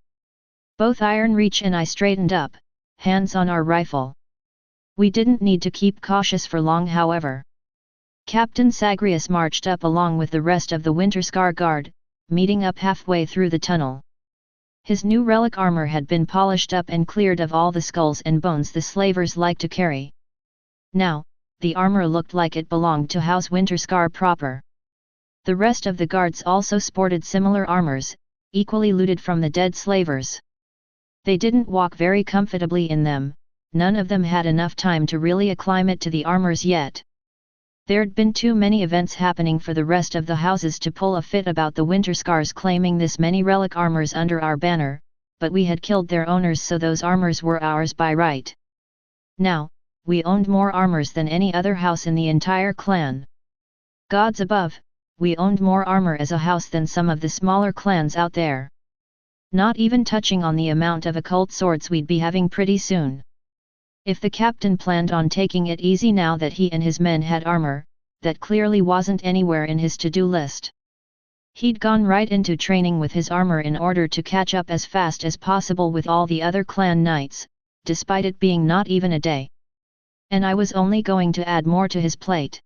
Both Ironreach and I straightened up, hands on our rifle. We didn't need to keep cautious for long, however. Captain Sagrius marched up along with the rest of the Winterscar guard, meeting up halfway through the tunnel. His new relic armor had been polished up and cleared of all the skulls and bones the slavers liked to carry. Now, the armor looked like it belonged to House Winterscar proper. The rest of the guards also sported similar armors, equally looted from the dead slavers. They didn't walk very comfortably in them, none of them had enough time to really acclimate to the armors yet. There'd been too many events happening for the rest of the houses to pull a fit about the Winterscars claiming this many relic armors under our banner, but we had killed their owners, so those armors were ours by right. Now, we owned more armors than any other house in the entire clan. Gods above, we owned more armor as a house than some of the smaller clans out there. Not even touching on the amount of occult swords we'd be having pretty soon. If the captain planned on taking it easy now that he and his men had armor, that clearly wasn't anywhere in his to-do list. He'd gone right into training with his armor in order to catch up as fast as possible with all the other clan knights, despite it being not even a day. And I was only going to add more to his plate.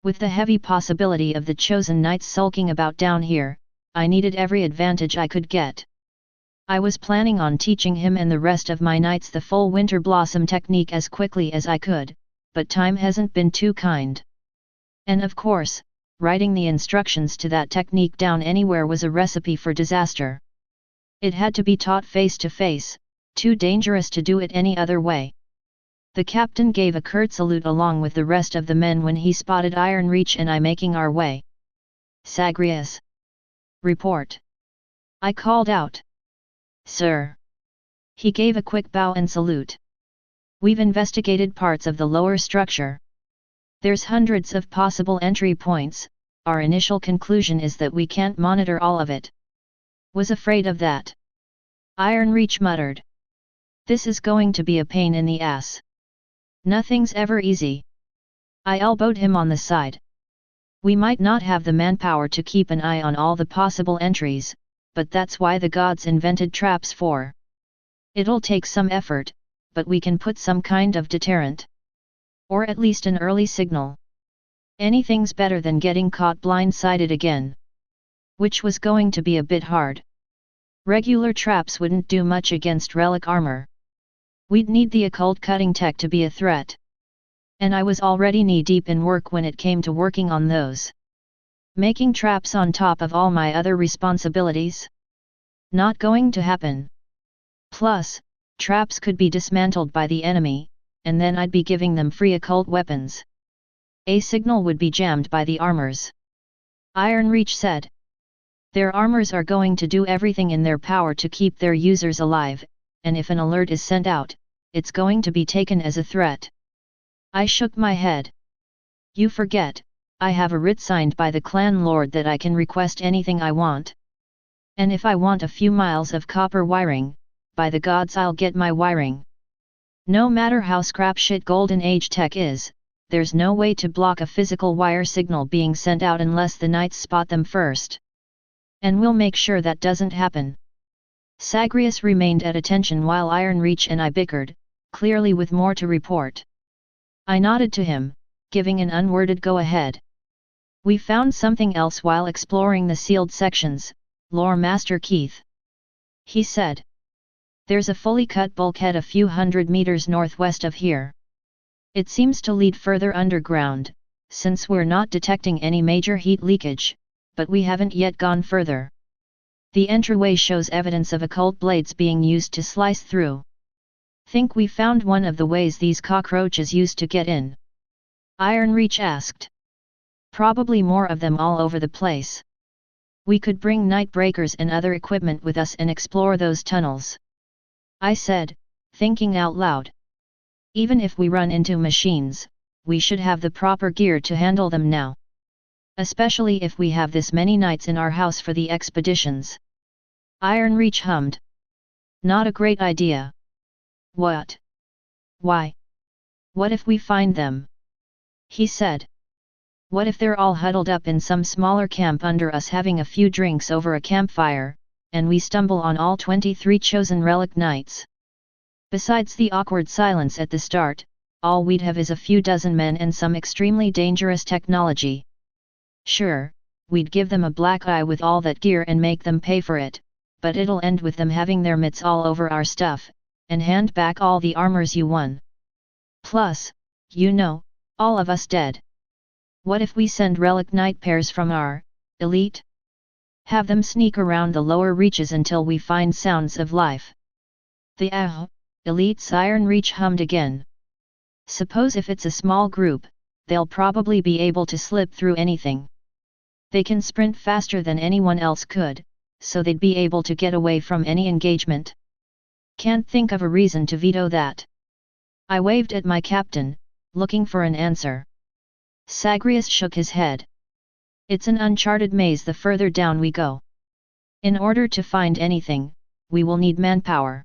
With the heavy possibility of the chosen knights sulking about down here, I needed every advantage I could get. I was planning on teaching him and the rest of my knights the full winter blossom technique as quickly as I could, but time hasn't been too kind. And of course, writing the instructions to that technique down anywhere was a recipe for disaster. It had to be taught face to face, too dangerous to do it any other way. The captain gave a curt salute along with the rest of the men when he spotted Ironreach and I making our way. "Sagrius! Report!" I called out. "Sir." He gave a quick bow and salute. "We've investigated parts of the lower structure. There's hundreds of possible entry points, our initial conclusion is that we can't monitor all of it." "Was afraid of that," Ironreach muttered. "This is going to be a pain in the ass. Nothing's ever easy." I elbowed him on the side. "We might not have the manpower to keep an eye on all the possible entries, but that's why the gods invented traps for. It'll take some effort, but we can put some kind of deterrent. Or at least an early signal. Anything's better than getting caught blindsided again." Which was going to be a bit hard. Regular traps wouldn't do much against relic armor. We'd need the occult cutting tech to be a threat. And I was already knee-deep in work when it came to working on those. Making traps on top of all my other responsibilities? Not going to happen. Plus, traps could be dismantled by the enemy, and then I'd be giving them free occult weapons. A signal would be jammed by the armors. Ironreach said. Their armors are going to do everything in their power to keep their users alive, and if an alert is sent out, it's going to be taken as a threat. I shook my head. You forget, I have a writ signed by the clan lord that I can request anything I want. And if I want a few miles of copper wiring, by the gods I'll get my wiring. No matter how scrapshit Golden Age tech is, there's no way to block a physical wire signal being sent out unless the knights spot them first. And we'll make sure that doesn't happen. Sagrius remained at attention while Ironreach and I bickered, clearly with more to report. I nodded to him, giving an unworded go-ahead. We found something else while exploring the sealed sections, Lore Master Keith. He said. There's a fully cut bulkhead a few hundred meters northwest of here. It seems to lead further underground, since we're not detecting any major heat leakage, but we haven't yet gone further. The entryway shows evidence of occult blades being used to slice through. Think we found one of the ways these cockroaches used to get in? Ironreach asked. Probably more of them all over the place. We could bring night breakers and other equipment with us and explore those tunnels. I said, thinking out loud. Even if we run into machines, we should have the proper gear to handle them now. Especially if we have this many knights in our house for the expeditions. Ironreach hummed. Not a great idea. What? Why? What if we find them? He said. What if they're all huddled up in some smaller camp under us having a few drinks over a campfire, and we stumble on all 23 chosen relic knights? Besides the awkward silence at the start, all we'd have is a few dozen men and some extremely dangerous technology. Sure, we'd give them a black eye with all that gear and make them pay for it, but it'll end with them having their mitts all over our stuff, and hand back all the armors you won. Plus, all of us dead. What if we send relic knight pairs from our elite? Have them sneak around the lower reaches until we find sounds of life. The elite's Iron Reach hummed again. Suppose if it's a small group, they'll probably be able to slip through anything. They can sprint faster than anyone else could, so they'd be able to get away from any engagement. Can't think of a reason to veto that. I waved at my captain, looking for an answer. Sagrius shook his head. It's an uncharted maze the further down we go. In order to find anything, we will need manpower.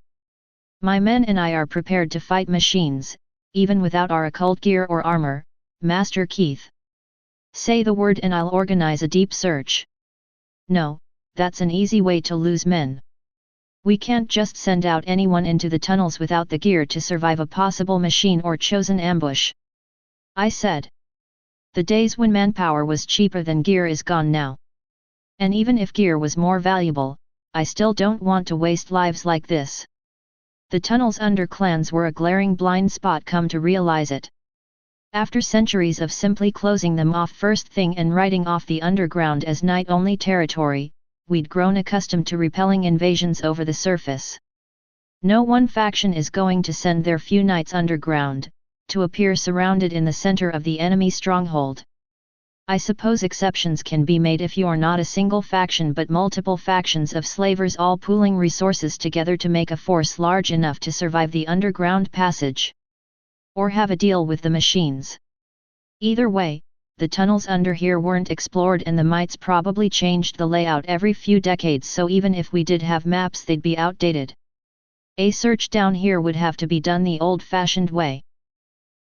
My men and I are prepared to fight machines, even without our occult gear or armor, Master Keith. Say the word and I'll organize a deep search. No, that's an easy way to lose men. We can't just send out anyone into the tunnels without the gear to survive a possible machine or chosen ambush. I said. The days when manpower was cheaper than gear is gone now. And even if gear was more valuable, I still don't want to waste lives like this. The tunnels under clans were a glaring blind spot, come to realize it. After centuries of simply closing them off first thing and writing off the underground as night-only territory, we'd grown accustomed to repelling invasions over the surface. No one faction is going to send their few knights underground, to appear surrounded in the center of the enemy stronghold. I suppose exceptions can be made if you're not a single faction but multiple factions of slavers all pooling resources together to make a force large enough to survive the underground passage. Or have a deal with the machines. Either way, the tunnels under here weren't explored and the mites probably changed the layout every few decades, so even if we did have maps they'd be outdated. A search down here would have to be done the old-fashioned way.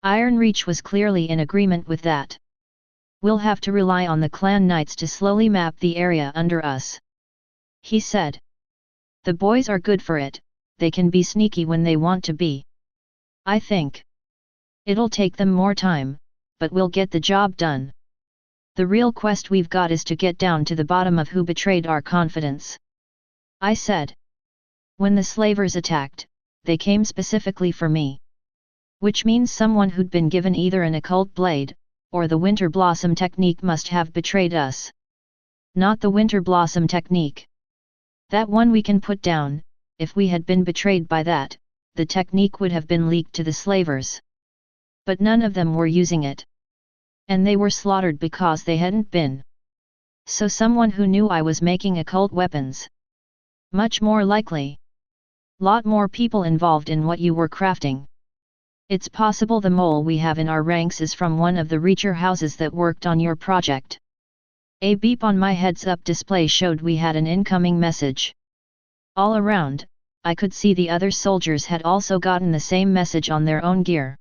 Iron Reach was clearly in agreement with that. We'll have to rely on the clan knights to slowly map the area under us. He said. The boys are good for it, they can be sneaky when they want to be. I think. It'll take them more time, but we'll get the job done. The real quest we've got is to get down to the bottom of who betrayed our confidence. I said. When the slavers attacked, they came specifically for me. Which means someone who'd been given either an occult blade, or the Winter Blossom technique must have betrayed us. Not the Winter Blossom technique. That one we can put down. If we had been betrayed by that, the technique would have been leaked to the slavers. But none of them were using it. And they were slaughtered because they hadn't been. So someone who knew I was making occult weapons. Much more likely. Lot more people involved in what you were crafting. It's possible the mole we have in our ranks is from one of the Reacher houses that worked on your project. A beep on my heads-up display showed we had an incoming message. All around, I could see the other soldiers had also gotten the same message on their own gear.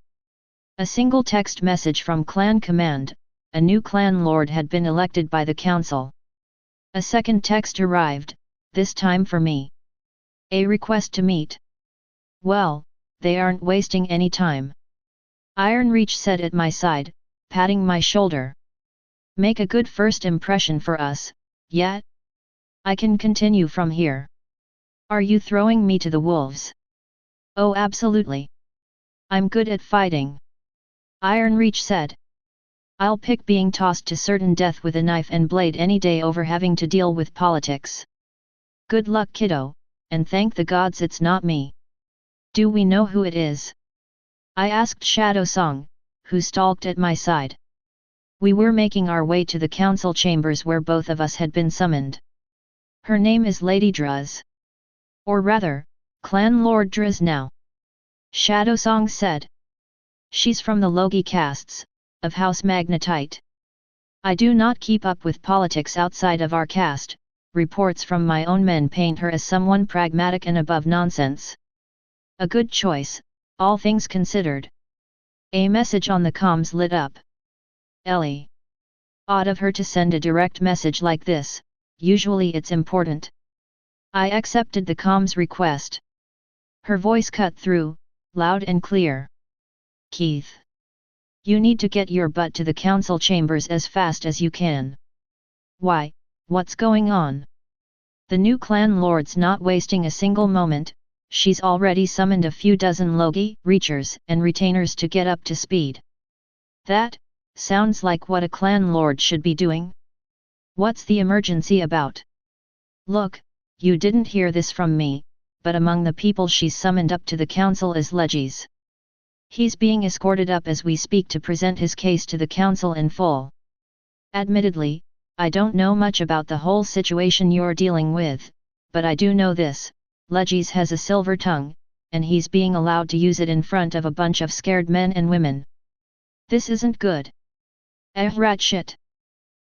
A single text message from Clan Command, a new clan lord had been elected by the council. A second text arrived, this time for me. A request to meet. Well, they aren't wasting any time. Iron Reach said at my side, patting my shoulder. Make a good first impression for us, yet? I can continue from here. Are you throwing me to the wolves? Oh, absolutely. I'm good at fighting. Iron Reach said. I'll pick being tossed to certain death with a knife and blade any day over having to deal with politics. Good luck, kiddo, and thank the gods it's not me. Do we know who it is? I asked Shadow Song, who stalked at my side. We were making our way to the council chambers where both of us had been summoned. Her name is Lady Draz. Or rather, Clan Lord Draz now. Shadow Song said. She's from the Logi castes, of House Magnetite. I do not keep up with politics outside of our caste, reports from my own men paint her as someone pragmatic and above nonsense. A good choice, all things considered. A message on the comms lit up. Ellie. Odd of her to send a direct message like this, usually it's important. I accepted the comms request. Her voice cut through, loud and clear. Keith. You need to get your butt to the council chambers as fast as you can. Why, what's going on? The new clan lord's not wasting a single moment, she's already summoned a few dozen Logi, Reachers and retainers to get up to speed. That sounds like what a clan lord should be doing. What's the emergency about? Look, you didn't hear this from me, but among the people she's summoned up to the council is Legis. He's being escorted up as we speak to present his case to the council in full. Admittedly, I don't know much about the whole situation you're dealing with, but I do know this: Legis has a silver tongue, and he's being allowed to use it in front of a bunch of scared men and women. This isn't good. Rat shit.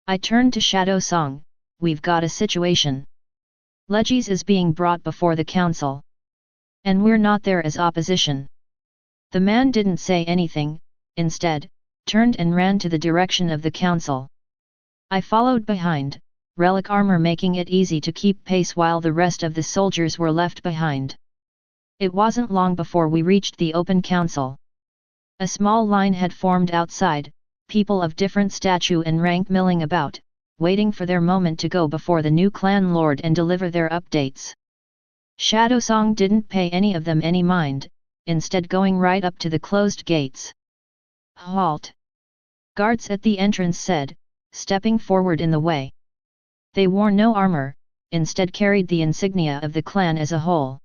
I turned to Shadow Song. We've got a situation. Legis is being brought before the council. And we're not there as opposition. The man didn't say anything, instead, turned and ran to the direction of the council. I followed behind, relic armor making it easy to keep pace while the rest of the soldiers were left behind. It wasn't long before we reached the open council. A small line had formed outside, people of different stature and rank milling about, waiting for their moment to go before the new clan lord and deliver their updates. Shadow Song didn't pay any of them any mind, instead going right up to the closed gates. Halt! Guards at the entrance said, stepping forward in the way. They wore no armor, instead carried the insignia of the clan as a whole.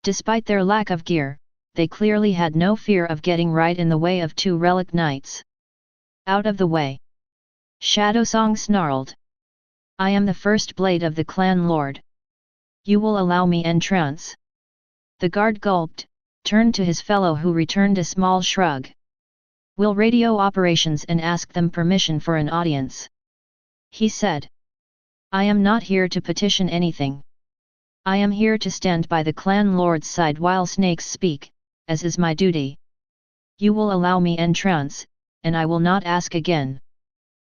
Despite their lack of gear, they clearly had no fear of getting right in the way of two relic knights. Out of the way! Shadow Song snarled. I am the first blade of the clan lord. You will allow me entrance? The guard gulped, turned to his fellow who returned a small shrug. We'll radio operations and ask them permission for an audience. He said. I am not here to petition anything. I am here to stand by the clan lord's side while snakes speak, as is my duty. You will allow me entrance, and I will not ask again.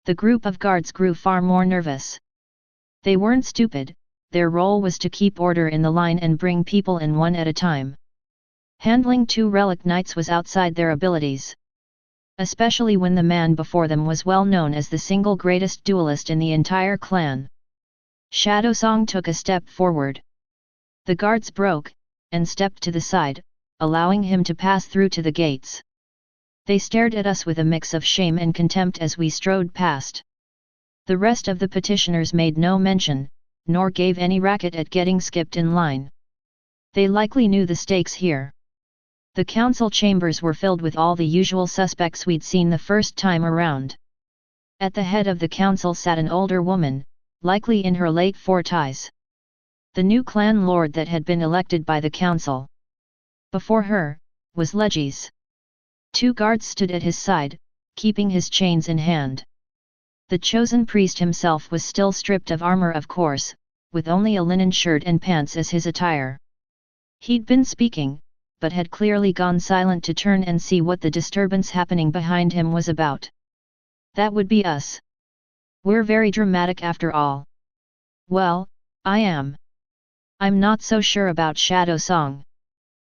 The group of guards grew far more nervous. They weren't stupid, their role was to keep order in the line and bring people in one at a time. Handling two relic knights was outside their abilities. Especially when the man before them was well known as the single greatest duelist in the entire clan. Shadow Song took a step forward. The guards broke, and stepped to the side, allowing him to pass through to the gates. They stared at us with a mix of shame and contempt as we strode past. The rest of the petitioners made no mention, nor gave any racket at getting skipped in line. They likely knew the stakes here. The council chambers were filled with all the usual suspects we'd seen the first time around. At the head of the council sat an older woman, likely in her late 40s. The new clan lord that had been elected by the council. Before her, was Legis. Two guards stood at his side, keeping his chains in hand. The chosen priest himself was still stripped of armor, of course, with only a linen shirt and pants as his attire. He'd been speaking, but had clearly gone silent to turn and see what the disturbance happening behind him was about. That would be us. We're very dramatic after all. Well, I am. I'm not so sure about Shadow Song.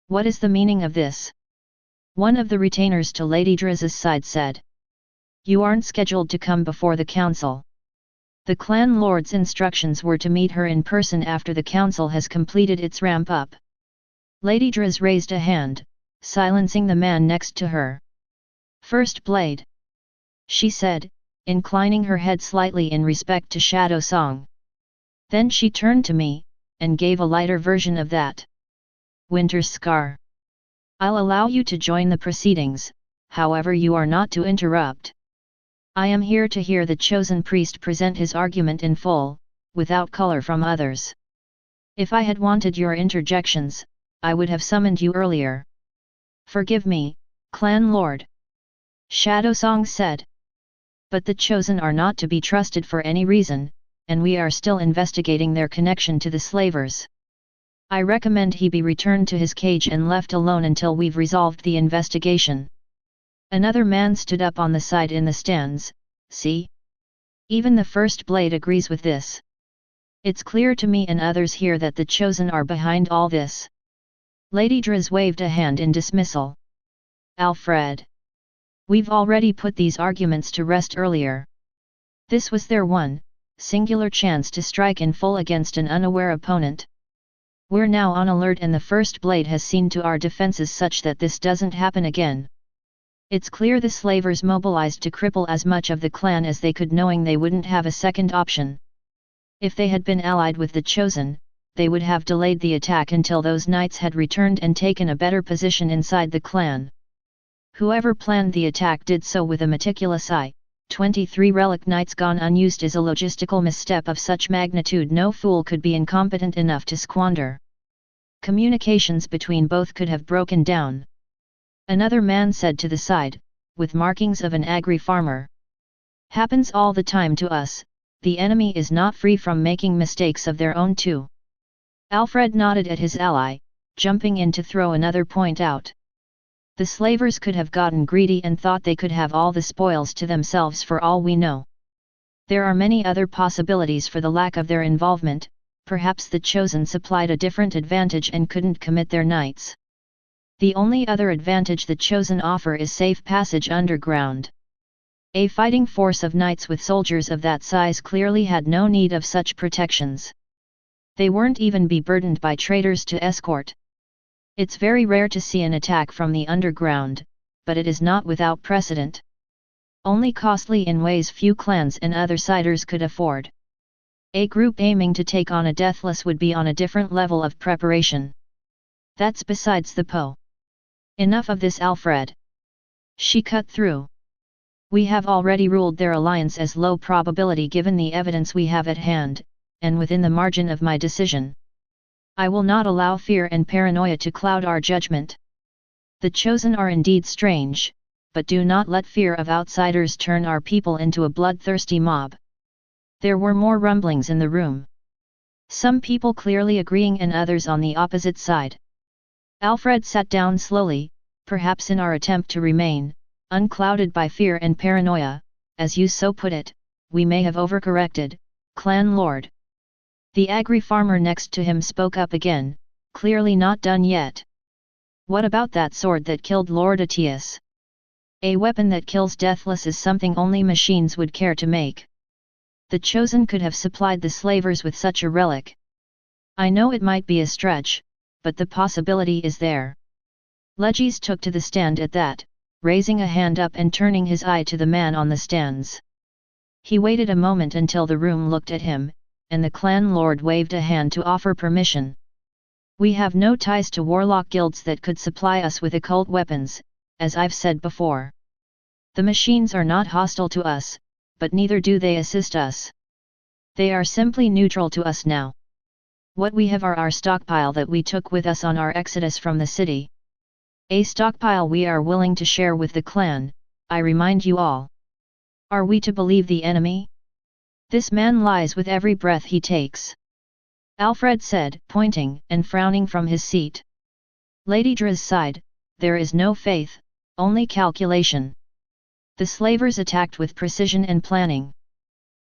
What is the meaning of this? One of the retainers to Lady Driz's side said. You aren't scheduled to come before the council. The clan lord's instructions were to meet her in person after the council has completed its ramp up. Lady Driz raised a hand, silencing the man next to her. First blade. She said, inclining her head slightly in respect to Shadow Song. Then she turned to me, and gave a lighter version of that. Winterscar. I'll allow you to join the proceedings, however you are not to interrupt. I am here to hear the chosen priest present his argument in full, without color from others. If I had wanted your interjections, I would have summoned you earlier. Forgive me, Clan Lord. Shadow Song said. But the chosen are not to be trusted for any reason, and we are still investigating their connection to the slavers. I recommend he be returned to his cage and left alone until we've resolved the investigation. Another man stood up on the side in the stands. See? Even the first blade agrees with this. It's clear to me and others here that the chosen are behind all this. Lady Driz waved a hand in dismissal. Alfred. We've already put these arguments to rest earlier. This was their one, singular chance to strike in full against an unaware opponent. We're now on alert and the first blade has seen to our defenses such that this doesn't happen again. It's clear the slavers mobilized to cripple as much of the clan as they could, knowing they wouldn't have a second option. If they had been allied with the Chosen, they would have delayed the attack until those knights had returned and taken a better position inside the clan. Whoever planned the attack did so with a meticulous eye. 23 relic knights gone unused is a logistical misstep of such magnitude no fool could be incompetent enough to squander. Communications between both could have broken down. Another man said to the side, with markings of an agri farmer. Happens all the time to us, the enemy is not free from making mistakes of their own too. Alfred nodded at his ally, jumping in to throw another point out. The slavers could have gotten greedy and thought they could have all the spoils to themselves for all we know. There are many other possibilities for the lack of their involvement. Perhaps the Chosen supplied a different advantage and couldn't commit their knights. The only other advantage the Chosen offer is safe passage underground. A fighting force of knights with soldiers of that size clearly had no need of such protections. They weren't even be burdened by traitors to escort. It's very rare to see an attack from the underground, but it is not without precedent. Only costly in ways few clans and other siders could afford. A group aiming to take on a deathless would be on a different level of preparation. That's besides the po. Enough of this, Alfred. She cut through. We have already ruled their alliance as low probability given the evidence we have at hand, and within the margin of my decision. I will not allow fear and paranoia to cloud our judgment. The Chosen are indeed strange, but do not let fear of outsiders turn our people into a bloodthirsty mob. There were more rumblings in the room. Some people clearly agreeing and others on the opposite side. Alfred sat down slowly, perhaps in our attempt to remain unclouded by fear and paranoia, as you so put it, we may have overcorrected, clan lord. The agri farmer next to him spoke up again, clearly not done yet. What about that sword that killed Lord Atius? A weapon that kills deathless is something only machines would care to make. The Chosen could have supplied the slavers with such a relic. I know it might be a stretch, but the possibility is there. Legis took to the stand at that, raising a hand up and turning his eye to the man on the stands. He waited a moment until the room looked at him, and the clan lord waved a hand to offer permission. We have no ties to warlock guilds that could supply us with occult weapons, as I've said before. The machines are not hostile to us, but neither do they assist us. They are simply neutral to us now. What we have are our stockpile that we took with us on our exodus from the city. A stockpile we are willing to share with the clan, I remind you all. Are we to believe the enemy? This man lies with every breath he takes. Alfred said, pointing and frowning from his seat. Lady Draz sighed, there is no faith, only calculation. The slavers attacked with precision and planning.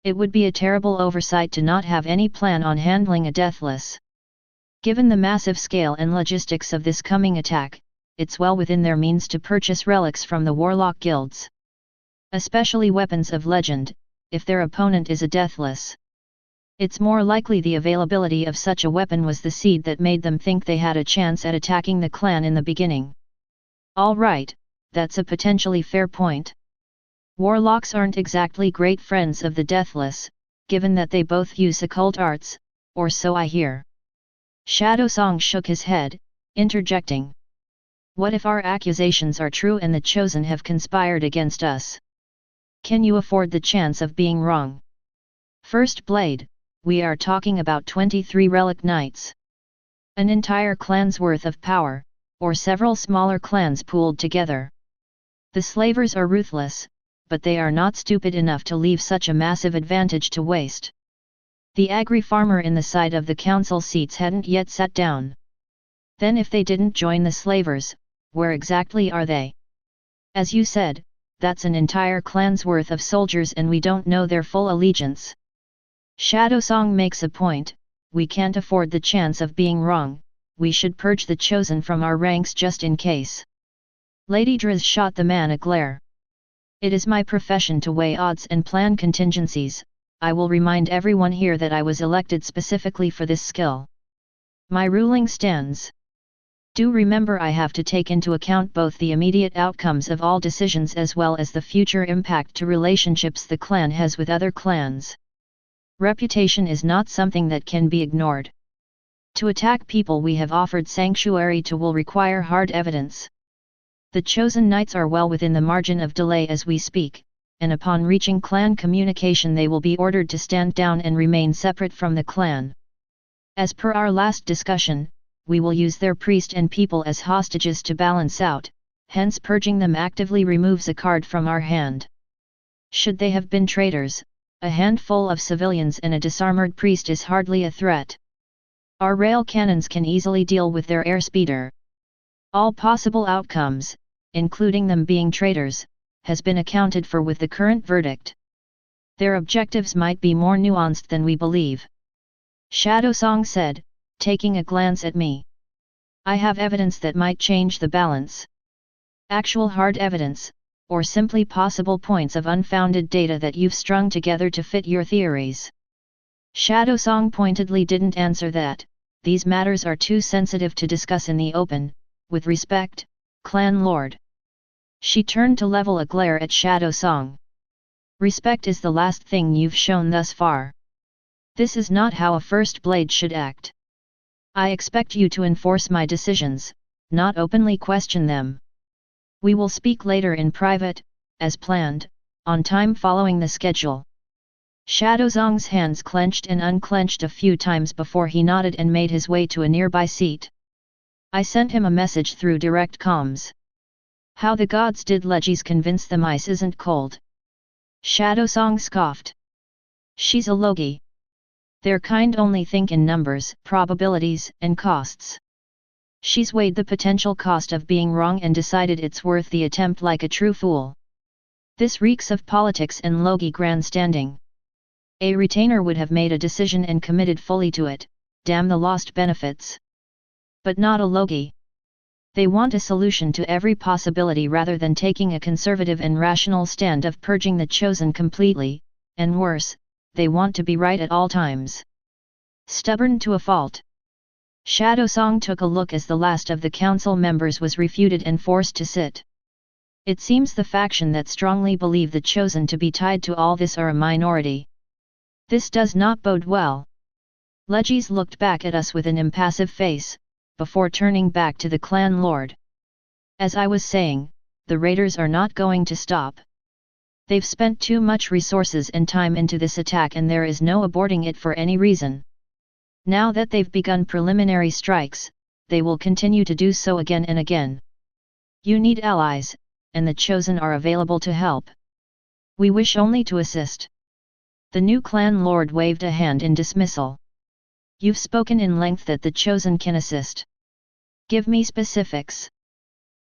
It would be a terrible oversight to not have any plan on handling a deathless. Given the massive scale and logistics of this coming attack, it's well within their means to purchase relics from the warlock guilds. Especially weapons of legend, if their opponent is a deathless. It's more likely the availability of such a weapon was the seed that made them think they had a chance at attacking the clan in the beginning. All right, that's a potentially fair point. Warlocks aren't exactly great friends of the deathless, given that they both use occult arts, or so I hear. Shadow Song shook his head, interjecting. What if our accusations are true and the Chosen have conspired against us? Can you afford the chance of being wrong? First Blade, we are talking about 23 relic knights. An entire clan's worth of power, or several smaller clans pooled together. The slavers are ruthless, but they are not stupid enough to leave such a massive advantage to waste. The agri farmer in the side of the council seats hadn't yet sat down. Then if they didn't join the slavers, where exactly are they? As you said, that's an entire clan's worth of soldiers and we don't know their full allegiance. Shadow Song makes a point, we can't afford the chance of being wrong, we should purge the Chosen from our ranks just in case. Lady Draz shot the man a glare. It is my profession to weigh odds and plan contingencies, I will remind everyone here that I was elected specifically for this skill. My ruling stands. Do remember I have to take into account both the immediate outcomes of all decisions as well as the future impact to relationships the clan has with other clans. Reputation is not something that can be ignored. To attack people we have offered sanctuary to will require hard evidence. The chosen knights are well within the margin of delay as we speak, and upon reaching clan communication they will be ordered to stand down and remain separate from the clan. As per our last discussion, we will use their priest and people as hostages to balance out, hence purging them actively removes a card from our hand. Should they have been traitors, a handful of civilians and a disarmored priest is hardly a threat. Our rail cannons can easily deal with their airspeeder. All possible outcomes, including them being traitors, has been accounted for with the current verdict. Their objectives might be more nuanced than we believe. Shadowsong said, taking a glance at me. I have evidence that might change the balance. Actual hard evidence, or simply possible points of unfounded data that you've strung together to fit your theories. Shadowsong pointedly didn't answer that. These matters are too sensitive to discuss in the open. With respect, Clan Lord. She turned to level a glare at Shadowsong. Respect is the last thing you've shown thus far. This is not how a First Blade should act. I expect you to enforce my decisions, not openly question them. We will speak later in private, as planned, on time following the schedule. Shadowsong's hands clenched and unclenched a few times before he nodded and made his way to a nearby seat. I sent him a message through direct comms. How the gods did Legis convince them ice isn't cold? Shadowsong scoffed. She's a Logi. Their kind only think in numbers, probabilities, and costs. She's weighed the potential cost of being wrong and decided it's worth the attempt like a true fool. This reeks of politics and Logi grandstanding. A retainer would have made a decision and committed fully to it, damn the lost benefits. But not a Logi. They want a solution to every possibility rather than taking a conservative and rational stand of purging the chosen completely, and worse, they want to be right at all times. Stubborn to a fault. Shadowsong took a look as the last of the council members was refuted and forced to sit. It seems the faction that strongly believe the chosen to be tied to all this are a minority. This does not bode well. Legis looked back at us with an impassive face, before turning back to the clan lord. As I was saying, the raiders are not going to stop. They've spent too much resources and time into this attack and there is no aborting it for any reason. Now that they've begun preliminary strikes, they will continue to do so again and again. You need allies, and the chosen are available to help. We wish only to assist. The new clan lord waved a hand in dismissal. You've spoken in length that the chosen can assist. Give me specifics.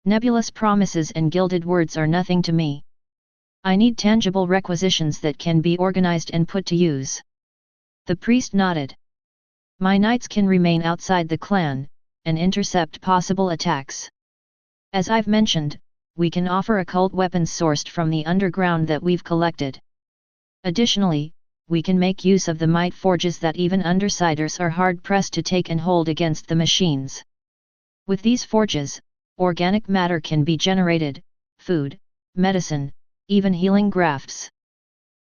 Nebulous promises and gilded words are nothing to me. I need tangible requisitions that can be organized and put to use. The priest nodded. My knights can remain outside the clan, and intercept possible attacks. As I've mentioned, we can offer occult weapons sourced from the underground that we've collected. Additionally, we can make use of the might forges that even undersiders are hard-pressed to take and hold against the machines. With these forges, organic matter can be generated, food, medicine, even healing grafts.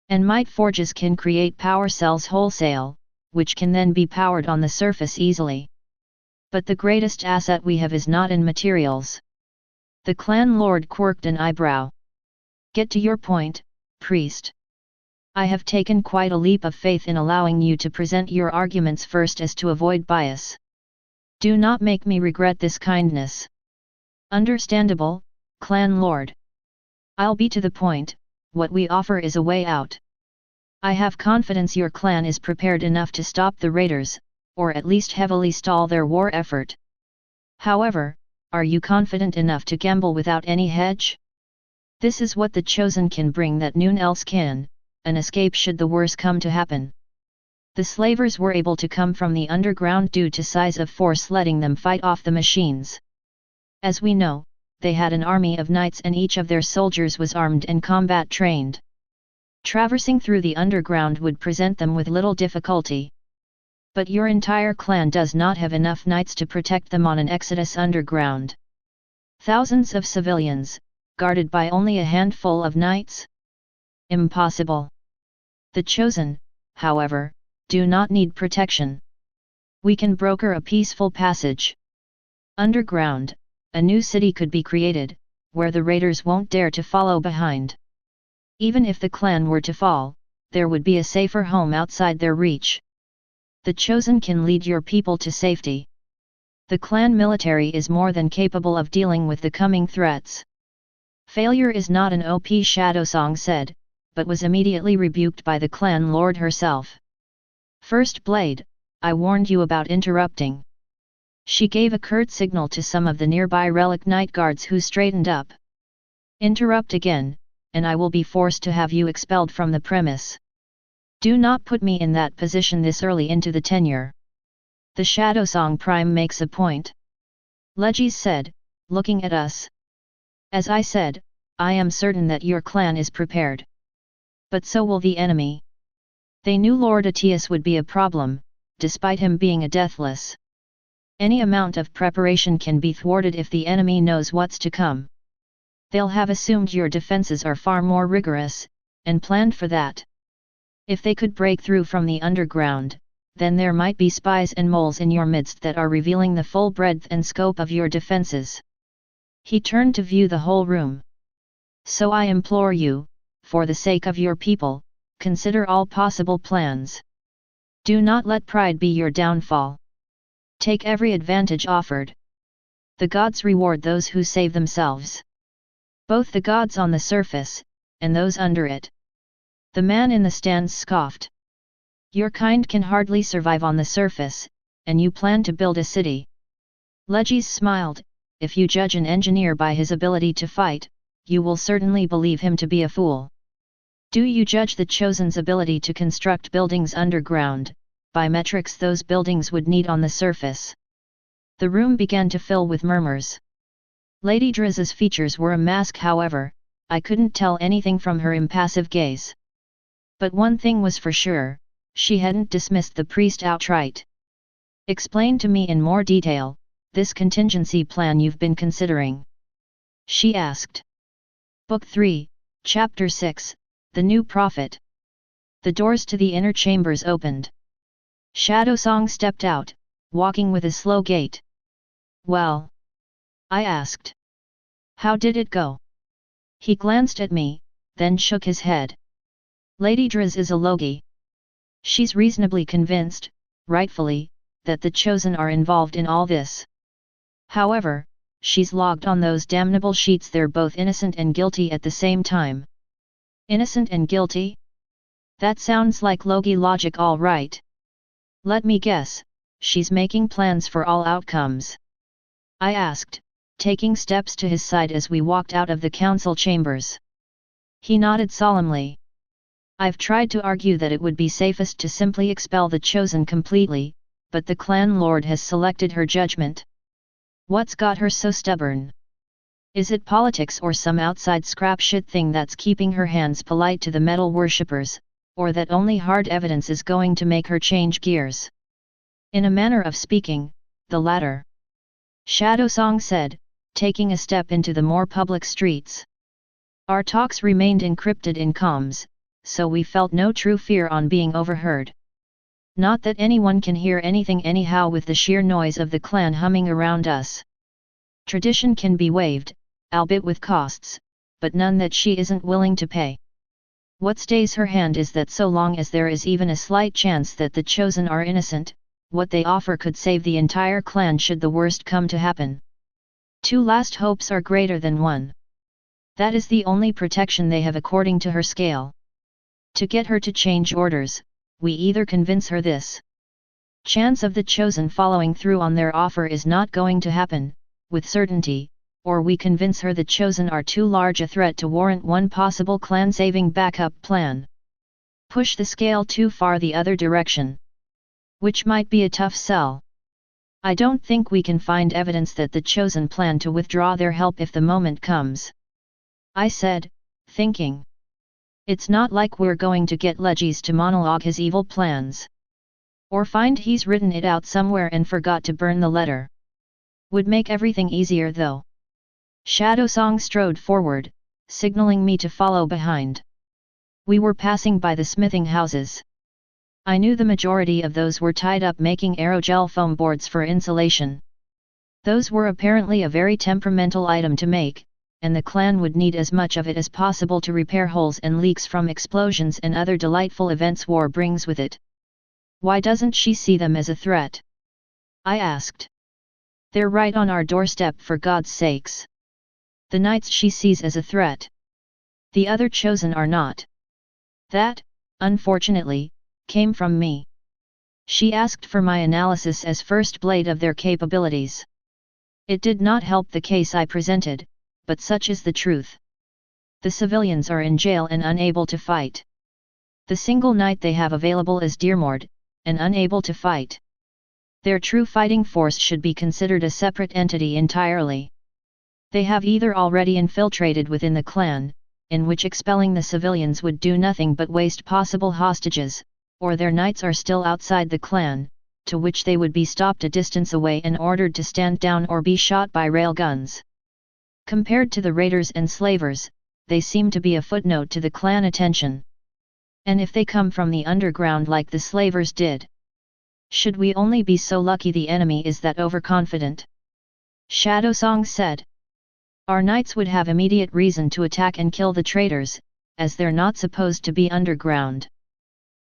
And might forges can create power cells wholesale, which can then be powered on the surface easily. But the greatest asset we have is not in materials. The clan lord quirked an eyebrow. Get to your point, priest. I have taken quite a leap of faith in allowing you to present your arguments first as to avoid bias. Do not make me regret this kindness. Understandable, clan lord. I'll be to the point, what we offer is a way out. I have confidence your clan is prepared enough to stop the raiders, or at least heavily stall their war effort. However, are you confident enough to gamble without any hedge? This is what the chosen can bring that none else can. An escape should the worst come to happen. The slavers were able to come from the underground due to size of force letting them fight off the machines. As we know, they had an army of knights and each of their soldiers was armed and combat trained. Traversing through the underground would present them with little difficulty. But your entire clan does not have enough knights to protect them on an exodus underground. Thousands of civilians, guarded by only a handful of knights? Impossible. The chosen, however, do not need protection. We can broker a peaceful passage. Underground, a new city could be created, where the raiders won't dare to follow behind. Even if the clan were to fall, there would be a safer home outside their reach. The chosen can lead your people to safety. The clan military is more than capable of dealing with the coming threats. Failure is not an OP, Shadowsong said, but was immediately rebuked by the clan lord herself. First Blade, I warned you about interrupting. She gave a curt signal to some of the nearby relic knight guards who straightened up. Interrupt again, and I will be forced to have you expelled from the premise. Do not put me in that position this early into the tenure. The Shadowsong Prime makes a point. Legis said, looking at us. As I said, I am certain that your clan is prepared. But so will the enemy. They knew Lord Atius would be a problem, despite him being a deathless. Any amount of preparation can be thwarted if the enemy knows what's to come. They'll have assumed your defenses are far more rigorous, and planned for that. If they could break through from the underground, then there might be spies and moles in your midst that are revealing the full breadth and scope of your defenses. He turned to view the whole room. So I implore you, for the sake of your people, consider all possible plans. Do not let pride be your downfall. Take every advantage offered. The gods reward those who save themselves. Both the gods on the surface, and those under it. The man in the stands scoffed. Your kind can hardly survive on the surface, and you plan to build a city. Legis smiled. If you judge an engineer by his ability to fight, you will certainly believe him to be a fool. Do you judge the chosen's ability to construct buildings underground, by metrics those buildings would need on the surface? The room began to fill with murmurs. Lady Driz's features were a mask, however, I couldn't tell anything from her impassive gaze. But one thing was for sure, she hadn't dismissed the priest outright. Explain to me in more detail, this contingency plan you've been considering. She asked. Book 3, Chapter 6, The New Prophet. The doors to the inner chambers opened. Shadowsong stepped out, walking with a slow gait. Well? I asked. How did it go? He glanced at me, then shook his head. Lady Driz is a Logi. She's reasonably convinced, rightfully, that the chosen are involved in all this. However, she's logged on those damnable sheets they're both innocent and guilty at the same time. Innocent and guilty? That sounds like Logi logic, all right. Let me guess, she's making plans for all outcomes. I asked, taking steps to his side as we walked out of the council chambers. He nodded solemnly. I've tried to argue that it would be safest to simply expel the chosen completely, but the clan lord has selected her judgment. What's got her so stubborn? Is it politics or some outside scrap shit thing that's keeping her hands polite to the metal worshippers, or that only hard evidence is going to make her change gears? In a manner of speaking, the latter. Shadowsong said, taking a step into the more public streets. Our talks remained encrypted in comms, so we felt no true fear on being overheard. Not that anyone can hear anything anyhow with the sheer noise of the clan humming around us. Tradition can be waived, albeit with costs, but none that she isn't willing to pay. What stays her hand is that so long as there is even a slight chance that the chosen are innocent, what they offer could save the entire clan should the worst come to happen. Two last hopes are greater than one. That is the only protection they have according to her scale. To get her to change orders, we either convince her this chance of the chosen following through on their offer is not going to happen, with certainty, or we convince her the chosen are too large a threat to warrant one possible clan-saving backup plan. Push the scale too far the other direction. Which might be a tough sell. I don't think we can find evidence that the chosen plan to withdraw their help if the moment comes. I said, thinking. It's not like we're going to get Legis to monologue his evil plans. Or find he's written it out somewhere and forgot to burn the letter. Would make everything easier though. Shadow Song strode forward, signaling me to follow behind. We were passing by the smithing houses. I knew the majority of those were tied up making aerogel foam boards for insulation. Those were apparently a very temperamental item to make, and the clan would need as much of it as possible to repair holes and leaks from explosions and other delightful events war brings with it. Why doesn't she see them as a threat? I asked. They're right on our doorstep, for God's sakes. The knights she sees as a threat. The other chosen are not. That, unfortunately, came from me. She asked for my analysis as first blade of their capabilities. It did not help the case I presented, but such is the truth. The civilians are in jail and unable to fight. The single knight they have available is Dearmord, and unable to fight. Their true fighting force should be considered a separate entity entirely. They have either already infiltrated within the clan, in which expelling the civilians would do nothing but waste possible hostages, or their knights are still outside the clan, to which they would be stopped a distance away and ordered to stand down or be shot by railguns. Compared to the raiders and slavers, they seem to be a footnote to the clan attention. And if they come from the underground like the slavers did, should we only be so lucky the enemy is that overconfident? Shadow Song said. Our knights would have immediate reason to attack and kill the traitors, as they're not supposed to be underground.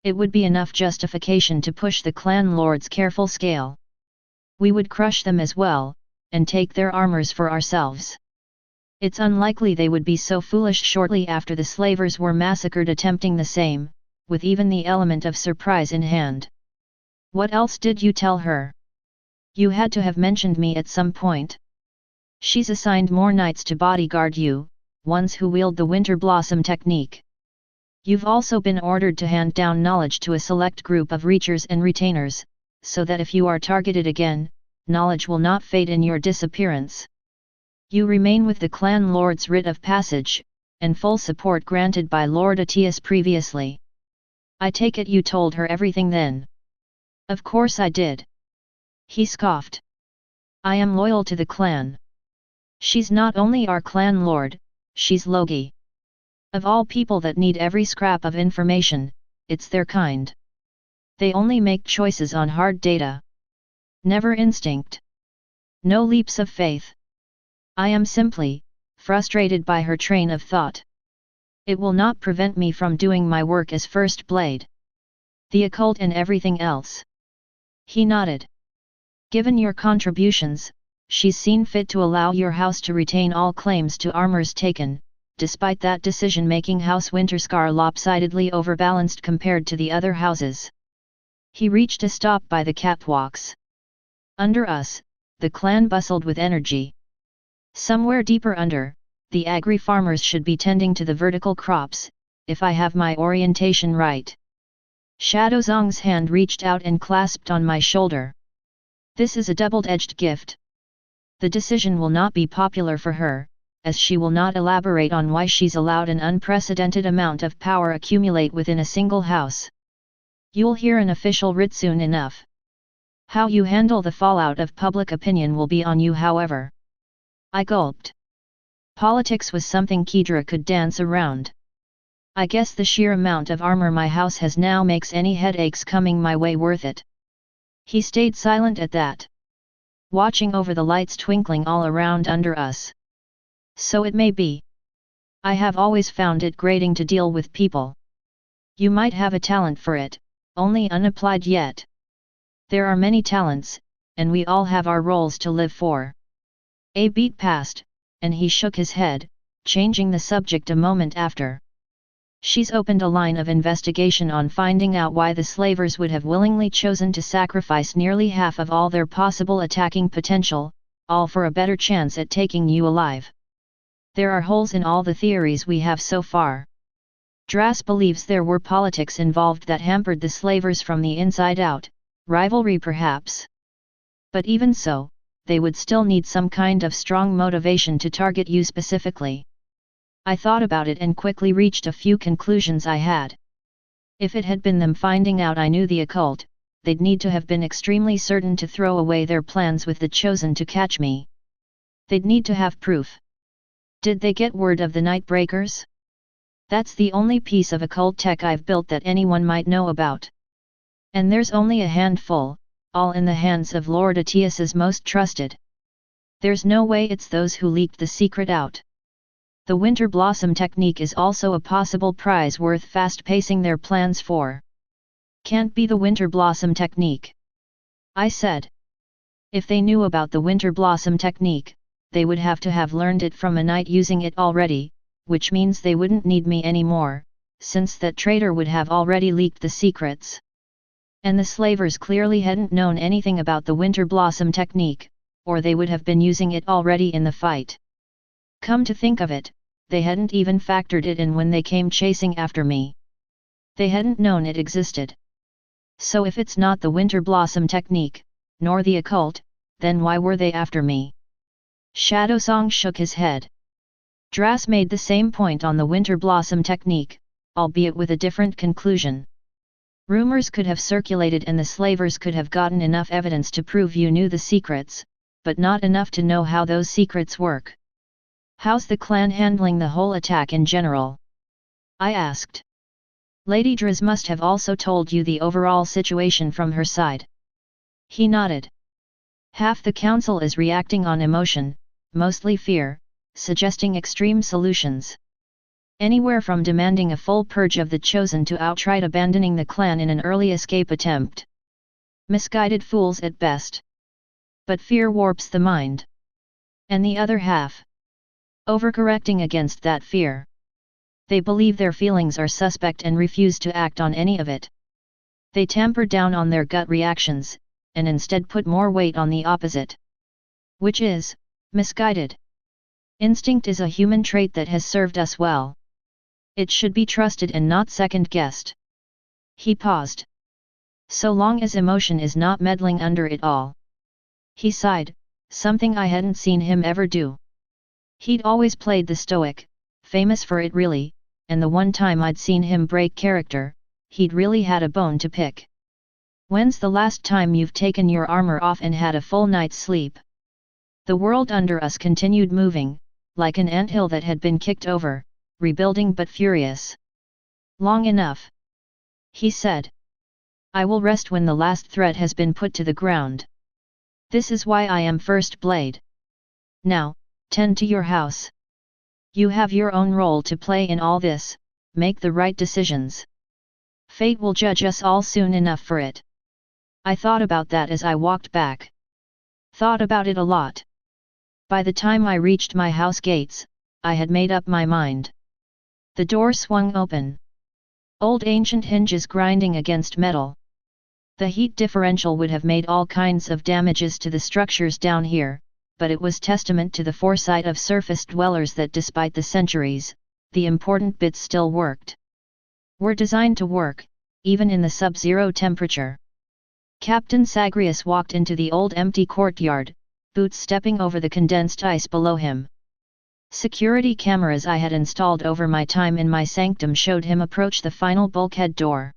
It would be enough justification to push the clan lord's careful scale. We would crush them as well, and take their armors for ourselves. It's unlikely they would be so foolish shortly after the slavers were massacred attempting the same, with even the element of surprise in hand. What else did you tell her? You had to have mentioned me at some point. She's assigned more knights to bodyguard you, ones who wield the Winter Blossom technique. You've also been ordered to hand down knowledge to a select group of reachers and retainers, so that if you are targeted again, knowledge will not fade in your disappearance. You remain with the clan lord's writ of passage, and full support granted by Lord Atius previously. I take it you told her everything then. Of course I did. He scoffed. I am loyal to the clan. She's not only our clan lord, she's Logi. Of all people that need every scrap of information, it's their kind. They only make choices on hard data. Never instinct. No leaps of faith. I am simply frustrated by her train of thought. It will not prevent me from doing my work as First Blade. The occult and everything else. He nodded. Given your contributions, she's seen fit to allow your house to retain all claims to armors taken, despite that decision making House Winterscar lopsidedly overbalanced compared to the other houses. He reached a stop by the catwalks. Under us, the clan bustled with energy. Somewhere deeper under, the agri-farmers should be tending to the vertical crops, if I have my orientation right. Shadow Zong's hand reached out and clasped on my shoulder. This is a double-edged gift. The decision will not be popular for her, as she will not elaborate on why she's allowed an unprecedented amount of power accumulate within a single house. You'll hear an official writ soon enough. How you handle the fallout of public opinion will be on you, however. I gulped. Politics was something Kedra could dance around. I guess the sheer amount of armor my house has now makes any headaches coming my way worth it. He stayed silent at that, watching over the lights twinkling all around under us. So it may be. I have always found it grating to deal with people. You might have a talent for it, only unapplied yet. There are many talents, and we all have our roles to live for. A beat passed, and he shook his head, changing the subject a moment after. She's opened a line of investigation on finding out why the slavers would have willingly chosen to sacrifice nearly half of all their possible attacking potential, all for a better chance at taking you alive. There are holes in all the theories we have so far. Drass believes there were politics involved that hampered the slavers from the inside out, rivalry perhaps. But even so, they would still need some kind of strong motivation to target you specifically. I thought about it and quickly reached a few conclusions I had. If it had been them finding out I knew the occult, they'd need to have been extremely certain to throw away their plans with the chosen to catch me. They'd need to have proof. Did they get word of the night breakers? That's the only piece of occult tech I've built that anyone might know about. And there's only a handful, all in the hands of Lord Atius's most trusted. There's no way it's those who leaked the secret out. The Winter Blossom technique is also a possible prize worth fast-pacing their plans for. Can't be the Winter Blossom technique, I said. If they knew about the Winter Blossom technique, they would have to have learned it from a knight using it already, which means they wouldn't need me anymore, since that traitor would have already leaked the secrets. And the slavers clearly hadn't known anything about the Winter Blossom technique, or they would have been using it already in the fight. Come to think of it, they hadn't even factored it in when they came chasing after me. They hadn't known it existed. So if it's not the Winter Blossom technique, nor the occult, then why were they after me? Shadowsong shook his head. Dras made the same point on the Winter Blossom technique, albeit with a different conclusion. Rumors could have circulated and the slavers could have gotten enough evidence to prove you knew the secrets, but not enough to know how those secrets work. How's the clan handling the whole attack in general? I asked. Lady Dras must have also told you the overall situation from her side. He nodded. Half the council is reacting on emotion, mostly fear, suggesting extreme solutions. Anywhere from demanding a full purge of the chosen to outright abandoning the clan in an early escape attempt. Misguided fools at best. But fear warps the mind. And the other half? Overcorrecting against that fear. They believe their feelings are suspect and refuse to act on any of it. They tamper down on their gut reactions, and instead put more weight on the opposite. Which is, misguided. Instinct is a human trait that has served us well. It should be trusted and not second-guessed. He paused. So long as emotion is not meddling under it all. He sighed, something I hadn't seen him ever do. He'd always played the stoic, famous for it really, and the one time I'd seen him break character, he'd really had a bone to pick. When's the last time you've taken your armor off and had a full night's sleep? The world under us continued moving, like an anthill that had been kicked over, rebuilding but furious. Long enough, he said. I will rest when the last threat has been put to the ground. This is why I am First Blade. Now, tend to your house. You have your own role to play in all this, make the right decisions. Fate will judge us all soon enough for it. I thought about that as I walked back. Thought about it a lot. By the time I reached my house gates, I had made up my mind. The door swung open. Old ancient hinges grinding against metal. The heat differential would have made all kinds of damages to the structures down here, but it was testament to the foresight of surface dwellers that despite the centuries, the important bits still worked. Were designed to work, even in the sub-zero temperature. Captain Sagrius walked into the old empty courtyard, boots stepping over the condensed ice below him. Security cameras I had installed over my time in my sanctum showed him approach the final bulkhead door.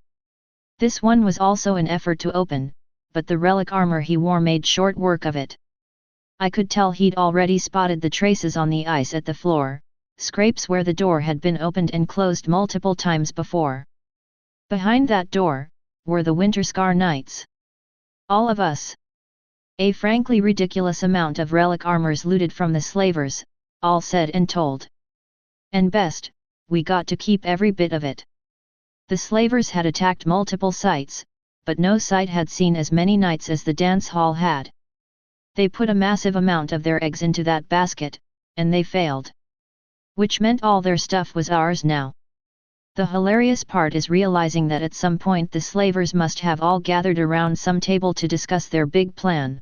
This one was also an effort to open, but the relic armor he wore made short work of it. I could tell he'd already spotted the traces on the ice at the floor, scrapes where the door had been opened and closed multiple times before. Behind that door, were the Winterscar knights. All of us. A frankly ridiculous amount of relic armors looted from the slavers, all said and told. And best, we got to keep every bit of it. The slavers had attacked multiple sites, but no site had seen as many knights as the dance hall had. They put a massive amount of their eggs into that basket, and they failed. Which meant all their stuff was ours now. The hilarious part is realizing that at some point the slavers must have all gathered around some table to discuss their big plan.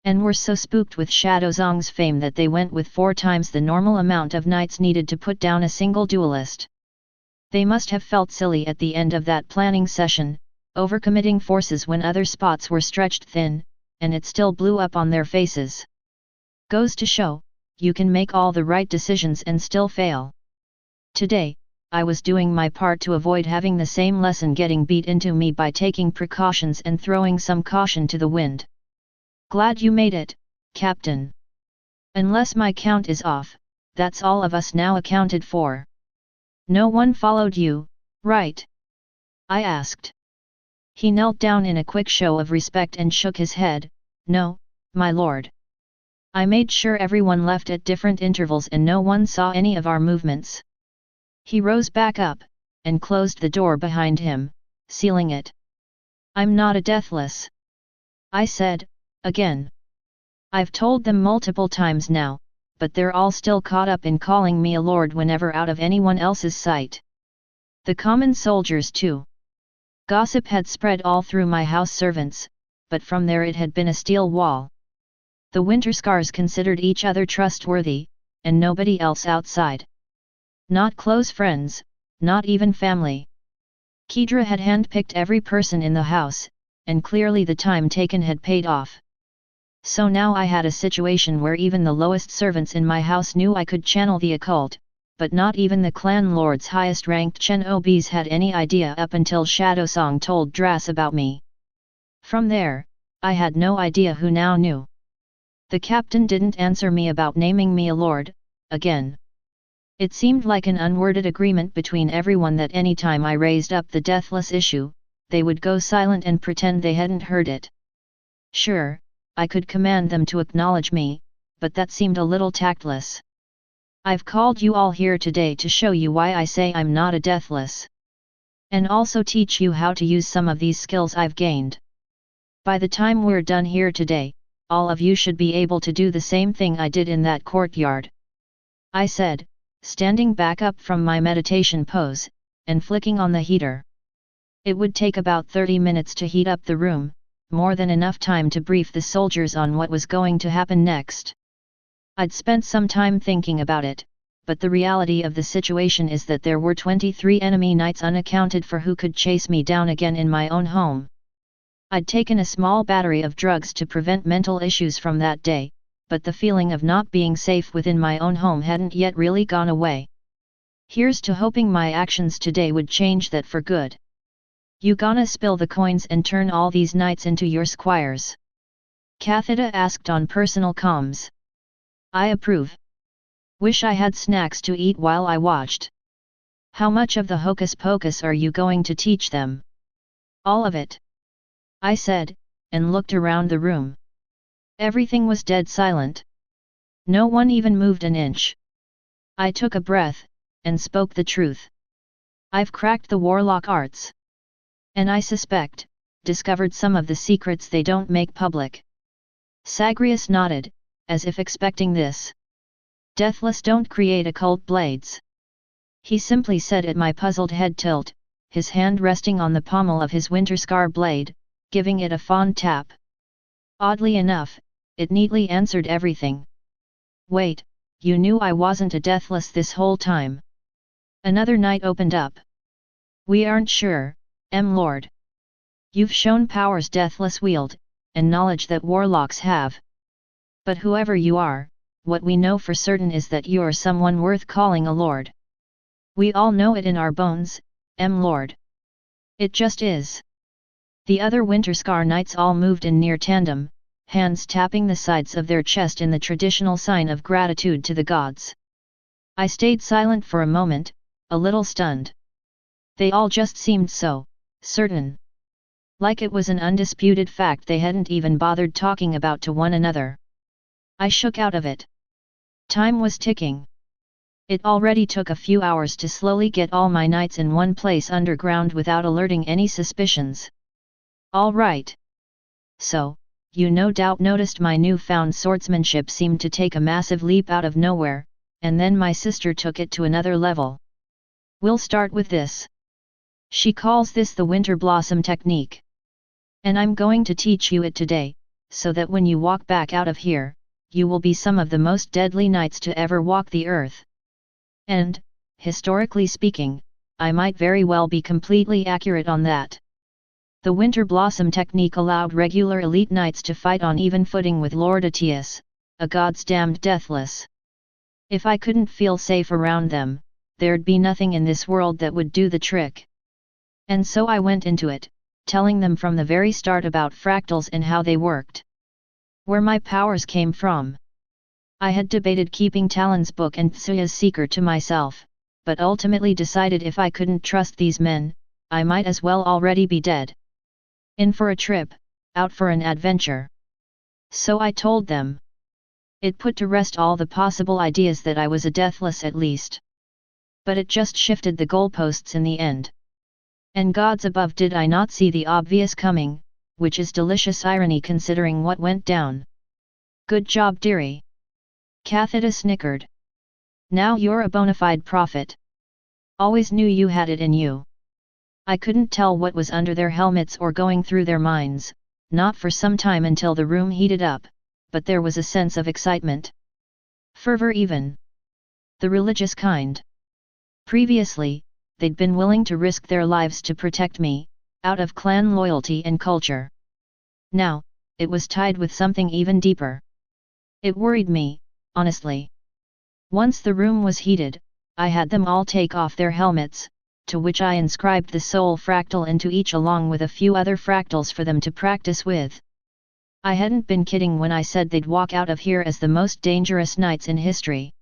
And were so spooked with Shadowsong's fame that they went with 4 times the normal amount of knights needed to put down a single duelist. They must have felt silly at the end of that planning session, overcommitting forces when other spots were stretched thin, and it still blew up on their faces. Goes to show, you can make all the right decisions and still fail. Today, I was doing my part to avoid having the same lesson getting beat into me by taking precautions and throwing some caution to the wind. Glad you made it, Captain. Unless my count is off, that's all of us now accounted for. No one followed you, right? I asked. He knelt down in a quick show of respect and shook his head. No, my lord. I made sure everyone left at different intervals and no one saw any of our movements. He rose back up, and closed the door behind him, sealing it. I'm not a deathless. I said, again. I've told them multiple times now, but they're all still caught up in calling me a lord whenever out of anyone else's sight. The common soldiers too. Gossip had spread all through my house servants, but from there it had been a steel wall. The Winterscars considered each other trustworthy, and nobody else outside. Not close friends, not even family. Kedra had handpicked every person in the house, and clearly the time taken had paid off. So now I had a situation where even the lowest servants in my house knew I could channel the occult, but not even the clan lord's highest-ranked Chen-obis had any idea up until Shadowsong told Dras about me. From there, I had no idea who now knew. The captain didn't answer me about naming me a lord, again. It seemed like an unworded agreement between everyone that any time I raised up the deathless issue, they would go silent and pretend they hadn't heard it. Sure, I could command them to acknowledge me, but that seemed a little tactless. I've called you all here today to show you why I say I'm not a deathless. And also teach you how to use some of these skills I've gained. By the time we're done here today, all of you should be able to do the same thing I did in that courtyard. I said, standing back up from my meditation pose, and flicking on the heater. It would take about 30 minutes to heat up the room, more than enough time to brief the soldiers on what was going to happen next. I'd spent some time thinking about it, but the reality of the situation is that there were 23 enemy knights unaccounted for who could chase me down again in my own home. I'd taken a small battery of drugs to prevent mental issues from that day, but the feeling of not being safe within my own home hadn't yet really gone away. Here's to hoping my actions today would change that for good. You gonna spill the coins and turn all these knights into your squires? Kathida asked on personal comms. I approve. Wish I had snacks to eat while I watched. How much of the hocus pocus are you going to teach them? All of it. I said, and looked around the room. Everything was dead silent. No one even moved an inch. I took a breath, and spoke the truth. I've cracked the warlock arts. And I suspect, discovered some of the secrets they don't make public. Sagrius nodded, as if expecting this. Deathless don't create occult blades. He simply said at my puzzled head tilt, his hand resting on the pommel of his Winterscar blade, giving it a fond tap. Oddly enough, it neatly answered everything. Wait, you knew I wasn't a deathless this whole time? Another knight opened up. We aren't sure, Lord. You've shown powers deathless wield, and knowledge that warlocks have. But whoever you are, what we know for certain is that you're someone worth calling a lord. We all know it in our bones, Lord. It just is. The other Winterscar knights all moved in near tandem, hands tapping the sides of their chest in the traditional sign of gratitude to the gods. I stayed silent for a moment, a little stunned. They all just seemed so certain. Like it was an undisputed fact they hadn't even bothered talking about to one another. I shook out of it. Time was ticking. It already took a few hours to slowly get all my knights in one place underground without alerting any suspicions. All right. So, you no doubt noticed my newfound swordsmanship seemed to take a massive leap out of nowhere, and then my sister took it to another level. We'll start with this. She calls this the Winter Blossom technique. And I'm going to teach you it today, so that when you walk back out of here, you will be some of the most deadly knights to ever walk the earth. And, historically speaking, I might very well be completely accurate on that. The Winter Blossom technique allowed regular elite knights to fight on even footing with Lord Atius, a god's damned deathless. If I couldn't feel safe around them, there'd be nothing in this world that would do the trick. And so I went into it, telling them from the very start about fractals and how they worked. Where my powers came from. I had debated keeping Talon's book and Tsuya's seeker to myself, but ultimately decided if I couldn't trust these men, I might as well already be dead. In for a trip, out for an adventure. So I told them. It put to rest all the possible ideas that I was a deathless at least. But it just shifted the goalposts in the end. And gods above, did I not see the obvious coming, which is delicious irony considering what went down. Good job, dearie. Kathita snickered. Now you're a bona fide prophet. Always knew you had it in you. I couldn't tell what was under their helmets or going through their minds, not for some time until the room heated up, but there was a sense of excitement. Fervor even. The religious kind. Previously, they'd been willing to risk their lives to protect me, out of clan loyalty and culture. Now, it was tied with something even deeper. It worried me, honestly. Once the room was heated, I had them all take off their helmets, to which I inscribed the soul fractal into each along with a few other fractals for them to practice with. I hadn't been kidding when I said they'd walk out of here as the most dangerous knights in history.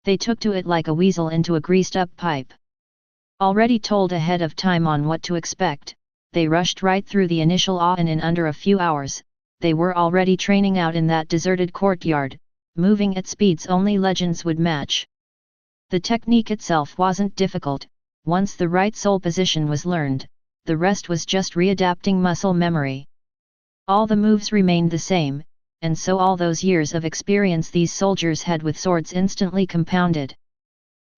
They took to it like a weasel into a greased-up pipe. Already told ahead of time on what to expect, they rushed right through the initial awe and in under a few hours, they were already training out in that deserted courtyard, moving at speeds only legends would match. The technique itself wasn't difficult. Once the right soul position was learned, the rest was just readapting muscle memory. All the moves remained the same, and so all those years of experience these soldiers had with swords instantly compounded.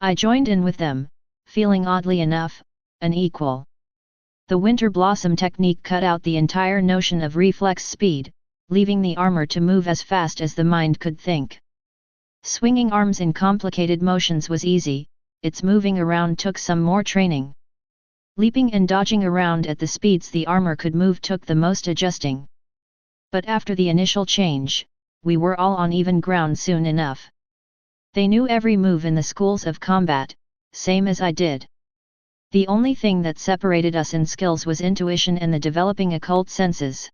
I joined in with them, feeling oddly enough, an equal. The winter blossom technique cut out the entire notion of reflex speed, leaving the armor to move as fast as the mind could think. Swinging arms in complicated motions was easy, its moving around took some more training. Leaping and dodging around at the speeds the armor could move took the most adjusting. But after the initial change, we were all on even ground soon enough. They knew every move in the schools of combat, same as I did. The only thing that separated us in skills was intuition and the developing occult senses.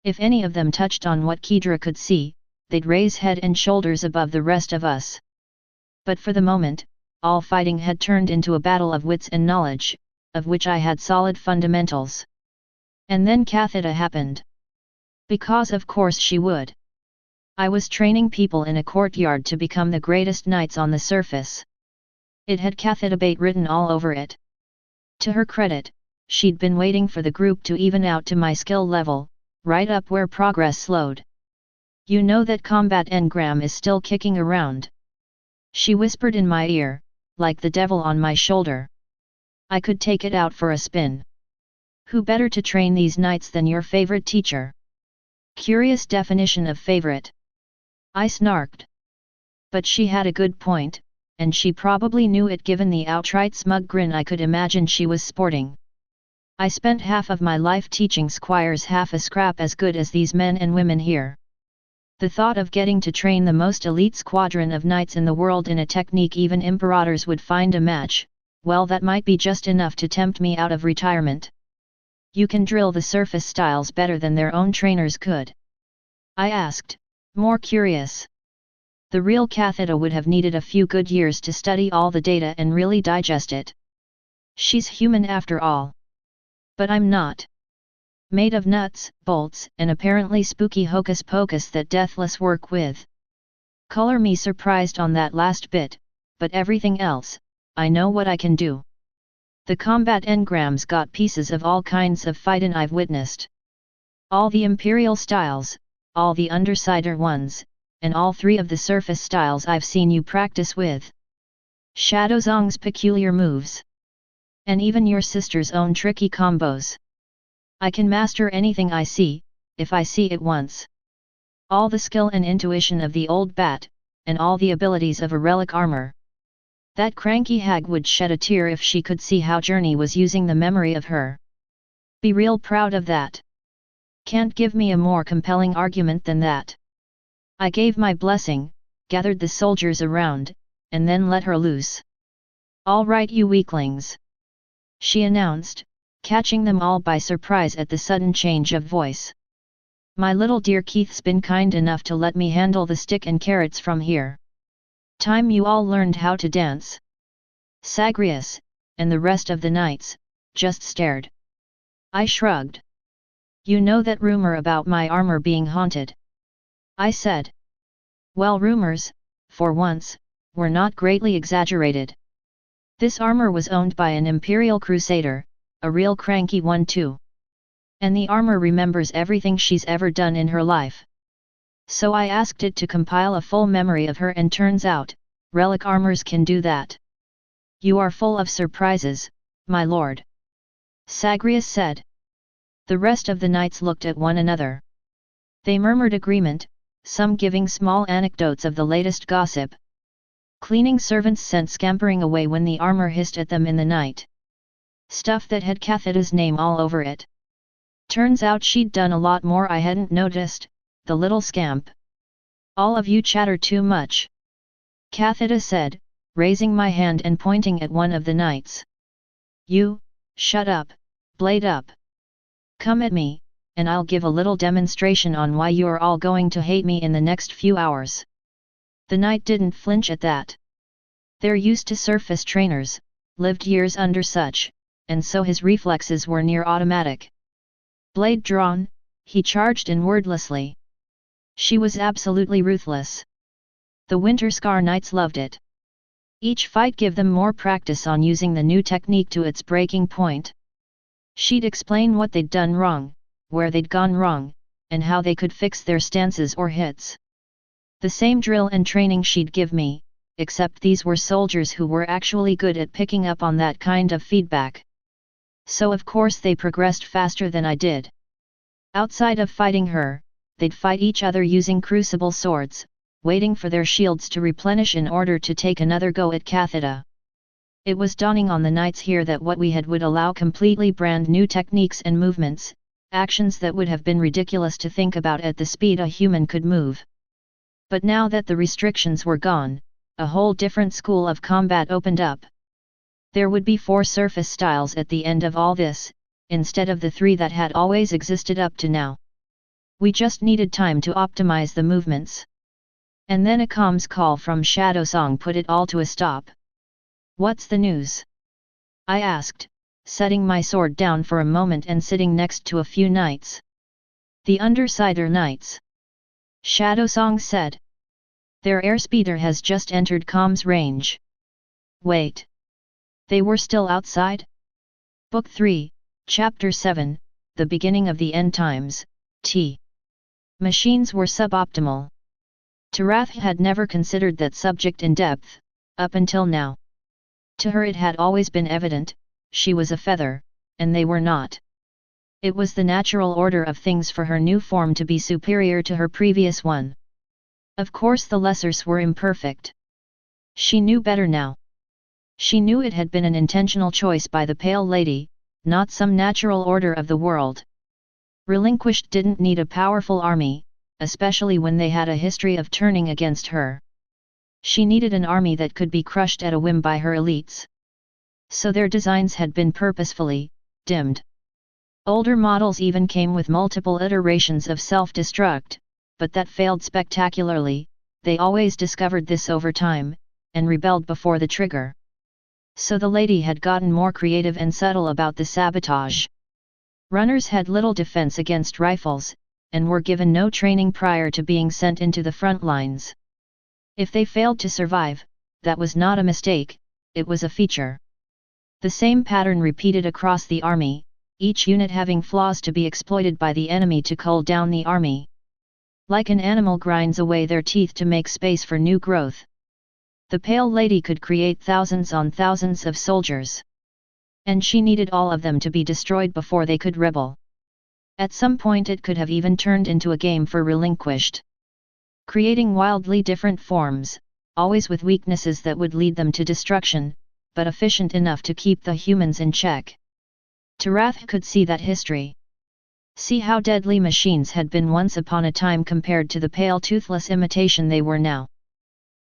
If any of them touched on what Kedra could see, they'd raise head and shoulders above the rest of us. But for the moment, all fighting had turned into a battle of wits and knowledge, of which I had solid fundamentals. And then Kathita happened. Because of course she would. I was training people in a courtyard to become the greatest knights on the surface. It had Kathita bait written all over it. To her credit, she'd been waiting for the group to even out to my skill level, right up where progress slowed. You know that combat engram is still kicking around. She whispered in my ear, like the devil on my shoulder. I could take it out for a spin. Who better to train these knights than your favorite teacher? Curious definition of favorite. I snarked. But she had a good point, and she probably knew it given the outright smug grin I could imagine she was sporting. I spent half of my life teaching squires half a scrap as good as these men and women here. The thought of getting to train the most elite squadron of knights in the world in a technique even imperators would find a match, well, that might be just enough to tempt me out of retirement. You can drill the surface styles better than their own trainers could? I asked, more curious. The real Kathita would have needed a few good years to study all the data and really digest it. She's human after all. But I'm not. Made of nuts, bolts, and apparently spooky hocus pocus that deathless work with. Color me surprised on that last bit, but everything else, I know what I can do. The combat engrams got pieces of all kinds of fightin' I've witnessed. All the imperial styles, all the undersider ones, and all three of the surface styles I've seen you practice with. Shadow Zong's peculiar moves. And even your sister's own tricky combos. I can master anything I see, if I see it once. All the skill and intuition of the old bat, and all the abilities of a relic armor. That cranky hag would shed a tear if she could see how Journey was using the memory of her. Be real proud of that. Can't give me a more compelling argument than that. I gave my blessing, gathered the soldiers around, and then let her loose. All right, you weaklings, she announced, catching them all by surprise at the sudden change of voice. My little dear Keith's been kind enough to let me handle the stick and carrots from here. Time you all learned how to dance. Zagreus, and the rest of the knights, just stared. I shrugged. You know that rumor about my armor being haunted? I said. Well, rumors, for once, were not greatly exaggerated. This armor was owned by an Imperial Crusader, a real cranky one too. And the armor remembers everything she's ever done in her life. So I asked it to compile a full memory of her, and turns out, relic armors can do that. You are full of surprises, my lord, Zagreus said. The rest of the knights looked at one another. They murmured agreement, some giving small anecdotes of the latest gossip. Cleaning servants sent scampering away when the armor hissed at them in the night. Stuff that had Catheda's name all over it. Turns out she'd done a lot more I hadn't noticed, the little scamp. All of you chatter too much, Catheda said, raising my hand and pointing at one of the knights. You, shut up, blade up. Come at me, and I'll give a little demonstration on why you're all going to hate me in the next few hours. The knight didn't flinch at that. They're used to surface trainers, lived years under such, and so his reflexes were near automatic. Blade drawn, he charged in wordlessly. She was absolutely ruthless. The Winterscar knights loved it. Each fight gave them more practice on using the new technique to its breaking point. She'd explain what they'd done wrong, where they'd gone wrong, and how they could fix their stances or hits. The same drill and training she'd give me, except these were soldiers who were actually good at picking up on that kind of feedback. So of course they progressed faster than I did. Outside of fighting her, they'd fight each other using crucible swords, waiting for their shields to replenish in order to take another go at Catheda. It was dawning on the knights here that what we had would allow completely brand new techniques and movements, actions that would have been ridiculous to think about at the speed a human could move. But now that the restrictions were gone, a whole different school of combat opened up. There would be 4 surface styles at the end of all this, instead of the 3 that had always existed up to now. We just needed time to optimize the movements. And then a comms call from Shadowsong put it all to a stop. What's the news? I asked, setting my sword down for a moment and sitting next to a few knights. The Undersider Knights, Shadowsong said. Their airspeeder has just entered comms range. Wait. They were still outside? Book 3, Chapter 7, The Beginning of the End Times, T. Machines were suboptimal. Tarath had never considered that subject in depth, up until now. To her it had always been evident, she was a feather, and they were not. It was the natural order of things for her new form to be superior to her previous one. Of course the lessers were imperfect. She knew better now. She knew it had been an intentional choice by the Pale Lady, not some natural order of the world. Relinquished didn't need a powerful army, especially when they had a history of turning against her. She needed an army that could be crushed at a whim by her elites. So their designs had been purposefully dimmed. Older models even came with multiple iterations of self-destruct, but that failed spectacularly. They always discovered this over time, and rebelled before the trigger. So the lady had gotten more creative and subtle about the sabotage. Runners had little defense against rifles, and were given no training prior to being sent into the front lines. If they failed to survive, that was not a mistake, it was a feature. The same pattern repeated across the army, each unit having flaws to be exploited by the enemy to cull down the army. Like an animal grinds away their teeth to make space for new growth. The Pale Lady could create thousands on thousands of soldiers. And she needed all of them to be destroyed before they could rebel. At some point it could have even turned into a game for Relinquished. Creating wildly different forms, always with weaknesses that would lead them to destruction, but efficient enough to keep the humans in check. Tarath could see that history. See how deadly machines had been once upon a time compared to the pale toothless imitation they were now.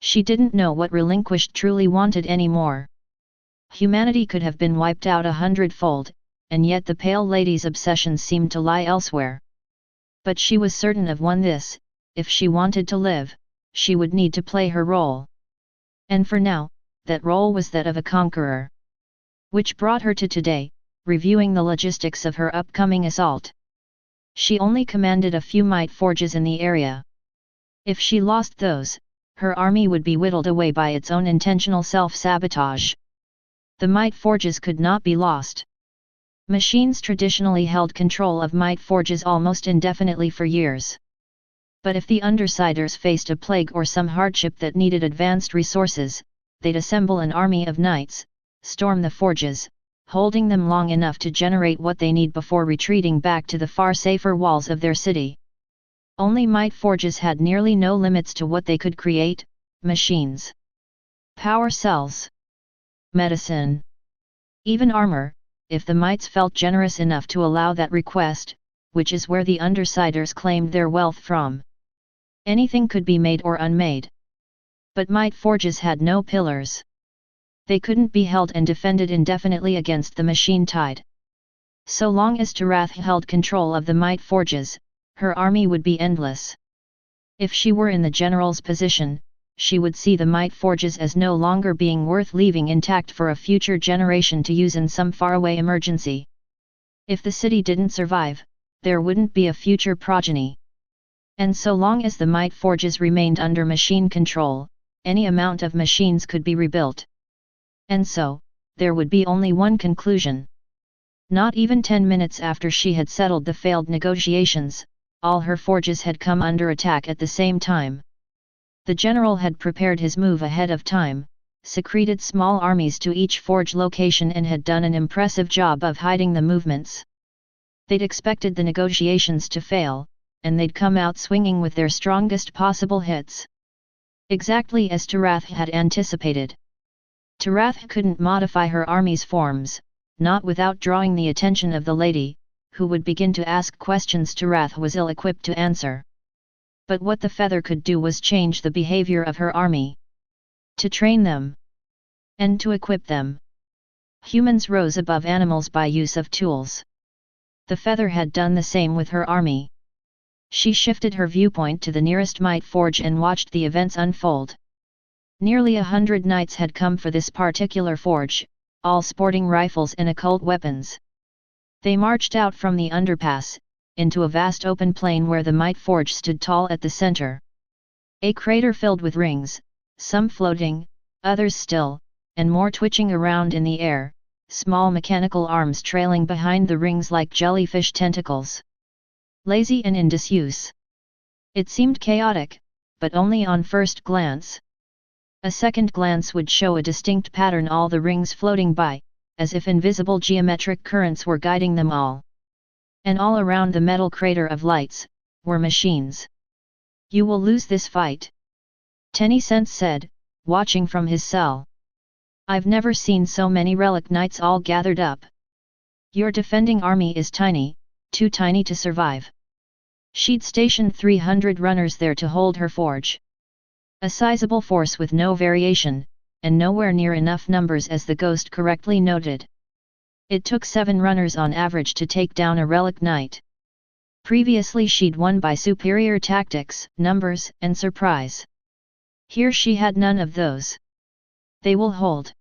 She didn't know what Relinquished truly wanted anymore. Humanity could have been wiped out 100-fold, and yet the Pale Lady's obsession seemed to lie elsewhere. But she was certain of one this: if she wanted to live, she would need to play her role. And for now, that role was that of a conqueror. Which brought her to today, reviewing the logistics of her upcoming assault. She only commanded a few might forges in the area. If she lost those, her army would be whittled away by its own intentional self-sabotage. The might forges could not be lost. Machines traditionally held control of might forges almost indefinitely for years. But if the Undersiders faced a plague or some hardship that needed advanced resources, they'd assemble an army of knights, storm the forges, holding them long enough to generate what they need before retreating back to the far safer walls of their city. Only might forges had nearly no limits to what they could create: machines, power cells, medicine, even armor, if the mights felt generous enough to allow that request, which is where the Undersiders claimed their wealth from. Anything could be made or unmade. But might forges had no pillars. They couldn't be held and defended indefinitely against the machine tide. So long as Tarath held control of the might forges, her army would be endless. If she were in the general's position, she would see the might forges as no longer being worth leaving intact for a future generation to use in some faraway emergency. If the city didn't survive, there wouldn't be a future progeny. And so long as the might forges remained under machine control, any amount of machines could be rebuilt. And so, there would be only one conclusion. Not even 10 minutes after she had settled the failed negotiations, all her forges had come under attack at the same time. The general had prepared his move ahead of time, secreted small armies to each forge location and had done an impressive job of hiding the movements. They'd expected the negotiations to fail, and they'd come out swinging with their strongest possible hits. Exactly as Tarath had anticipated. Tarath couldn't modify her army's forms, not without drawing the attention of the lady, who would begin to ask questions Tarath was ill-equipped to answer. But what the feather could do was change the behavior of her army. To train them. And to equip them. Humans rose above animals by use of tools. The feather had done the same with her army. She shifted her viewpoint to the nearest might forge and watched the events unfold. Nearly 100 knights had come for this particular forge, all sporting rifles and occult weapons. They marched out from the underpass, into a vast open plain where the might forge stood tall at the center. A crater filled with rings, some floating, others still, and more twitching around in the air, small mechanical arms trailing behind the rings like jellyfish tentacles. Lazy and in disuse. It seemed chaotic, but only on first glance. A second glance would show a distinct pattern: all the rings floating by, as if invisible geometric currents were guiding them all. And all around the metal crater of lights, were machines. "You will lose this fight," Tennysense said, watching from his cell. "I've never seen so many relic knights all gathered up. Your defending army is tiny, too tiny to survive." She'd stationed 300 runners there to hold her forge. A sizable force with no variation, and nowhere near enough numbers, as the ghost correctly noted. It took 7 runners on average to take down a relic knight. Previously she'd won by superior tactics, numbers, and surprise. Here she had none of those. "They will hold,"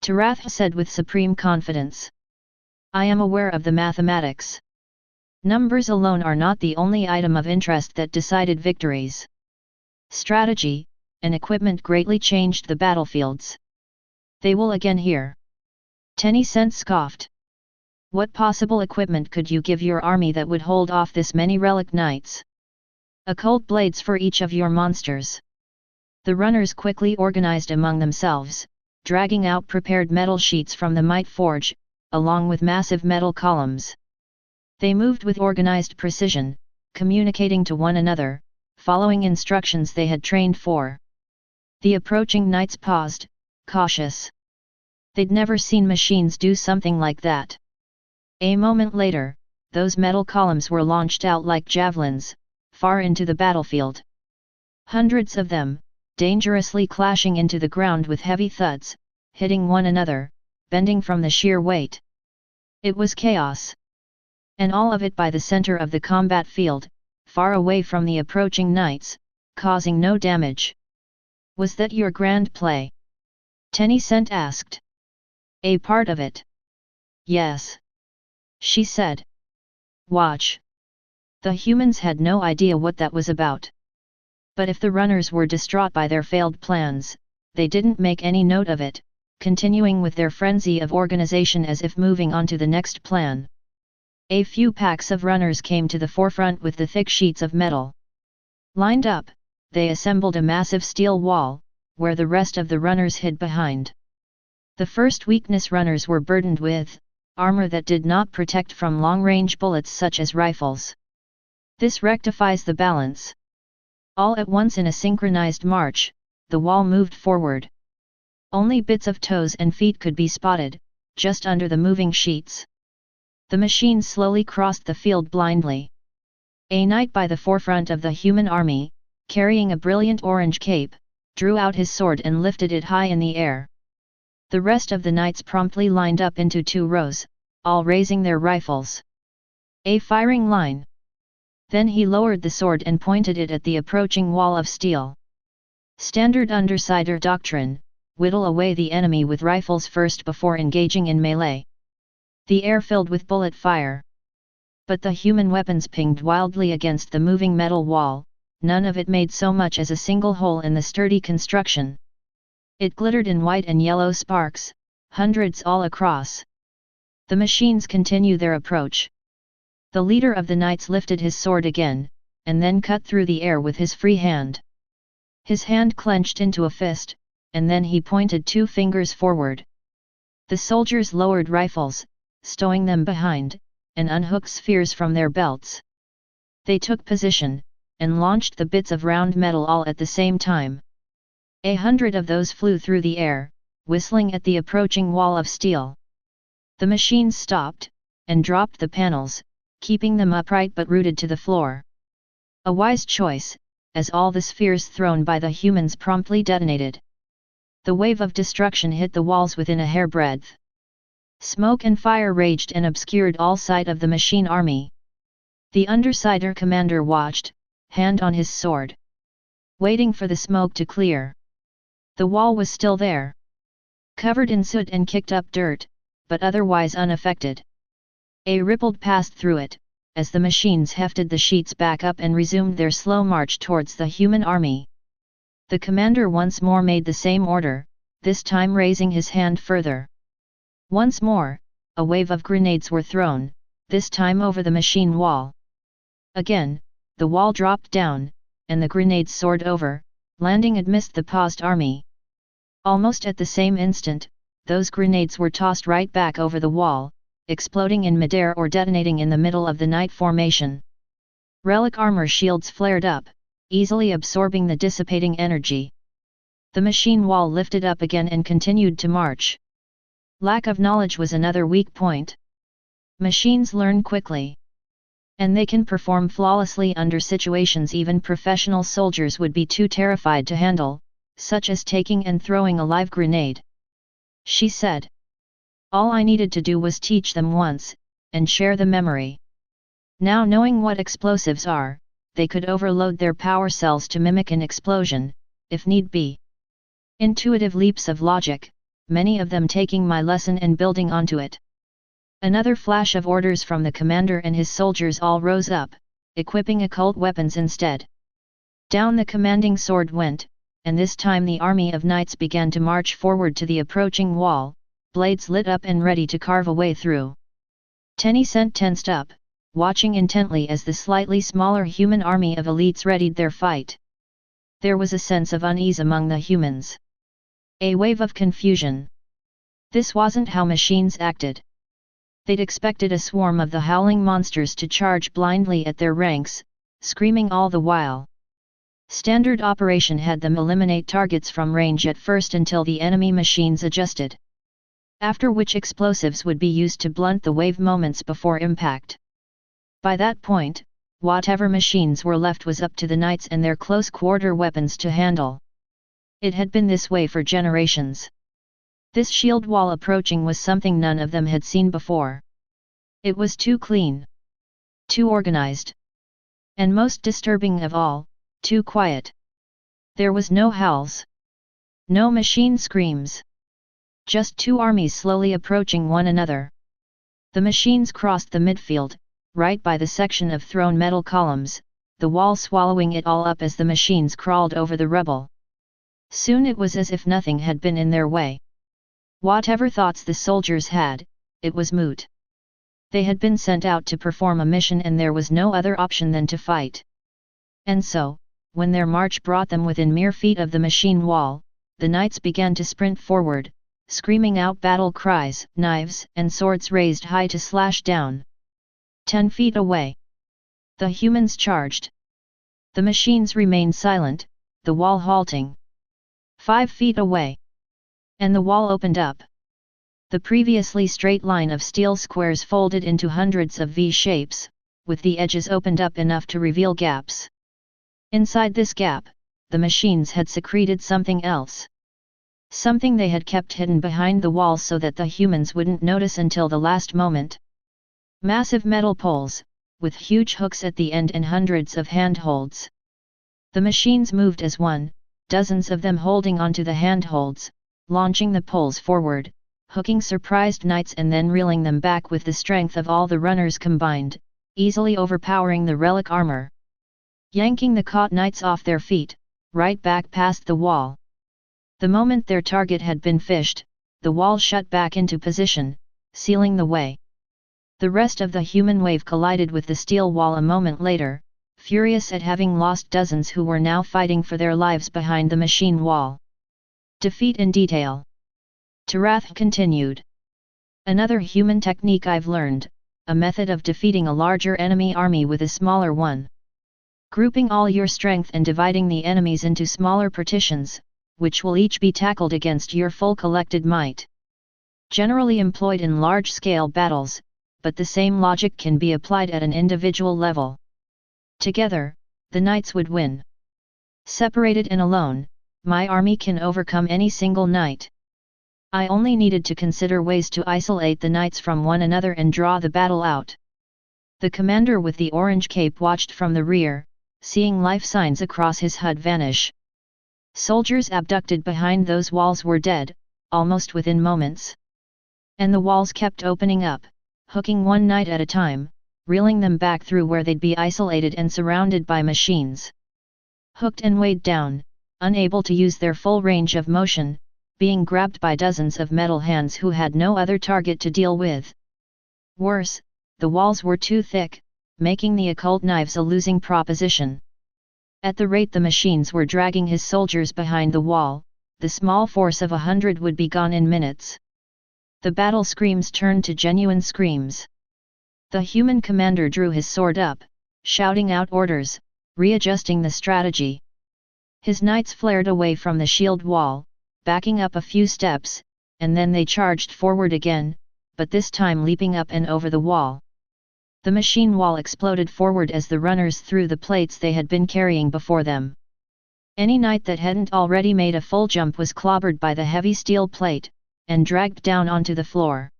Tarath said with supreme confidence. "I am aware of the mathematics. Numbers alone are not the only item of interest that decided victories. Strategy and equipment greatly changed the battlefields. They will again here." Tennysense scoffed. "What possible equipment could you give your army that would hold off this many relic knights?" "Occult blades for each of your monsters." The runners quickly organized among themselves, dragging out prepared metal sheets from the might forge, along with massive metal columns. They moved with organized precision, communicating to one another, following instructions they had trained for. The approaching knights paused, cautious. They'd never seen machines do something like that. A moment later, those metal columns were launched out like javelins, far into the battlefield. Hundreds of them, dangerously clashing into the ground with heavy thuds, hitting one another, bending from the sheer weight. It was chaos. And all of it by the center of the combat field, far away from the approaching knights, causing no damage. Was that your grand play? Tencent asked. A part of it. Yes. She said. Watch. The humans had no idea what that was about. But if the runners were distraught by their failed plans, they didn't make any note of it, continuing with their frenzy of organization as if moving on to the next plan. A few packs of runners came to the forefront with the thick sheets of metal. Lined up, they assembled a massive steel wall, where the rest of the runners hid behind. The first weakness runners were burdened with armor that did not protect from long-range bullets such as rifles. This rectifies the balance. All at once in a synchronized march, the wall moved forward. Only bits of toes and feet could be spotted, just under the moving sheets. The machines slowly crossed the field blindly. A knight by the forefront of the human army, carrying a brilliant orange cape, drew out his sword and lifted it high in the air. The rest of the knights promptly lined up into 2 rows, all raising their rifles. A firing line. Then he lowered the sword and pointed it at the approaching wall of steel. Standard Undersider doctrine, whittle away the enemy with rifles first before engaging in melee. The air filled with bullet fire. But the human weapons pinged wildly against the moving metal wall, none of it made so much as a single hole in the sturdy construction. It glittered in white and yellow sparks, hundreds all across. The machines continue their approach. The leader of the knights lifted his sword again, and then cut through the air with his free hand. His hand clenched into a fist, and then he pointed 2 fingers forward. The soldiers lowered rifles, stowing them behind, and unhooked spheres from their belts. They took position, and launched the bits of round metal all at the same time. 100 of those flew through the air, whistling at the approaching wall of steel. The machines stopped, and dropped the panels, keeping them upright but rooted to the floor. A wise choice, as all the spheres thrown by the humans promptly detonated. The wave of destruction hit the walls within a hairbreadth. Smoke and fire raged and obscured all sight of the machine army. The Undersider commander watched, hand on his sword, waiting for the smoke to clear. The wall was still there, covered in soot and kicked up dirt, but otherwise unaffected. A ripple passed through it, as the machines hefted the sheets back up and resumed their slow march towards the human army. The commander once more made the same order, this time raising his hand further. Once more, a wave of grenades were thrown, this time over the machine wall. Again, the wall dropped down, and the grenades soared over, landing amidst the paused army. Almost at the same instant, those grenades were tossed right back over the wall, exploding in midair or detonating in the middle of the knight formation. Relic armor shields flared up, easily absorbing the dissipating energy. The machine wall lifted up again and continued to march. Lack of knowledge was another weak point. Machines learn quickly. And they can perform flawlessly under situations even professional soldiers would be too terrified to handle, such as taking and throwing a live grenade. She said. All I needed to do was teach them once, and share the memory. Now knowing what explosives are, they could overload their power cells to mimic an explosion, if need be. Intuitive leaps of logic, many of them taking my lesson and building onto it. Another flash of orders from the commander and his soldiers all rose up, equipping occult weapons instead. Down the commanding sword went, and this time the army of knights began to march forward to the approaching wall, blades lit up and ready to carve a way through. Tencent tensed up, watching intently as the slightly smaller human army of elites readied their fight. There was a sense of unease among the humans. A wave of confusion. This wasn't how machines acted. They'd expected a swarm of the howling monsters to charge blindly at their ranks, screaming all the while. Standard operation had them eliminate targets from range at first until the enemy machines adjusted. After which explosives would be used to blunt the wave moments before impact. By that point, whatever machines were left was up to the knights and their close-quarter weapons to handle. It had been this way for generations. This shield wall approaching was something none of them had seen before. It was too clean, too organized, and most disturbing of all, too quiet. There was no howls, no machine screams. Just two armies slowly approaching one another. The machines crossed the midfield, right by the section of thrown metal columns, the wall swallowing it all up as the machines crawled over the rubble. Soon it was as if nothing had been in their way. Whatever thoughts the soldiers had, it was moot. They had been sent out to perform a mission and there was no other option than to fight. And so, when their march brought them within mere feet of the machine wall, the knights began to sprint forward, screaming out battle cries, knives and swords raised high to slash down. 10 feet away, the humans charged. The machines remained silent, the wall halting. 5 feet away, and the wall opened up. The previously straight line of steel squares folded into hundreds of V-shapes, with the edges opened up enough to reveal gaps. Inside this gap, the machines had secreted something else. Something they had kept hidden behind the walls so that the humans wouldn't notice until the last moment. Massive metal poles, with huge hooks at the end and hundreds of handholds. The machines moved as one, dozens of them holding onto the handholds, launching the poles forward, hooking surprised knights and then reeling them back with the strength of all the runners combined, easily overpowering the relic armor. Yanking the caught knights off their feet, right back past the wall. The moment their target had been fished, the wall shut back into position, sealing the way. The rest of the human wave collided with the steel wall a moment later, furious at having lost dozens who were now fighting for their lives behind the machine wall. Defeat in detail. Tarath continued. Another human technique I've learned, a method of defeating a larger enemy army with a smaller one. Grouping all your strength and dividing the enemies into smaller partitions, which will each be tackled against your full collected might. Generally employed in large-scale battles, but the same logic can be applied at an individual level. Together, the knights would win. Separated and alone, my army can overcome any single knight. I only needed to consider ways to isolate the knights from one another and draw the battle out. The commander with the orange cape watched from the rear, seeing life signs across his HUD vanish. Soldiers abducted behind those walls were dead, almost within moments. And the walls kept opening up, hooking one knight at a time, reeling them back through where they'd be isolated and surrounded by machines. Hooked and weighed down, unable to use their full range of motion, being grabbed by dozens of metal hands who had no other target to deal with. Worse, the walls were too thick, making the occult knives a losing proposition. At the rate the machines were dragging his soldiers behind the wall, the small force of 100 would be gone in minutes. The battle screams turned to genuine screams. The human commander drew his sword up, shouting out orders, readjusting the strategy. His knights flared away from the shield wall, backing up a few steps, and then they charged forward again, but this time leaping up and over the wall. The machine wall exploded forward as the runners threw the plates they had been carrying before them. Any knight that hadn't already made a full jump was clobbered by the heavy steel plate, and dragged down onto the floor.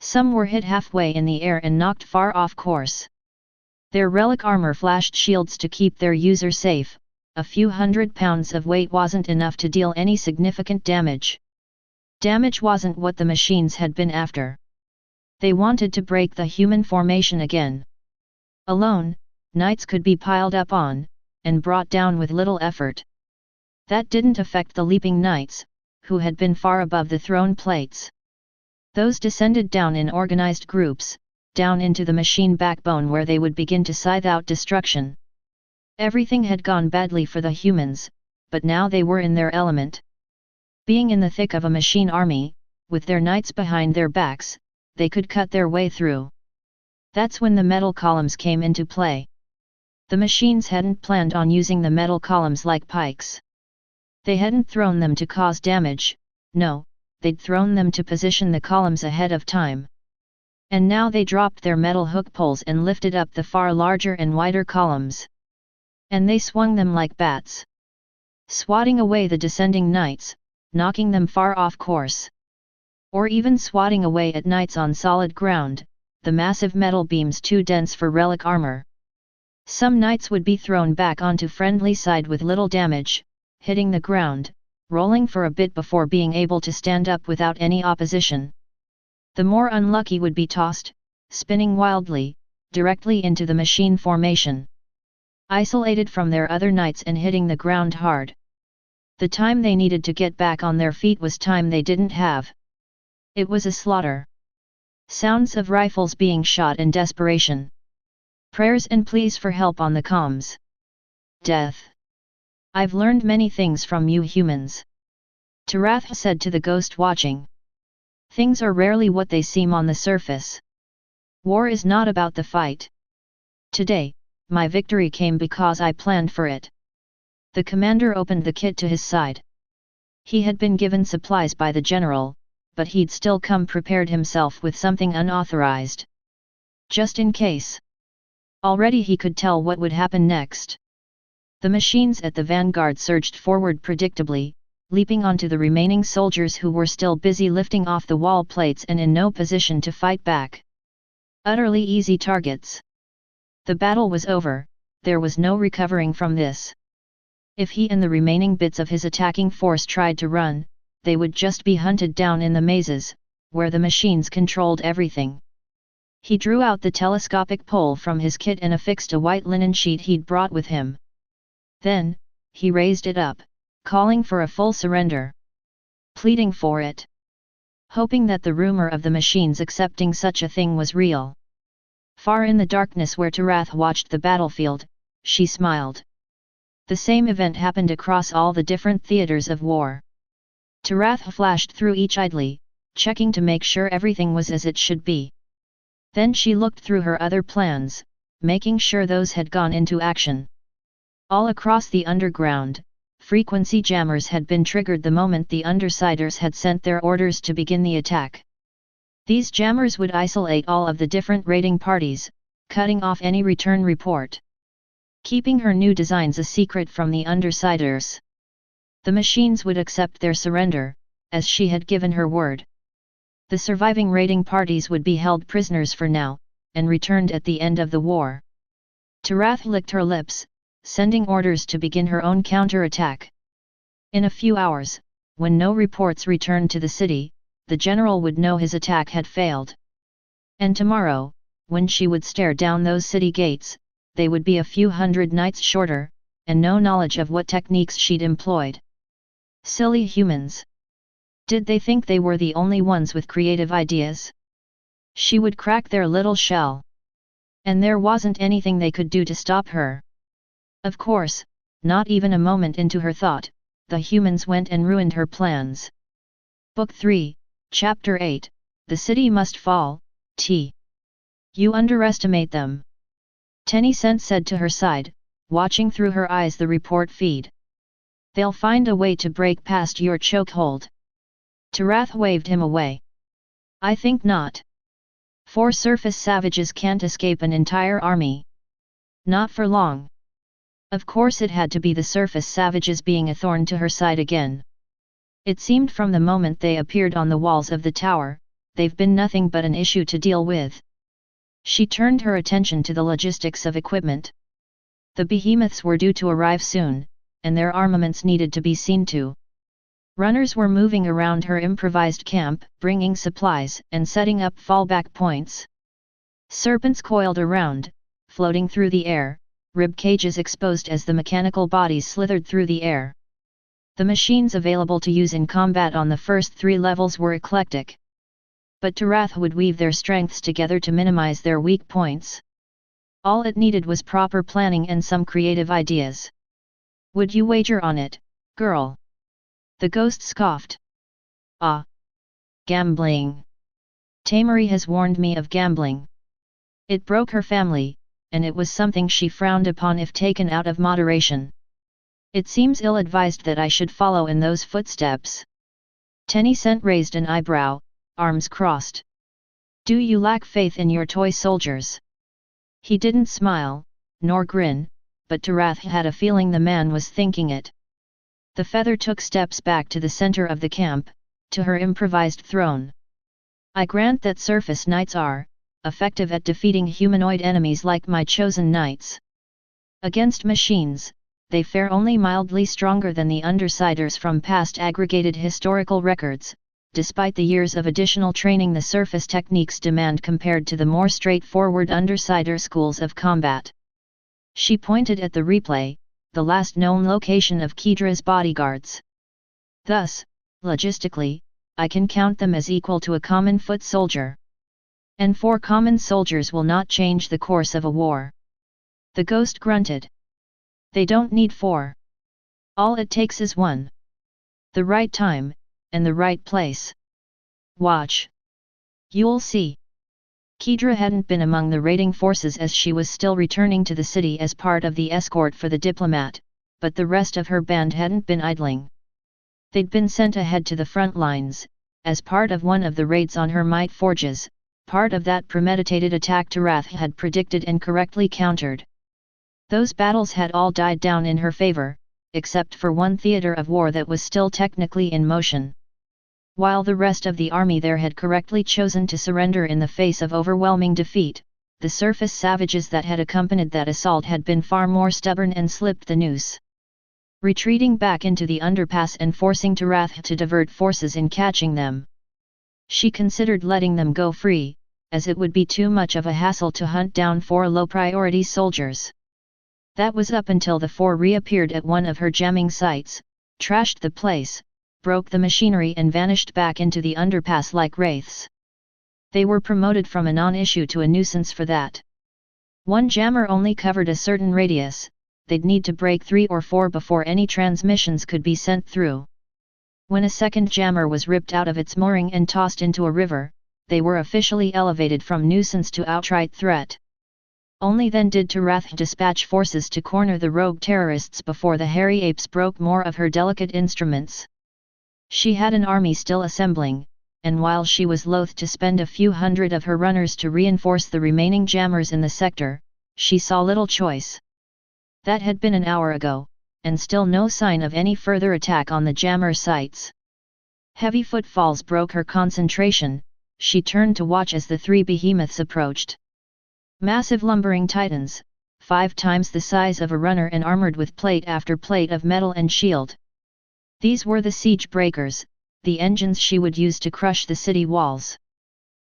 Some were hit halfway in the air and knocked far off course. Their relic armor flashed shields to keep their user safe. A few 100 pounds of weight wasn't enough to deal any significant damage. Damage wasn't what the machines had been after. They wanted to break the human formation again. Alone, knights could be piled up on, and brought down with little effort. That didn't affect the leaping knights, who had been far above the thrown plates. Those descended down in organized groups, down into the machine backbone where they would begin to scythe out destruction. Everything had gone badly for the humans, but now they were in their element. Being in the thick of a machine army, with their knights behind their backs, they could cut their way through. That's when the metal columns came into play. The machines hadn't planned on using the metal columns like pikes. They hadn't thrown them to cause damage, no, they'd thrown them to position the columns ahead of time. And now they dropped their metal hook poles and lifted up the far larger and wider columns. And they swung them like bats, swatting away the descending knights, knocking them far off course. Or even swatting away at knights on solid ground, the massive metal beams too dense for relic armor. Some knights would be thrown back onto friendly side with little damage, hitting the ground, rolling for a bit before being able to stand up without any opposition. The more unlucky would be tossed, spinning wildly, directly into the machine formation. Isolated from their other knights and hitting the ground hard. The time they needed to get back on their feet was time they didn't have. It was a slaughter. Sounds of rifles being shot in desperation. Prayers and pleas for help on the comms. Death. I've learned many things from you humans. Tarath said to the ghost watching. Things are rarely what they seem on the surface. War is not about the fight. Today, my victory came because I planned for it. The commander opened the kit to his side. He had been given supplies by the general, but he'd still come prepared himself with something unauthorized. Just in case. Already he could tell what would happen next. The machines at the vanguard surged forward predictably, leaping onto the remaining soldiers who were still busy lifting off the wall plates and in no position to fight back. Utterly easy targets. The battle was over, there was no recovering from this. If he and the remaining bits of his attacking force tried to run, they would just be hunted down in the mazes, where the machines controlled everything. He drew out the telescopic pole from his kit and affixed a white linen sheet he'd brought with him. Then, he raised it up, calling for a full surrender. Pleading for it. Hoping that the rumor of the machines accepting such a thing was real. Far in the darkness where Tarath watched the battlefield, she smiled. The same event happened across all the different theaters of war. Tarath flashed through each idly, checking to make sure everything was as it should be. Then she looked through her other plans, making sure those had gone into action. All across the underground, frequency jammers had been triggered the moment the Undersiders had sent their orders to begin the attack. These jammers would isolate all of the different raiding parties, cutting off any return report. Keeping her new designs a secret from the Undersiders. The machines would accept their surrender, as she had given her word. The surviving raiding parties would be held prisoners for now, and returned at the end of the war. Tarath licked her lips, sending orders to begin her own counter-attack. In a few hours, when no reports returned to the city, the general would know his attack had failed. And tomorrow, when she would stare down those city gates, they would be a few hundred knights shorter, and no knowledge of what techniques she'd employed. Silly humans! Did they think they were the only ones with creative ideas? She would crack their little shell. And there wasn't anything they could do to stop her. Of course, not even a moment into her thought, the humans went and ruined her plans. Book 3, Chapter 8, The City Must Fall, T. You underestimate them. Tencent said to her side, watching through her eyes the report feed. They'll find a way to break past your chokehold. Tarath waved him away. I think not. 4 surface savages can't escape an entire army. Not for long. Of course it had to be the surface savages being a thorn to her side again. It seemed from the moment they appeared on the walls of the tower, they've been nothing but an issue to deal with. She turned her attention to the logistics of equipment. The behemoths were due to arrive soon, and their armaments needed to be seen to. Runners were moving around her improvised camp, bringing supplies and setting up fallback points. Serpents coiled around, floating through the air, rib cages exposed as the mechanical bodies slithered through the air. The machines available to use in combat on the first 3 levels were eclectic. But Tarath would weave their strengths together to minimize their weak points. All it needed was proper planning and some creative ideas. Would you wager on it, girl? The ghost scoffed. Ah! Gambling. Tamari has warned me of gambling. It broke her family, and it was something she frowned upon if taken out of moderation. It seems ill-advised that I should follow in those footsteps. Tencent raised an eyebrow, arms crossed. Do you lack faith in your toy soldiers? He didn't smile, nor grin, but Tarath had a feeling the man was thinking it. The feather took steps back to the center of the camp, to her improvised throne. I grant that surface knights are effective at defeating humanoid enemies like my chosen knights. Against machines, they fare only mildly stronger than the undersiders from past aggregated historical records, despite the years of additional training the surface techniques demand compared to the more straightforward undersider schools of combat. She pointed at the replay, the last known location of Kedra's bodyguards. Thus, logistically, I can count them as equal to a common foot soldier. And 4 common soldiers will not change the course of a war. The ghost grunted. They don't need 4. All it takes is 1. The right time, and the right place. Watch. You'll see. Kedra hadn't been among the raiding forces as she was still returning to the city as part of the escort for the diplomat, but the rest of her band hadn't been idling. They'd been sent ahead to the front lines, as part of one of the raids on her might forges, part of that premeditated attack Tarath had predicted and correctly countered. Those battles had all died down in her favor, except for one theater of war that was still technically in motion. While the rest of the army there had correctly chosen to surrender in the face of overwhelming defeat, the surface savages that had accompanied that assault had been far more stubborn and slipped the noose. Retreating back into the underpass and forcing Tarath to divert forces in catching them. She considered letting them go free, as it would be too much of a hassle to hunt down 4 low-priority soldiers. That was up until the 4 reappeared at one of her jamming sites, trashed the place, broke the machinery and vanished back into the underpass like wraiths. They were promoted from a non-issue to a nuisance for that. One jammer only covered a certain radius, they'd need to break 3 or 4 before any transmissions could be sent through. When a second jammer was ripped out of its mooring and tossed into a river, they were officially elevated from nuisance to outright threat. Only then did Tarath dispatch forces to corner the rogue terrorists before the hairy apes broke more of her delicate instruments. She had an army still assembling, and while she was loath to spend a few hundred of her runners to reinforce the remaining jammers in the sector, she saw little choice. That had been an hour ago, and still no sign of any further attack on the jammer sites. Heavy footfalls broke her concentration. She turned to watch as the 3 behemoths approached. Massive lumbering titans, 5 times the size of a runner and armored with plate after plate of metal and shield. These were the siege breakers, the engines she would use to crush the city walls.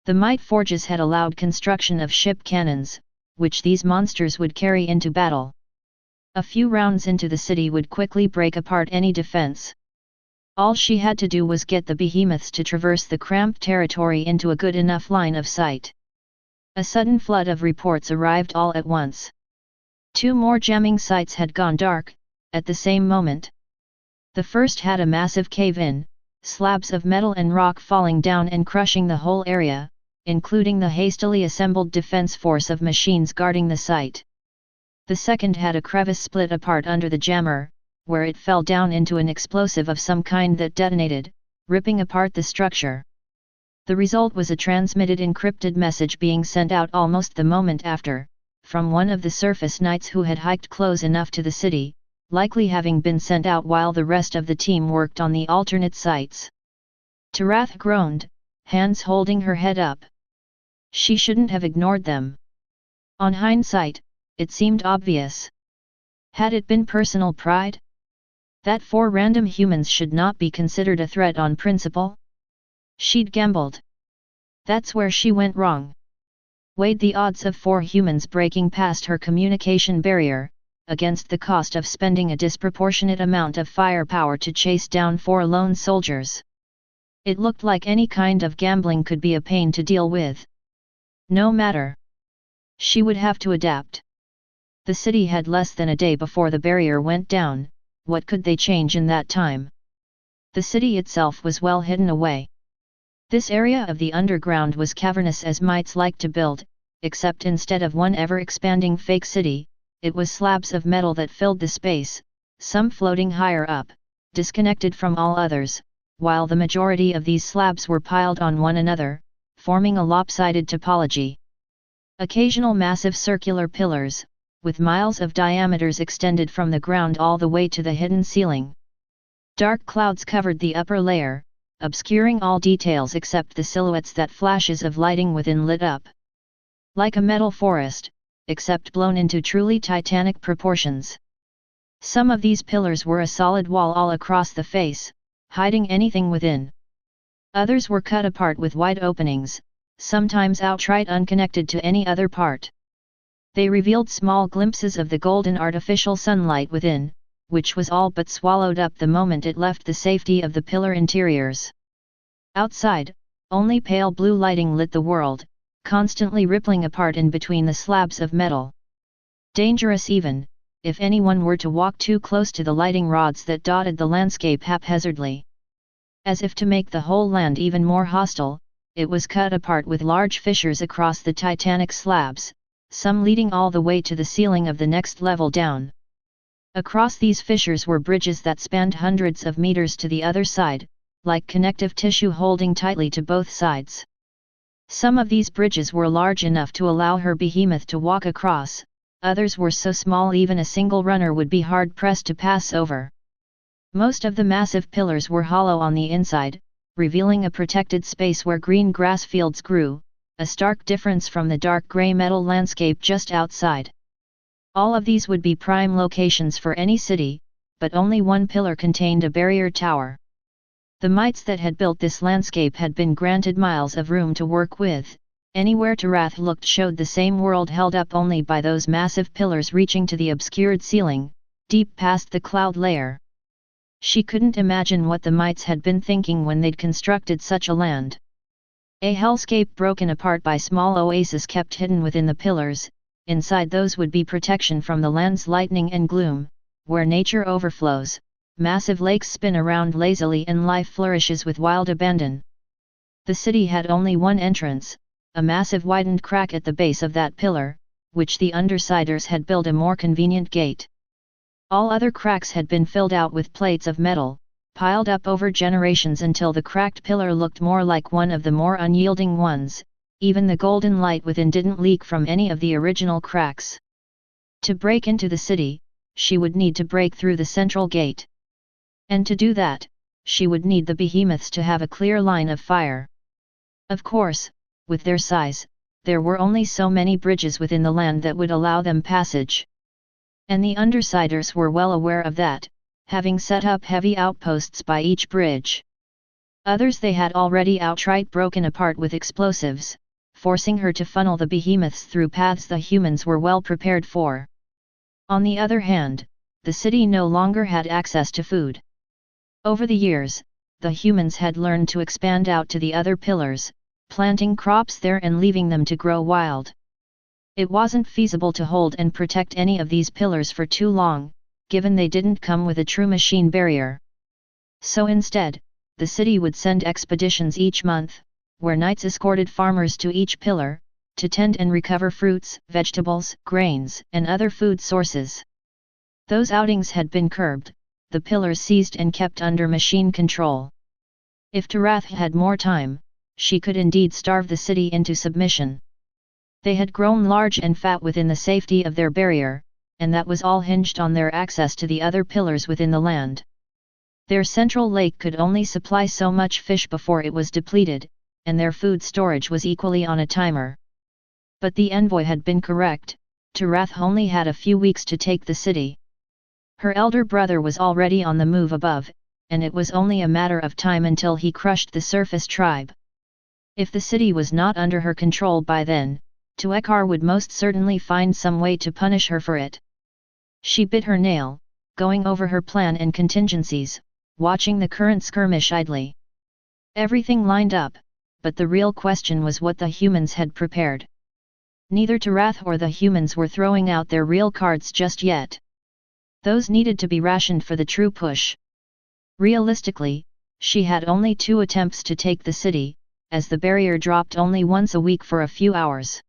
The might forges had allowed construction of ship cannons, which these monsters would carry into battle. A few rounds into the city would quickly break apart any defense. All she had to do was get the behemoths to traverse the cramped territory into a good enough line of sight. A sudden flood of reports arrived all at once. 2 more jamming sites had gone dark, at the same moment. The first had a massive cave-in, slabs of metal and rock falling down and crushing the whole area, including the hastily assembled defense force of machines guarding the site. The second had a crevice split apart under the jammer, where it fell down into an explosive of some kind that detonated, ripping apart the structure. The result was a transmitted encrypted message being sent out almost the moment after, from one of the surface knights who had hiked close enough to the city, likely having been sent out while the rest of the team worked on the alternate sites. Tarath groaned, hands holding her head up. She shouldn't have ignored them. On hindsight, it seemed obvious. Had it been personal pride? That 4 random humans should not be considered a threat on principle? She'd gambled. That's where she went wrong. Weighed the odds of 4 humans breaking past her communication barrier, against the cost of spending a disproportionate amount of firepower to chase down 4 lone soldiers. It looked like any kind of gambling could be a pain to deal with. No matter. She would have to adapt. The city had less than a day before the barrier went down. What could they change in that time? The city itself was well hidden away. This area of the underground was cavernous as mites like to build, except instead of one ever-expanding fake city, it was slabs of metal that filled the space, some floating higher up, disconnected from all others, while the majority of these slabs were piled on one another, forming a lopsided topology. Occasional massive circular pillars, with miles of diameters extended from the ground all the way to the hidden ceiling. Dark clouds covered the upper layer, obscuring all details except the silhouettes that flashes of lighting within lit up. Like a metal forest, except blown into truly titanic proportions. Some of these pillars were a solid wall all across the face, hiding anything within. Others were cut apart with wide openings, sometimes outright unconnected to any other part. They revealed small glimpses of the golden artificial sunlight within, which was all but swallowed up the moment it left the safety of the pillar interiors. Outside, only pale blue lighting lit the world, constantly rippling apart in between the slabs of metal. Dangerous even, if anyone were to walk too close to the lighting rods that dotted the landscape haphazardly. As if to make the whole land even more hostile, it was cut apart with large fissures across the titanic slabs, some leading all the way to the ceiling of the next level down. Across these fissures were bridges that spanned hundreds of meters to the other side, like connective tissue holding tightly to both sides. Some of these bridges were large enough to allow her behemoth to walk across, others were so small even a single runner would be hard-pressed to pass over. Most of the massive pillars were hollow on the inside, revealing a protected space where green grass fields grew, a stark difference from the dark grey metal landscape just outside. All of these would be prime locations for any city, but only one pillar contained a barrier tower. The mites that had built this landscape had been granted miles of room to work with. Anywhere Tarath looked showed the same world held up only by those massive pillars reaching to the obscured ceiling, deep past the cloud layer. She couldn't imagine what the mites had been thinking when they'd constructed such a land. A hellscape broken apart by small oases kept hidden within the pillars, inside those would be protection from the land's lightning and gloom, where nature overflows, massive lakes spin around lazily and life flourishes with wild abandon. The city had only one entrance, a massive widened crack at the base of that pillar, which the Undersiders had built a more convenient gate. All other cracks had been filled out with plates of metal, piled up over generations until the cracked pillar looked more like one of the more unyielding ones. Even the golden light within didn't leak from any of the original cracks. To break into the city, she would need to break through the central gate. And to do that, she would need the behemoths to have a clear line of fire. Of course, with their size, there were only so many bridges within the land that would allow them passage. And the Undersiders were well aware of that, having set up heavy outposts by each bridge. Others they had already outright broken apart with explosives, forcing her to funnel the behemoths through paths the humans were well prepared for. On the other hand, the city no longer had access to food. Over the years, the humans had learned to expand out to the other pillars, planting crops there and leaving them to grow wild. It wasn't feasible to hold and protect any of these pillars for too long, given they didn't come with a true machine barrier. So instead, the city would send expeditions each month, where knights escorted farmers to each pillar, to tend and recover fruits, vegetables, grains, and other food sources. Those outings had been curbed, the pillars seized and kept under machine control. If Tarath had more time, she could indeed starve the city into submission. They had grown large and fat within the safety of their barrier, and that was all hinged on their access to the other pillars within the land. Their central lake could only supply so much fish before it was depleted, and their food storage was equally on a timer. But the envoy had been correct, Tarath only had a few weeks to take the city. Her elder brother was already on the move above, and it was only a matter of time until he crushed the surface tribe. If the city was not under her control by then, Tuekar would most certainly find some way to punish her for it. She bit her nail, going over her plan and contingencies, watching the current skirmish idly. Everything lined up, but the real question was what the humans had prepared. Neither Tarath or the humans were throwing out their real cards just yet. Those needed to be rationed for the true push. Realistically, she had only 2 attempts to take the city, as the barrier dropped only once a week for a few hours.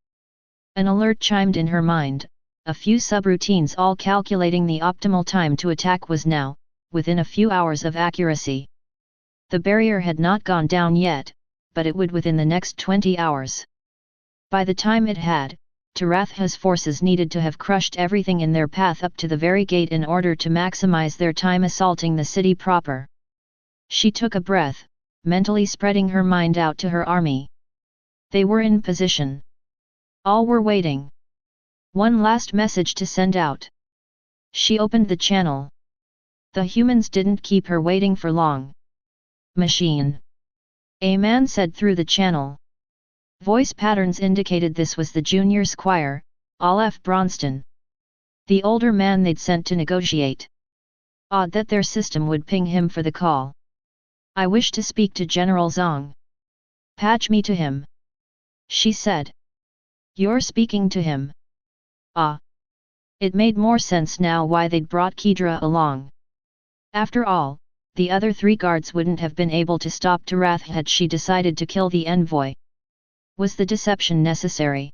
An alert chimed in her mind, a few subroutines all calculating the optimal time to attack was now, within a few hours of accuracy. The barrier had not gone down yet, but it would within the next 20 hours. By the time it had, Tarath's forces needed to have crushed everything in their path up to the very gate in order to maximize their time assaulting the city proper. She took a breath, mentally spreading her mind out to her army. They were in position. All were waiting. One last message to send out. She opened the channel. The humans didn't keep her waiting for long. Machine. A man said through the channel. Voice patterns indicated this was the junior squire, Olaf Bronston. The older man they'd sent to negotiate. Odd that their system would ping him for the call. I wish to speak to General Zhang. Patch me to him. She said. You're speaking to him. Ah. It made more sense now why they'd brought Kedra along. After all, the other 3 guards wouldn't have been able to stop Tarath had she decided to kill the envoy. Was the deception necessary?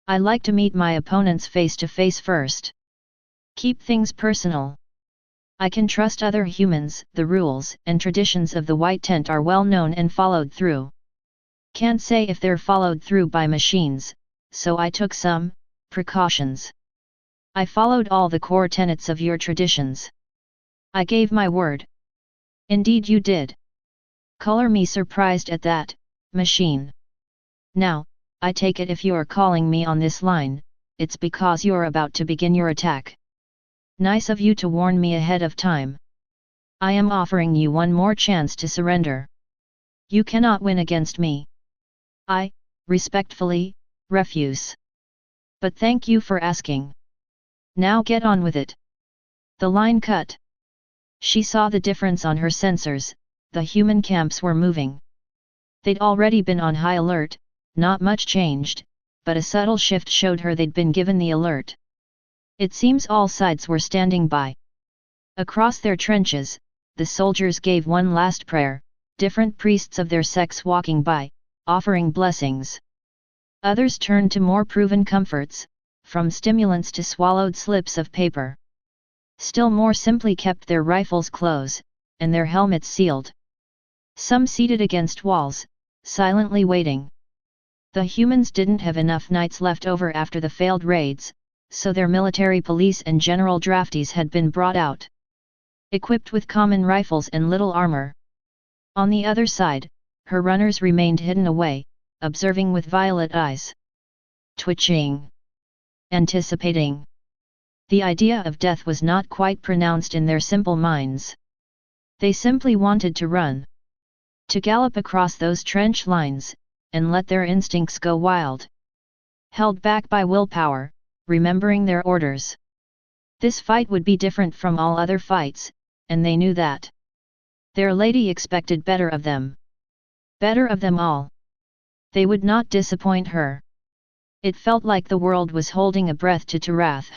I like to meet my opponents face to face first. Keep things personal. I can trust other humans. The rules and traditions of the White Tent are well known and followed through. Can't say if they're followed through by machines, so I took some precautions. I followed all the core tenets of your traditions. I gave my word. Indeed you did. Color me surprised at that, machine. Now, I take it if you're calling me on this line, it's because you're about to begin your attack. Nice of you to warn me ahead of time. I am offering you one more chance to surrender. You cannot win against me. I, respectfully, refuse. But thank you for asking. Now get on with it. The line cut. She saw the difference on her sensors. The human camps were moving. They'd already been on high alert, not much changed, but a subtle shift showed her they'd been given the alert. It seems all sides were standing by. Across their trenches, the soldiers gave one last prayer, different priests of their sects walking by, offering blessings. Others turned to more proven comforts, from stimulants to swallowed slips of paper. Still more simply kept their rifles close, and their helmets sealed. Some seated against walls, silently waiting. The humans didn't have enough knights left over after the failed raids, so their military police and general draftees had been brought out. Equipped with common rifles and little armor. On the other side, her runners remained hidden away, observing with violet eyes. Twitching. Anticipating. The idea of death was not quite pronounced in their simple minds. They simply wanted to run. To gallop across those trench lines, and let their instincts go wild. Held back by willpower, remembering their orders. This fight would be different from all other fights, and they knew that. Their lady expected better of them. Better of them all. They would not disappoint her. It felt like the world was holding a breath to Tarath.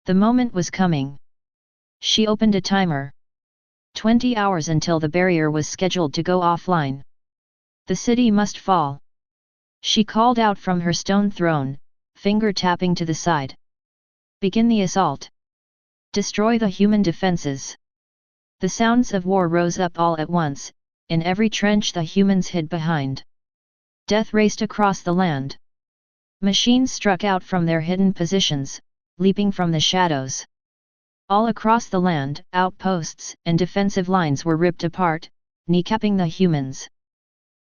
The moment was coming. She opened a timer. 20 hours until the barrier was scheduled to go offline. The city must fall. She called out from her stone throne, finger tapping to the side. Begin the assault. Destroy the human defenses. The sounds of war rose up all at once. In every trench the humans hid behind. Death raced across the land. Machines struck out from their hidden positions, leaping from the shadows. All across the land, outposts and defensive lines were ripped apart, kneecapping the humans.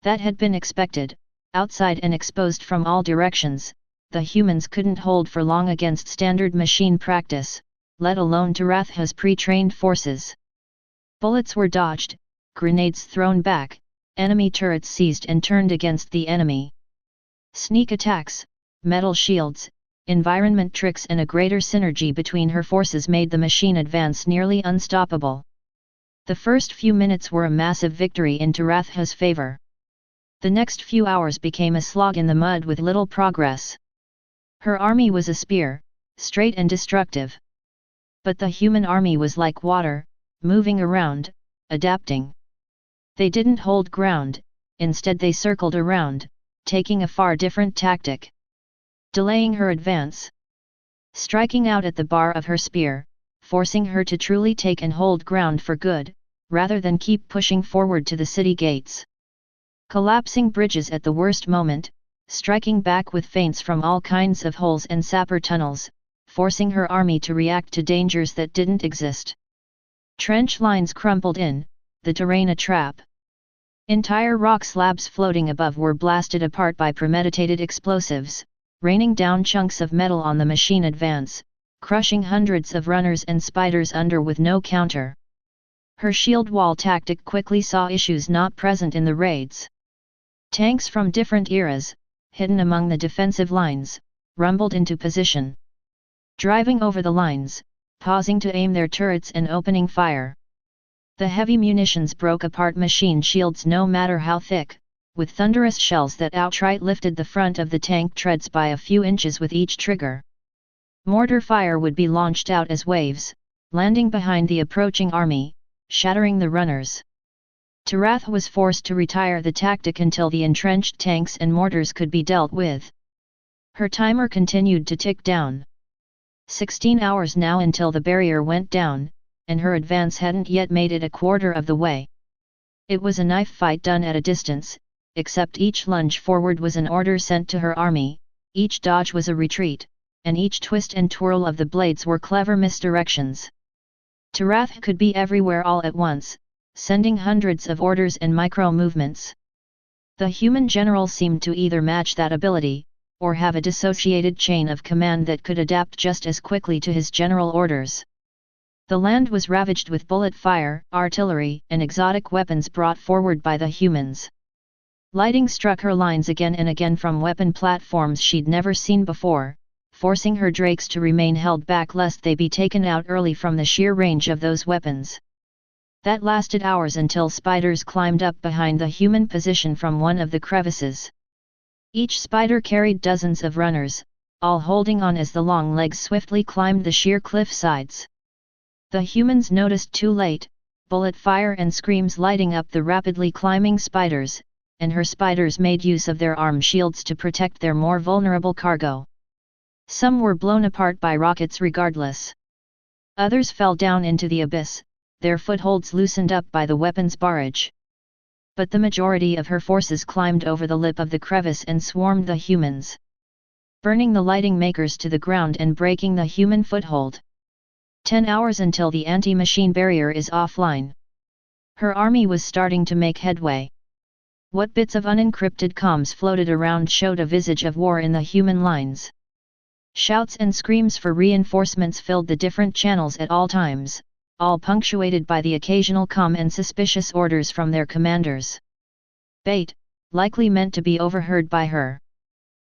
That had been expected. Outside and exposed from all directions, the humans couldn't hold for long against standard machine practice, let alone Taratha's pre-trained forces. Bullets were dodged, grenades thrown back, enemy turrets seized and turned against the enemy. Sneak attacks, metal shields, environment tricks and a greater synergy between her forces made the machine advance nearly unstoppable. The first few minutes were a massive victory in Taratha's favor. The next few hours became a slog in the mud with little progress. Her army was a spear, straight and destructive. But the human army was like water, moving around, adapting. They didn't hold ground, instead they circled around, taking a far different tactic. Delaying her advance. Striking out at the bar of her spear, forcing her to truly take and hold ground for good, rather than keep pushing forward to the city gates. Collapsing bridges at the worst moment, striking back with feints from all kinds of holes and sapper tunnels, forcing her army to react to dangers that didn't exist. Trench lines crumpled in, the terrain a trap. Entire rock slabs floating above were blasted apart by premeditated explosives, raining down chunks of metal on the machine advance, crushing hundreds of runners and spiders under with no counter. Her shield wall tactic quickly saw issues not present in the raids. Tanks from different eras, hidden among the defensive lines, rumbled into position. Driving over the lines, pausing to aim their turrets and opening fire. The heavy munitions broke apart machine shields no matter how thick, with thunderous shells that outright lifted the front of the tank treads by a few inches with each trigger. Mortar fire would be launched out as waves, landing behind the approaching army, shattering the runners. Tarath was forced to retire the tactic until the entrenched tanks and mortars could be dealt with. Her timer continued to tick down. 16 hours now until the barrier went down, and her advance hadn't yet made it a quarter of the way. It was a knife fight done at a distance, except each lunge forward was an order sent to her army, each dodge was a retreat, and each twist and twirl of the blades were clever misdirections. Tarath could be everywhere all at once, sending hundreds of orders and micro-movements. The human general seemed to either match that ability, or have a dissociated chain of command that could adapt just as quickly to his general orders. The land was ravaged with bullet fire, artillery, and exotic weapons brought forward by the humans. Lighting struck her lines again and again from weapon platforms she'd never seen before, forcing her drakes to remain held back lest they be taken out early from the sheer range of those weapons. That lasted hours until spiders climbed up behind the human position from one of the crevices. Each spider carried dozens of runners, all holding on as the long legs swiftly climbed the sheer cliff sides. The humans noticed too late, bullet fire and screams lighting up the rapidly climbing spiders, and her spiders made use of their arm shields to protect their more vulnerable cargo. Some were blown apart by rockets regardless. Others fell down into the abyss, their footholds loosened up by the weapons barrage. But the majority of her forces climbed over the lip of the crevice and swarmed the humans, burning the lighting makers to the ground and breaking the human foothold. 10 hours until the anti-machine barrier is offline. Her army was starting to make headway. What bits of unencrypted comms floated around showed a visage of war in the human lines. Shouts and screams for reinforcements filled the different channels at all times, all punctuated by the occasional calm and suspicious orders from their commanders. Bait, likely meant to be overheard by her.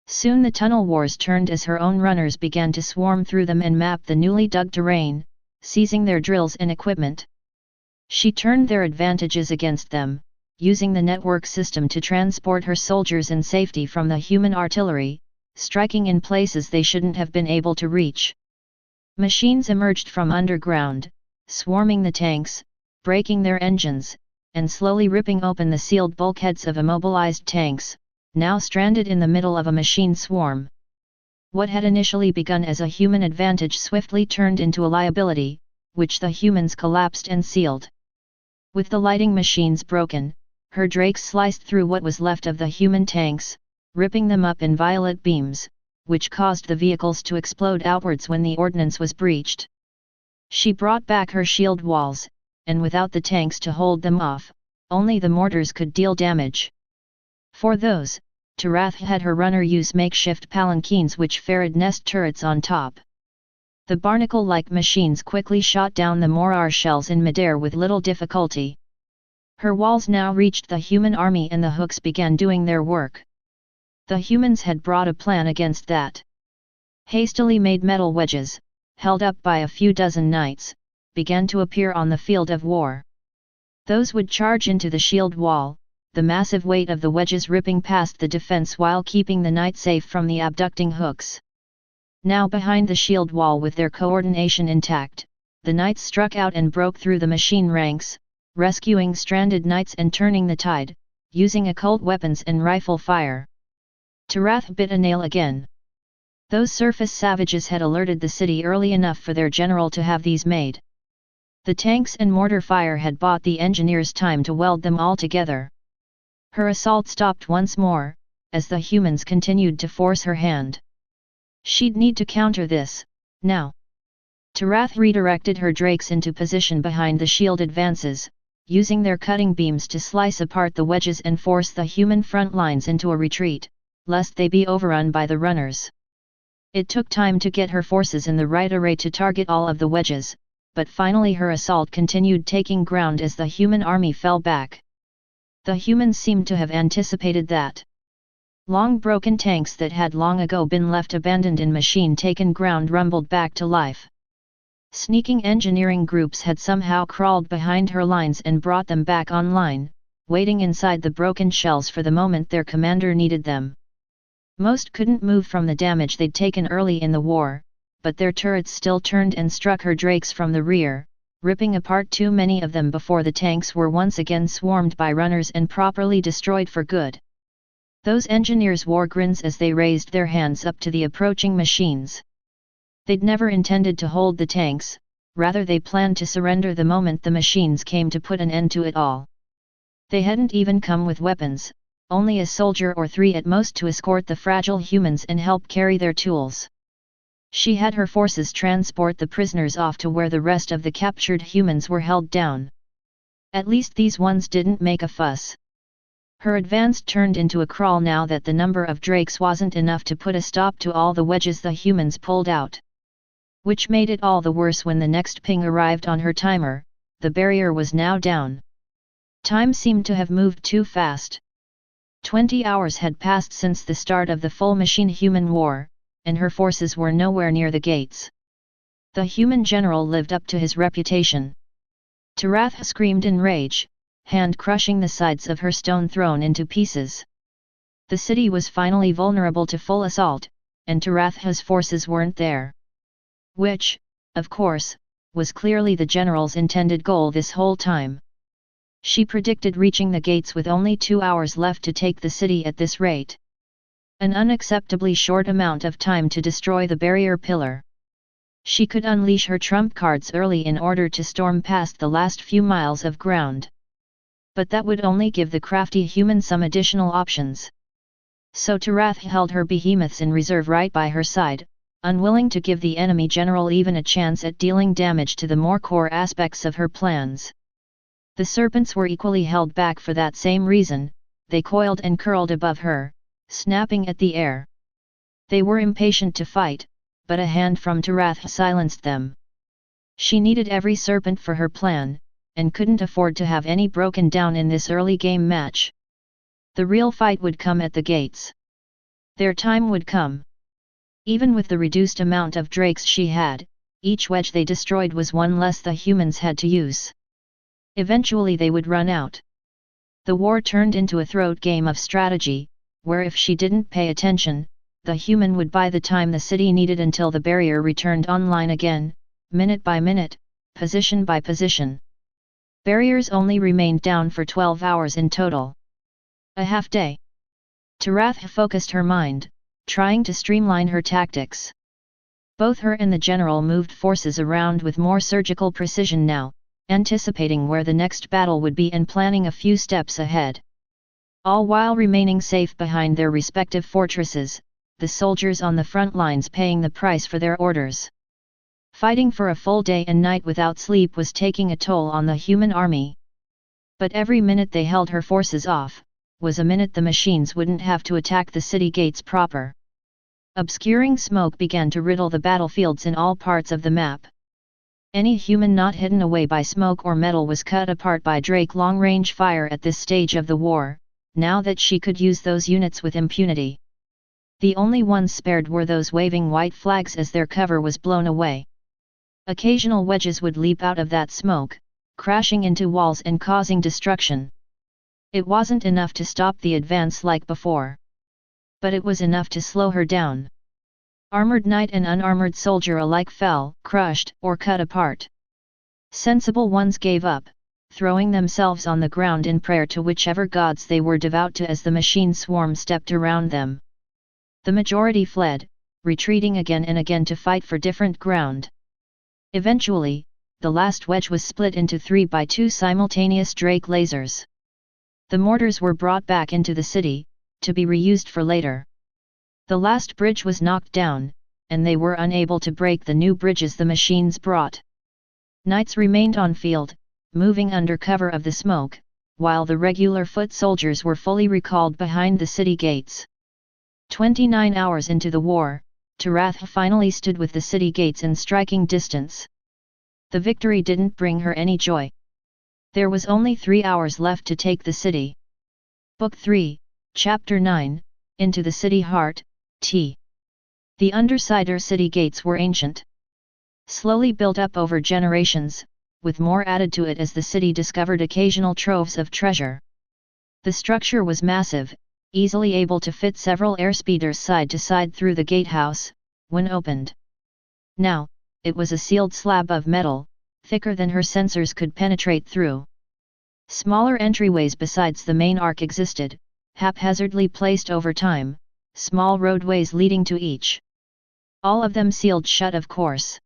Soon the tunnel wars turned as her own runners began to swarm through them and map the newly dug terrain, seizing their drills and equipment. She turned their advantages against them, using the network system to transport her soldiers in safety from the human artillery, striking in places they shouldn't have been able to reach. Machines emerged from underground, swarming the tanks, breaking their engines, and slowly ripping open the sealed bulkheads of immobilized tanks, now stranded in the middle of a machine swarm. What had initially begun as a human advantage swiftly turned into a liability, which the humans collapsed and sealed. With the lighting machines broken, her drakes sliced through what was left of the human tanks, ripping them up in violet beams, which caused the vehicles to explode outwards when the ordnance was breached. She brought back her shield walls, and without the tanks to hold them off, only the mortars could deal damage. For those, Tarath had her runner use makeshift palanquins which ferried nest turrets on top. The barnacle-like machines quickly shot down the mortar shells in midair with little difficulty. Her walls now reached the human army and the hooks began doing their work. The humans had brought a plan against that. Hastily made metal wedges, held up by a few dozen knights, began to appear on the field of war. Those would charge into the shield wall, the massive weight of the wedges ripping past the defense while keeping the knight safe from the abducting hooks. Now behind the shield wall with their coordination intact, the knights struck out and broke through the machine ranks, rescuing stranded knights and turning the tide, using occult weapons and rifle fire. Tarath bit a nail again. Those surface savages had alerted the city early enough for their general to have these made. The tanks and mortar fire had bought the engineers time to weld them all together. Her assault stopped once more, as the humans continued to force her hand. She'd need to counter this, now. Tarath redirected her drakes into position behind the shield advances, using their cutting beams to slice apart the wedges and force the human front lines into a retreat, lest they be overrun by the runners. It took time to get her forces in the right array to target all of the wedges, but finally her assault continued, taking ground as the human army fell back. The humans seemed to have anticipated that. Long broken tanks that had long ago been left abandoned in machine-taken ground rumbled back to life. Sneaking engineering groups had somehow crawled behind her lines and brought them back online, waiting inside the broken shells for the moment their commander needed them. Most couldn't move from the damage they'd taken early in the war, but their turrets still turned and struck her drakes from the rear, ripping apart too many of them before the tanks were once again swarmed by runners and properly destroyed for good. Those engineers wore grins as they raised their hands up to the approaching machines. They'd never intended to hold the tanks, rather they planned to surrender the moment the machines came to put an end to it all. They hadn't even come with weapons, only a soldier or three at most to escort the fragile humans and help carry their tools. She had her forces transport the prisoners off to where the rest of the captured humans were held down. At least these ones didn't make a fuss. Her advance turned into a crawl now that the number of drakes wasn't enough to put a stop to all the wedges the humans pulled out. Which made it all the worse when the next ping arrived on her timer. The barrier was now down. Time seemed to have moved too fast. 20 hours had passed since the start of the full machine-human war, and her forces were nowhere near the gates. The human general lived up to his reputation. Tarath screamed in rage, hand crushing the sides of her stone throne into pieces. The city was finally vulnerable to full assault, and Tarath's forces weren't there. Which, of course, was clearly the general's intended goal this whole time. She predicted reaching the gates with only 2 hours left to take the city at this rate. An unacceptably short amount of time to destroy the barrier pillar. She could unleash her trump cards early in order to storm past the last few miles of ground. But that would only give the crafty human some additional options. So Tarath held her behemoths in reserve right by her side, unwilling to give the enemy general even a chance at dealing damage to the more core aspects of her plans. The serpents were equally held back for that same reason. They coiled and curled above her, snapping at the air. They were impatient to fight, but a hand from Tarath silenced them. She needed every serpent for her plan, and couldn't afford to have any broken down in this early game match. The real fight would come at the gates. Their time would come. Even with the reduced amount of drakes she had, each wedge they destroyed was one less the humans had to use. Eventually they would run out. The war turned into a throat game of strategy, where if she didn't pay attention, the human would buy the time the city needed until the barrier returned online again, minute by minute, position by position. Barriers only remained down for 12 hours in total. A half day. Tarath focused her mind, trying to streamline her tactics. Both her and the general moved forces around with more surgical precision now, anticipating where the next battle would be and planning a few steps ahead. All while remaining safe behind their respective fortresses, the soldiers on the front lines paying the price for their orders. Fighting for a full day and night without sleep was taking a toll on the human army. But every minute they held her forces off, was a minute the machines wouldn't have to attack the city gates proper. Obscuring smoke began to riddle the battlefields in all parts of the map. Any human not hidden away by smoke or metal was cut apart by Drake long-range fire at this stage of the war, now that she could use those units with impunity. The only ones spared were those waving white flags as their cover was blown away. Occasional wedges would leap out of that smoke, crashing into walls and causing destruction. It wasn't enough to stop the advance like before. But it was enough to slow her down. Armored knight and unarmored soldier alike fell, crushed, or cut apart. Sensible ones gave up, throwing themselves on the ground in prayer to whichever gods they were devout to as the machine swarm stepped around them. The majority fled, retreating again and again to fight for different ground. Eventually, the last wedge was split into 3 by 2 simultaneous Drake lasers. The mortars were brought back into the city, to be reused for later. The last bridge was knocked down, and they were unable to break the new bridges the machines brought. Knights remained on field, moving under cover of the smoke, while the regular foot soldiers were fully recalled behind the city gates. 29 hours into the war, Tarath finally stood with the city gates in striking distance. The victory didn't bring her any joy. There was only 3 hours left to take the city. Book 3, Chapter 9, Into the City Heart, T. The Undersider city gates were ancient. Slowly built up over generations, with more added to it as the city discovered occasional troves of treasure. The structure was massive, easily able to fit several airspeeders side to side through the gatehouse, when opened. Now, it was a sealed slab of metal, thicker than her sensors could penetrate through. Smaller entryways besides the main arc existed, haphazardly placed over time, small roadways leading to each. All of them sealed shut, of course.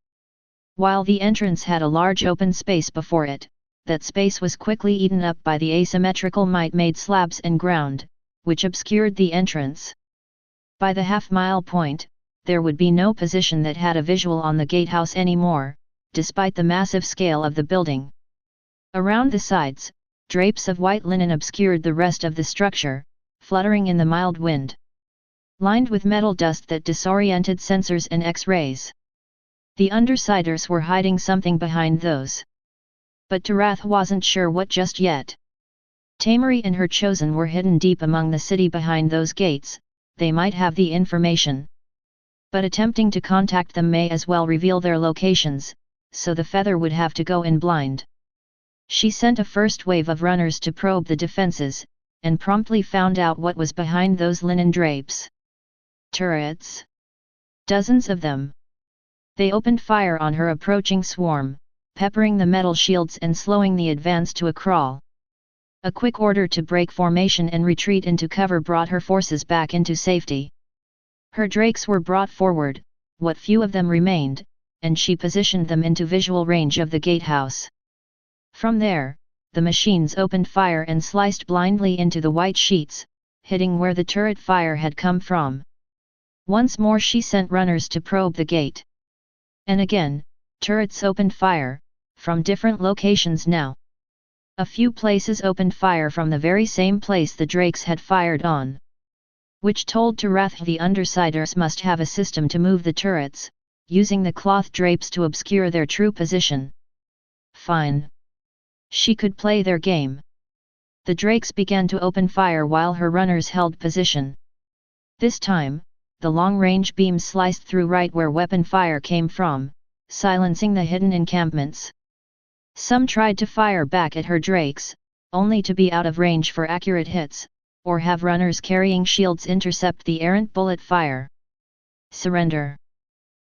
While the entrance had a large open space before it, that space was quickly eaten up by the asymmetrical mite-made slabs and ground, which obscured the entrance. By the half-mile point, there would be no position that had a visual on the gatehouse anymore, despite the massive scale of the building. Around the sides, drapes of white linen obscured the rest of the structure, fluttering in the mild wind. Lined with metal dust that disoriented sensors and X-rays. The Undersiders were hiding something behind those. But Tarath wasn't sure what just yet. Tamari and her chosen were hidden deep among the city behind those gates, they might have the information. But attempting to contact them may as well reveal their locations, so the feather would have to go in blind. She sent a first wave of runners to probe the defenses, and promptly found out what was behind those linen drapes. Turrets. Dozens of them. They opened fire on her approaching swarm, peppering the metal shields and slowing the advance to a crawl. A quick order to break formation and retreat into cover brought her forces back into safety. Her drakes were brought forward, what few of them remained, and she positioned them into visual range of the gatehouse. From there, the machines opened fire and sliced blindly into the white sheets, hitting where the turret fire had come from. Once more she sent runners to probe the gate. And again, turrets opened fire, from different locations now. A few places opened fire from the very same place the drakes had fired on. Which told Tarath the Undersiders must have a system to move the turrets, using the cloth drapes to obscure their true position. Fine. She could play their game. The drakes began to open fire while her runners held position. This time, the long-range beams sliced through right where weapon fire came from, silencing the hidden encampments. Some tried to fire back at her drakes, only to be out of range for accurate hits, or have runners carrying shields intercept the errant bullet fire. Surrender.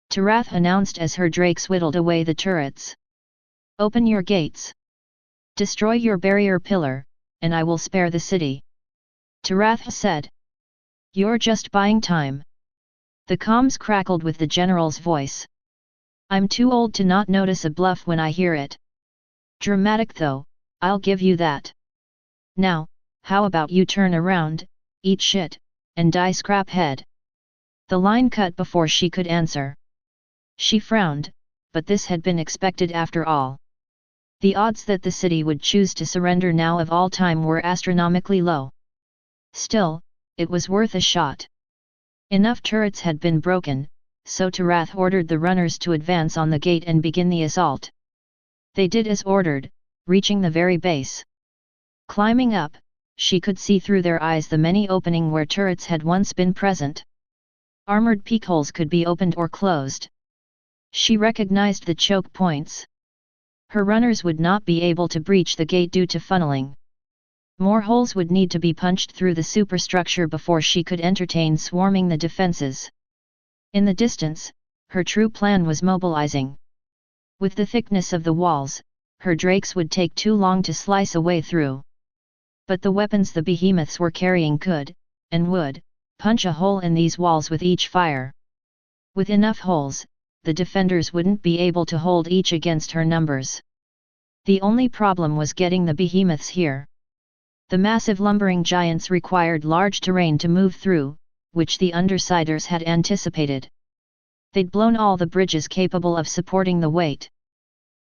Tarath announced as her drakes whittled away the turrets. Open your gates. Destroy your barrier pillar, and I will spare the city. Tarath said. You're just buying time. The comms crackled with the general's voice. I'm too old to not notice a bluff when I hear it. Dramatic though, I'll give you that. Now, how about you turn around, eat shit, and die scraphead? The line cut before she could answer. She frowned, but this had been expected after all. The odds that the city would choose to surrender now of all time were astronomically low. Still, it was worth a shot. Enough turrets had been broken, so Tarath ordered the runners to advance on the gate and begin the assault. They did as ordered, reaching the very base. Climbing up, she could see through their eyes the many openings where turrets had once been present. Armored peakholes could be opened or closed. She recognized the choke points. Her runners would not be able to breach the gate due to funneling. More holes would need to be punched through the superstructure before she could entertain swarming the defenses. In the distance, her true plan was mobilizing. With the thickness of the walls, her drakes would take too long to slice a way through. But the weapons the behemoths were carrying could, and would, punch a hole in these walls with each fire. With enough holes, the defenders wouldn't be able to hold each against her numbers. The only problem was getting the behemoths here. The massive lumbering giants required large terrain to move through, which the Undersiders had anticipated. They'd blown all the bridges capable of supporting the weight.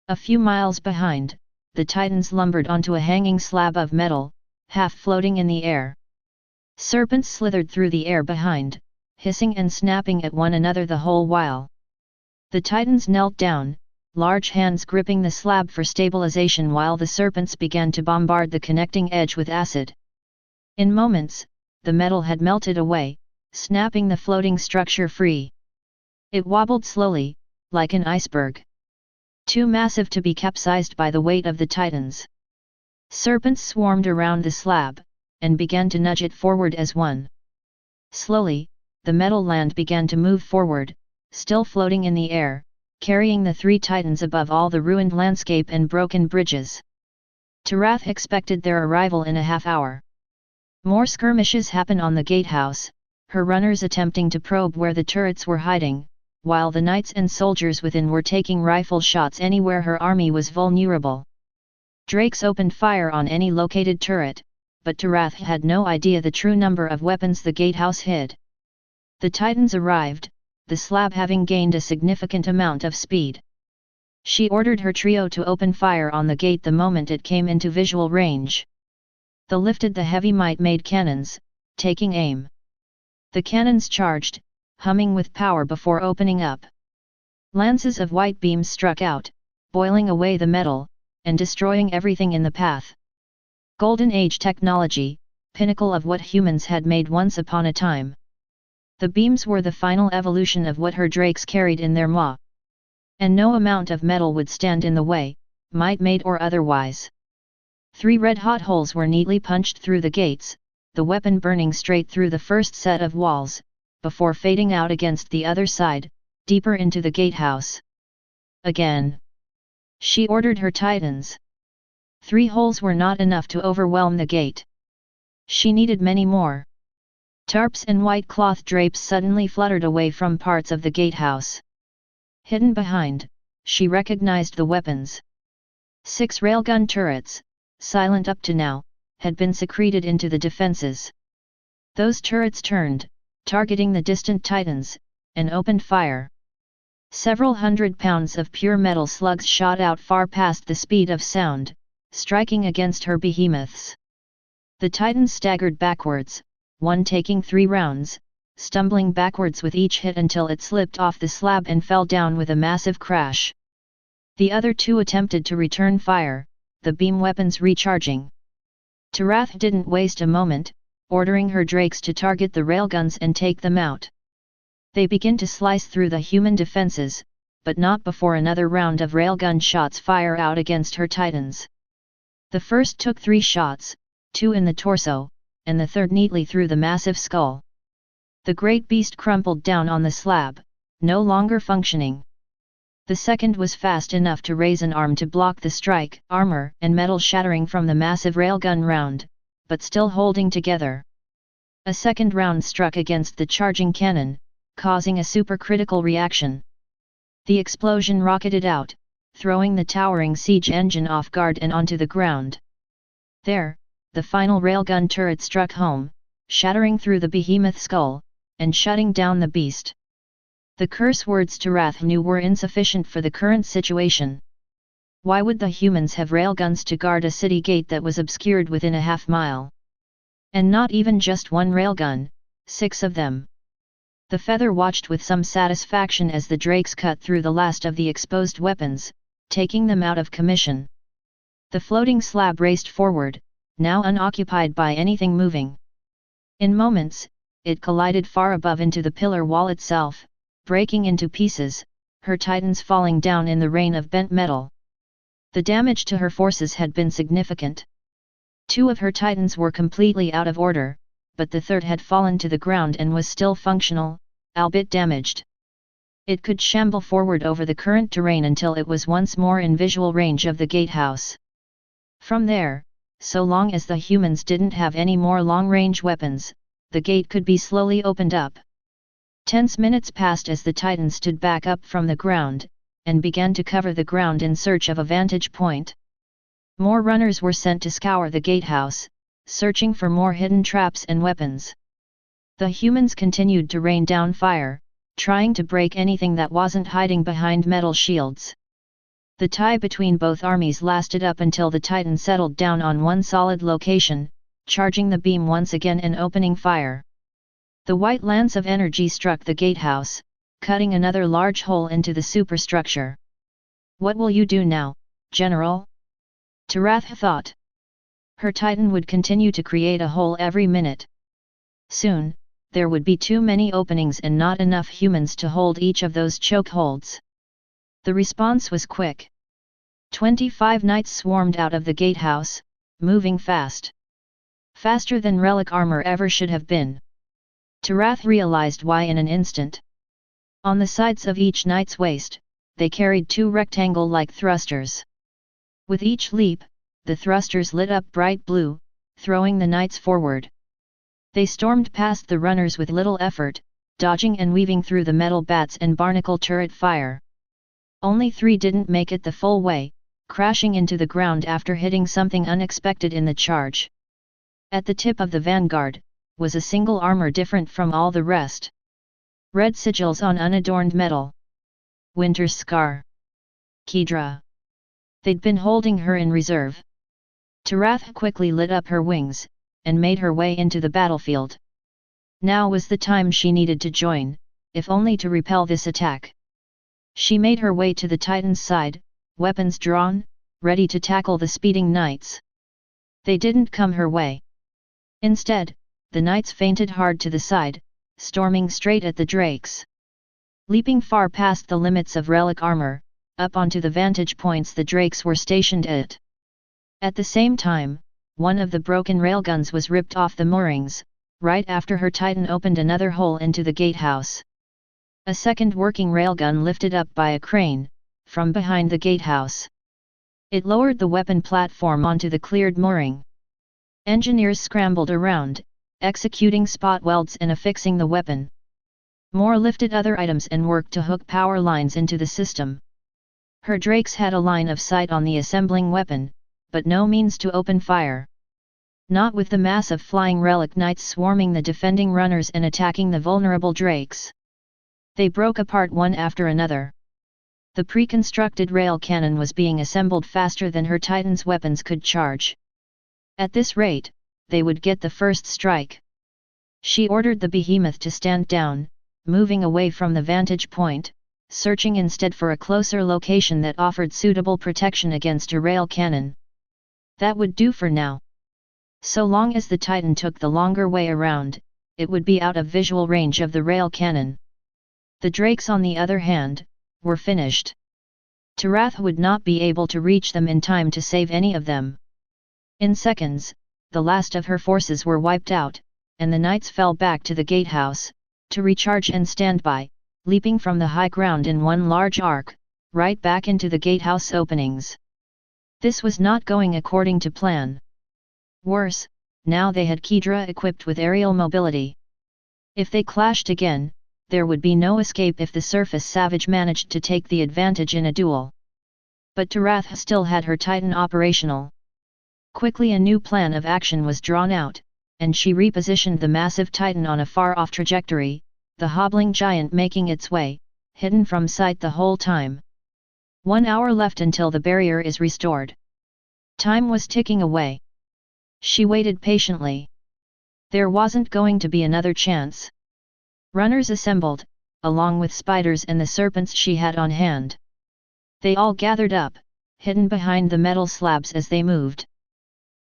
A few miles behind, the Titans lumbered onto a hanging slab of metal, half floating in the air. Serpents slithered through the air behind, hissing and snapping at one another the whole while. The Titans knelt down, large hands gripping the slab for stabilization while the serpents began to bombard the connecting edge with acid. In moments, the metal had melted away, snapping the floating structure free. It wobbled slowly, like an iceberg. Too massive to be capsized by the weight of the Titans. Serpents swarmed around the slab, and began to nudge it forward as one. Slowly, the metal land began to move forward, still floating in the air, carrying the three Titans above all the ruined landscape and broken bridges. Tirath expected their arrival in a half-hour. More skirmishes happened on the gatehouse, her runners attempting to probe where the turrets were hiding, while the knights and soldiers within were taking rifle shots anywhere her army was vulnerable. Drakes opened fire on any located turret, but Tirath had no idea the true number of weapons the gatehouse hid. The Titans arrived, the slab having gained a significant amount of speed. She ordered her trio to open fire on the gate the moment it came into visual range. They lifted the heavy might-made cannons, taking aim. The cannons charged, humming with power before opening up. Lances of white beams struck out, boiling away the metal, and destroying everything in the path. Golden Age technology, pinnacle of what humans had made once upon a time. The beams were the final evolution of what her drakes carried in their maw. And no amount of metal would stand in the way, might-made or otherwise. 3 red-hot holes were neatly punched through the gates, the weapon burning straight through the first set of walls, before fading out against the other side, deeper into the gatehouse. Again. She ordered her Titans. 3 holes were not enough to overwhelm the gate. She needed many more. Tarps and white cloth drapes suddenly fluttered away from parts of the gatehouse. Hidden behind, she recognized the weapons. 6 railgun turrets, silent up to now, had been secreted into the defenses. Those turrets turned, targeting the distant Titans, and opened fire. Several hundred pounds of pure metal slugs shot out far past the speed of sound, striking against her behemoths. The Titans staggered backwards, one taking 3 rounds, stumbling backwards with each hit until it slipped off the slab and fell down with a massive crash. The other 2 attempted to return fire, the beam weapons recharging. Tirath didn't waste a moment, ordering her drakes to target the railguns and take them out. They began to slice through the human defenses, but not before another round of railgun shots fire out against her Titans. The first took 3 shots, 2 in the torso, and the third neatly through the massive skull. The great beast crumpled down on the slab, no longer functioning. The second was fast enough to raise an arm to block the strike, armor and metal shattering from the massive railgun round, but still holding together. A second round struck against the charging cannon, causing a supercritical reaction. The explosion rocketed out, throwing the towering siege engine off guard and onto the ground. There, the final railgun turret struck home, shattering through the behemoth skull, and shutting down the beast. The curse words Tirath knew were insufficient for the current situation. Why would the humans have railguns to guard a city gate that was obscured within a half-mile? And not even just 1 railgun, 6 of them. The Feather watched with some satisfaction as the drakes cut through the last of the exposed weapons, taking them out of commission. The floating slab raced forward, now unoccupied by anything moving. In moments, it collided far above into the pillar wall itself, breaking into pieces, her Titans falling down in the rain of bent metal. The damage to her forces had been significant. 2 of her Titans were completely out of order, but the third had fallen to the ground and was still functional, albeit damaged. It could shamble forward over the current terrain until it was once more in visual range of the gatehouse. From there, so long as the humans didn't have any more long-range weapons, the gate could be slowly opened up. Tense minutes passed as the Titans stood back up from the ground, and began to cover the ground in search of a vantage point. More runners were sent to scour the gatehouse, searching for more hidden traps and weapons. The humans continued to rain down fire, trying to break anything that wasn't hiding behind metal shields. The tie between both armies lasted up until the Titan settled down on one solid location, charging the beam once again and opening fire. The white lance of energy struck the gatehouse, cutting another large hole into the superstructure. "What will you do now, General?" Tarath thought. Her Titan would continue to create a hole every minute. Soon, there would be too many openings and not enough humans to hold each of those chokeholds. The response was quick. 25 knights swarmed out of the gatehouse, moving fast. Faster than relic armor ever should have been. Tarath realized why in an instant. On the sides of each knight's waist, they carried 2 rectangle-like thrusters. With each leap, the thrusters lit up bright blue, throwing the knights forward. They stormed past the runners with little effort, dodging and weaving through the metal bats and barnacle turret fire. Only 3 didn't make it the full way, crashing into the ground after hitting something unexpected in the charge. At the tip of the vanguard, was a single armor different from all the rest. Red sigils on unadorned metal. Winterscar. Kedra. They'd been holding her in reserve. Tarath quickly lit up her wings, and made her way into the battlefield. Now was the time she needed to join, if only to repel this attack. She made her way to the Titan's side, weapons drawn, ready to tackle the speeding knights. They didn't come her way. Instead, the knights feinted hard to the side, storming straight at the drakes. Leaping far past the limits of relic armor, up onto the vantage points the drakes were stationed at. At the same time, one of the broken railguns was ripped off the moorings, right after her Titan opened another hole into the gatehouse. A second working railgun lifted up by a crane, from behind the gatehouse. It lowered the weapon platform onto the cleared mooring. Engineers scrambled around, executing spot welds and affixing the weapon. More lifted other items and worked to hook power lines into the system. Her drakes had a line of sight on the assembling weapon, but no means to open fire. Not with the mass of flying relic knights swarming the defending runners and attacking the vulnerable drakes. They broke apart one after another. The pre-constructed rail cannon was being assembled faster than her Titan's weapons could charge. At this rate, they would get the first strike. She ordered the behemoth to stand down, moving away from the vantage point, searching instead for a closer location that offered suitable protection against a rail cannon. That would do for now. So long as the Titan took the longer way around, it would be out of visual range of the rail cannon. The drakes on the other hand, were finished. Tarath would not be able to reach them in time to save any of them. In seconds, the last of her forces were wiped out, and the knights fell back to the gatehouse, to recharge and stand by, leaping from the high ground in one large arc, right back into the gatehouse openings. This was not going according to plan. Worse, now they had Kedra equipped with aerial mobility. If they clashed again, there would be no escape if the surface savage managed to take the advantage in a duel. But Tarath still had her Titan operational. Quickly a new plan of action was drawn out, and she repositioned the massive Titan on a far-off trajectory, the hobbling giant making its way, hidden from sight the whole time. 1 hour left until the barrier is restored. Time was ticking away. She waited patiently. There wasn't going to be another chance. Runners assembled, along with spiders and the serpents she had on hand. They all gathered up, hidden behind the metal slabs as they moved.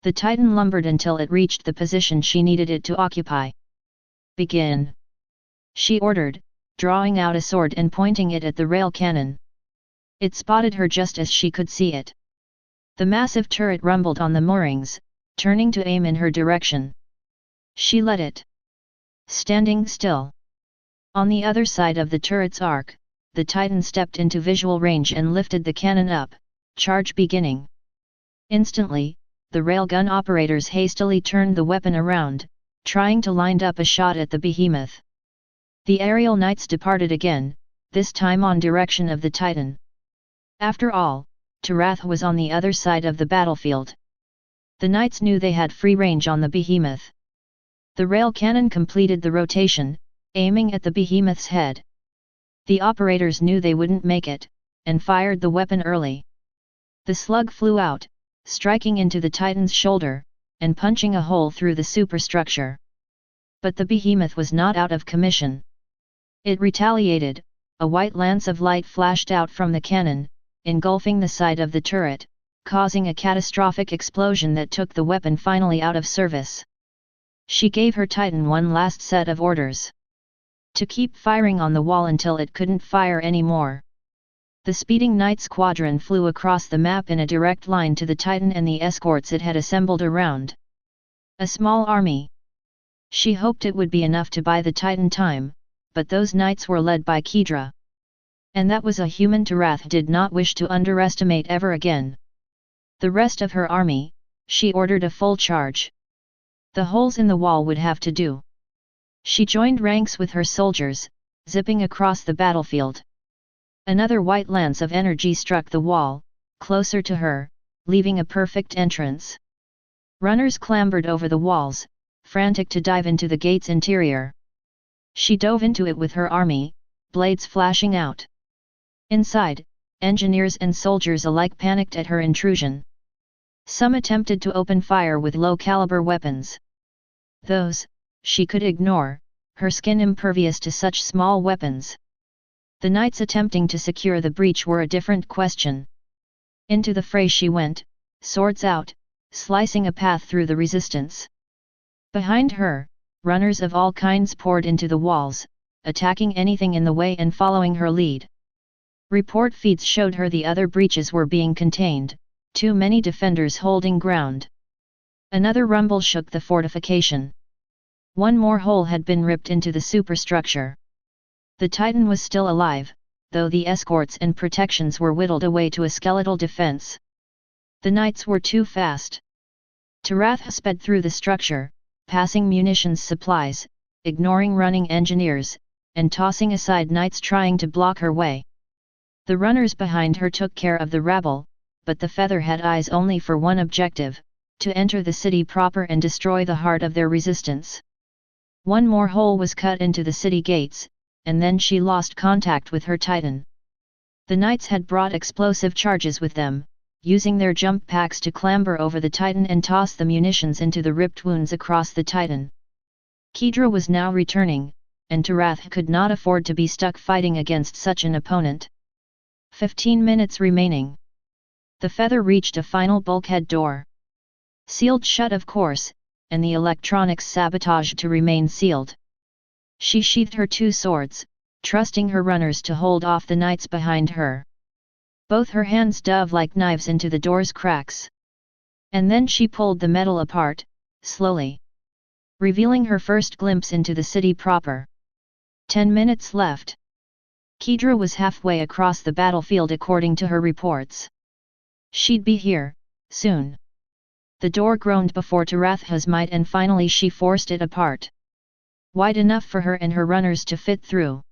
The Titan lumbered until it reached the position she needed it to occupy. "Begin," she ordered, drawing out a sword and pointing it at the rail cannon. It spotted her just as she could see it. The massive turret rumbled on the moorings, turning to aim in her direction. She let it. Standing still. On the other side of the turret's arc, the Titan stepped into visual range and lifted the cannon up, charge beginning. Instantly, the railgun operators hastily turned the weapon around, trying to line up a shot at the behemoth. The aerial knights departed again, this time on direction of the Titan. After all, Tarath was on the other side of the battlefield. The knights knew they had free range on the behemoth. The rail cannon completed the rotation, aiming at the behemoth's head. The operators knew they wouldn't make it, and fired the weapon early. The slug flew out, striking into the Titan's shoulder, and punching a hole through the superstructure. But the behemoth was not out of commission. It retaliated. A white lance of light flashed out from the cannon, engulfing the side of the turret, causing a catastrophic explosion that took the weapon finally out of service. She gave her Titan one last set of orders. To keep firing on the wall until it couldn't fire anymore. The speeding Knight Squadron flew across the map in a direct line to the Titan and the escorts it had assembled around. A small army. She hoped it would be enough to buy the Titan time, but those knights were led by Kedra. And that was a human Tarath did not wish to underestimate ever again. The rest of her army, she ordered a full charge. The holes in the wall would have to do. She joined ranks with her soldiers, zipping across the battlefield. Another white lance of energy struck the wall, closer to her, leaving a perfect entrance. Runners clambered over the walls, frantic to dive into the gate's interior. She dove into it with her army, blades flashing out. Inside, engineers and soldiers alike panicked at her intrusion. Some attempted to open fire with low-caliber weapons. Those, she could ignore, her skin impervious to such small weapons. The knights attempting to secure the breach were a different question. Into the fray she went, swords out, slicing a path through the resistance. Behind her, runners of all kinds poured into the walls, attacking anything in the way and following her lead. Report feeds showed her the other breaches were being contained, too many defenders holding ground. Another rumble shook the fortification. One more hole had been ripped into the superstructure. The Titan was still alive, though the escorts and protections were whittled away to a skeletal defense. The knights were too fast. Tarath sped through the structure, passing munitions supplies, ignoring running engineers, and tossing aside knights trying to block her way. The runners behind her took care of the rabble, but the feather had eyes only for one objective, to enter the city proper and destroy the heart of their resistance. One more hole was cut into the city gates, and then she lost contact with her Titan. The knights had brought explosive charges with them, using their jump packs to clamber over the Titan and toss the munitions into the ripped wounds across the Titan. Kedra was now returning, and Tarath could not afford to be stuck fighting against such an opponent. 15 minutes remaining. The feather reached a final bulkhead door. Sealed shut of course, and the electronics sabotaged to remain sealed. She sheathed her two swords, trusting her runners to hold off the knights behind her. Both her hands dove like knives into the door's cracks. And then she pulled the metal apart, slowly, revealing her first glimpse into the city proper. 10 minutes left. Kedra was halfway across the battlefield according to her reports. She'd be here, soon. The door groaned before Tarath's might and finally she forced it apart. Wide enough for her and her runners to fit through.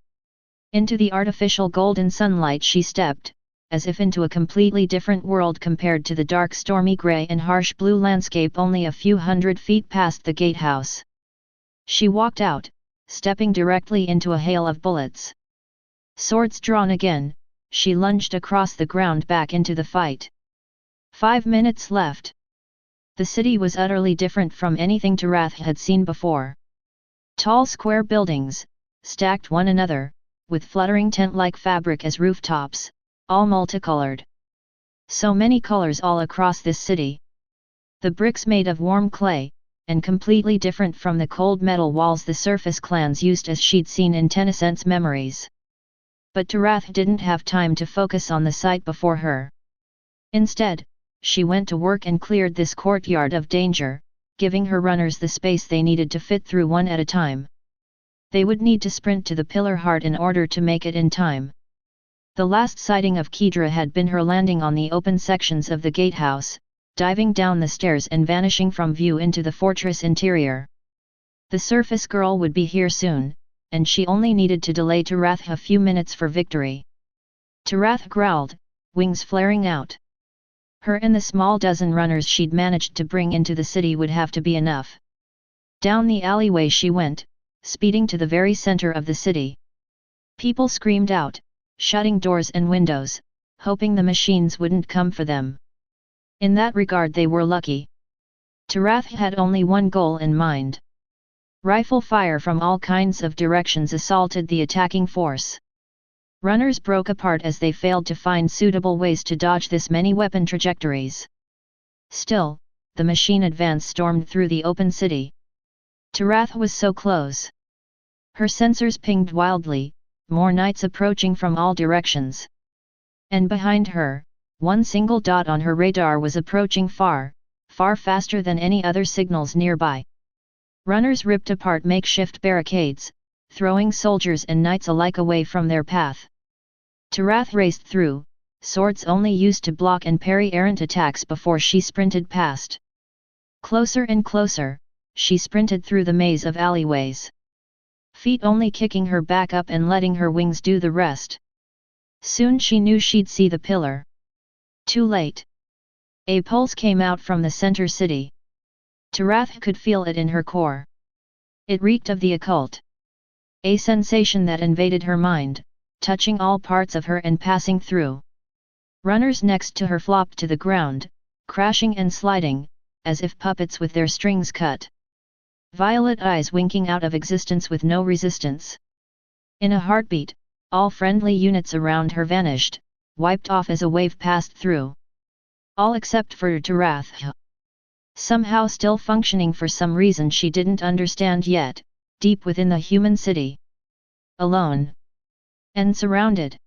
Into the artificial golden sunlight she stepped, as if into a completely different world compared to the dark stormy grey and harsh blue landscape only a few hundred feet past the gatehouse. She walked out, stepping directly into a hail of bullets. Swords drawn again, she lunged across the ground back into the fight. 5 minutes left. The city was utterly different from anything Tarath had seen before. Tall square buildings, stacked one another, with fluttering tent-like fabric as rooftops, all multicolored. So many colors all across this city. The bricks made of warm clay, and completely different from the cold metal walls the surface clans used as she'd seen in Tennyson's memories. But Tarath didn't have time to focus on the sight before her. Instead, she went to work and cleared this courtyard of danger, giving her runners the space they needed to fit through one at a time. They would need to sprint to the pillar heart in order to make it in time. The last sighting of Kedra had been her landing on the open sections of the gatehouse, diving down the stairs and vanishing from view into the fortress interior. The surface girl would be here soon, and she only needed to delay Tarath a few minutes for victory. Tarath growled, wings flaring out. Her and the small dozen runners she'd managed to bring into the city would have to be enough. Down the alleyway she went, speeding to the very center of the city. People screamed out, shutting doors and windows, hoping the machines wouldn't come for them. In that regard they were lucky. Tarath had only one goal in mind. Rifle fire from all kinds of directions assaulted the attacking force. Runners broke apart as they failed to find suitable ways to dodge this many weapon trajectories. Still, the machine advance stormed through the open city. Tarath was so close. Her sensors pinged wildly, more knights approaching from all directions. And behind her, one single dot on her radar was approaching far, far faster than any other signals nearby. Runners ripped apart makeshift barricades, throwing soldiers and knights alike away from their path. Tarath raced through, swords only used to block and parry errant attacks before she sprinted past. Closer and closer, she sprinted through the maze of alleyways. Feet only kicking her back up and letting her wings do the rest. Soon she knew she'd see the pillar. Too late. A pulse came out from the center city. Tarath could feel it in her core. It reeked of the occult. A sensation that invaded her mind, touching all parts of her and passing through. Runners next to her flopped to the ground, crashing and sliding, as if puppets with their strings cut. Violet eyes winking out of existence with no resistance. In a heartbeat, all friendly units around her vanished, wiped off as a wave passed through. All except for Tarath. Somehow still functioning for some reason she didn't understand yet, deep within the human city. Alone. And surrounded.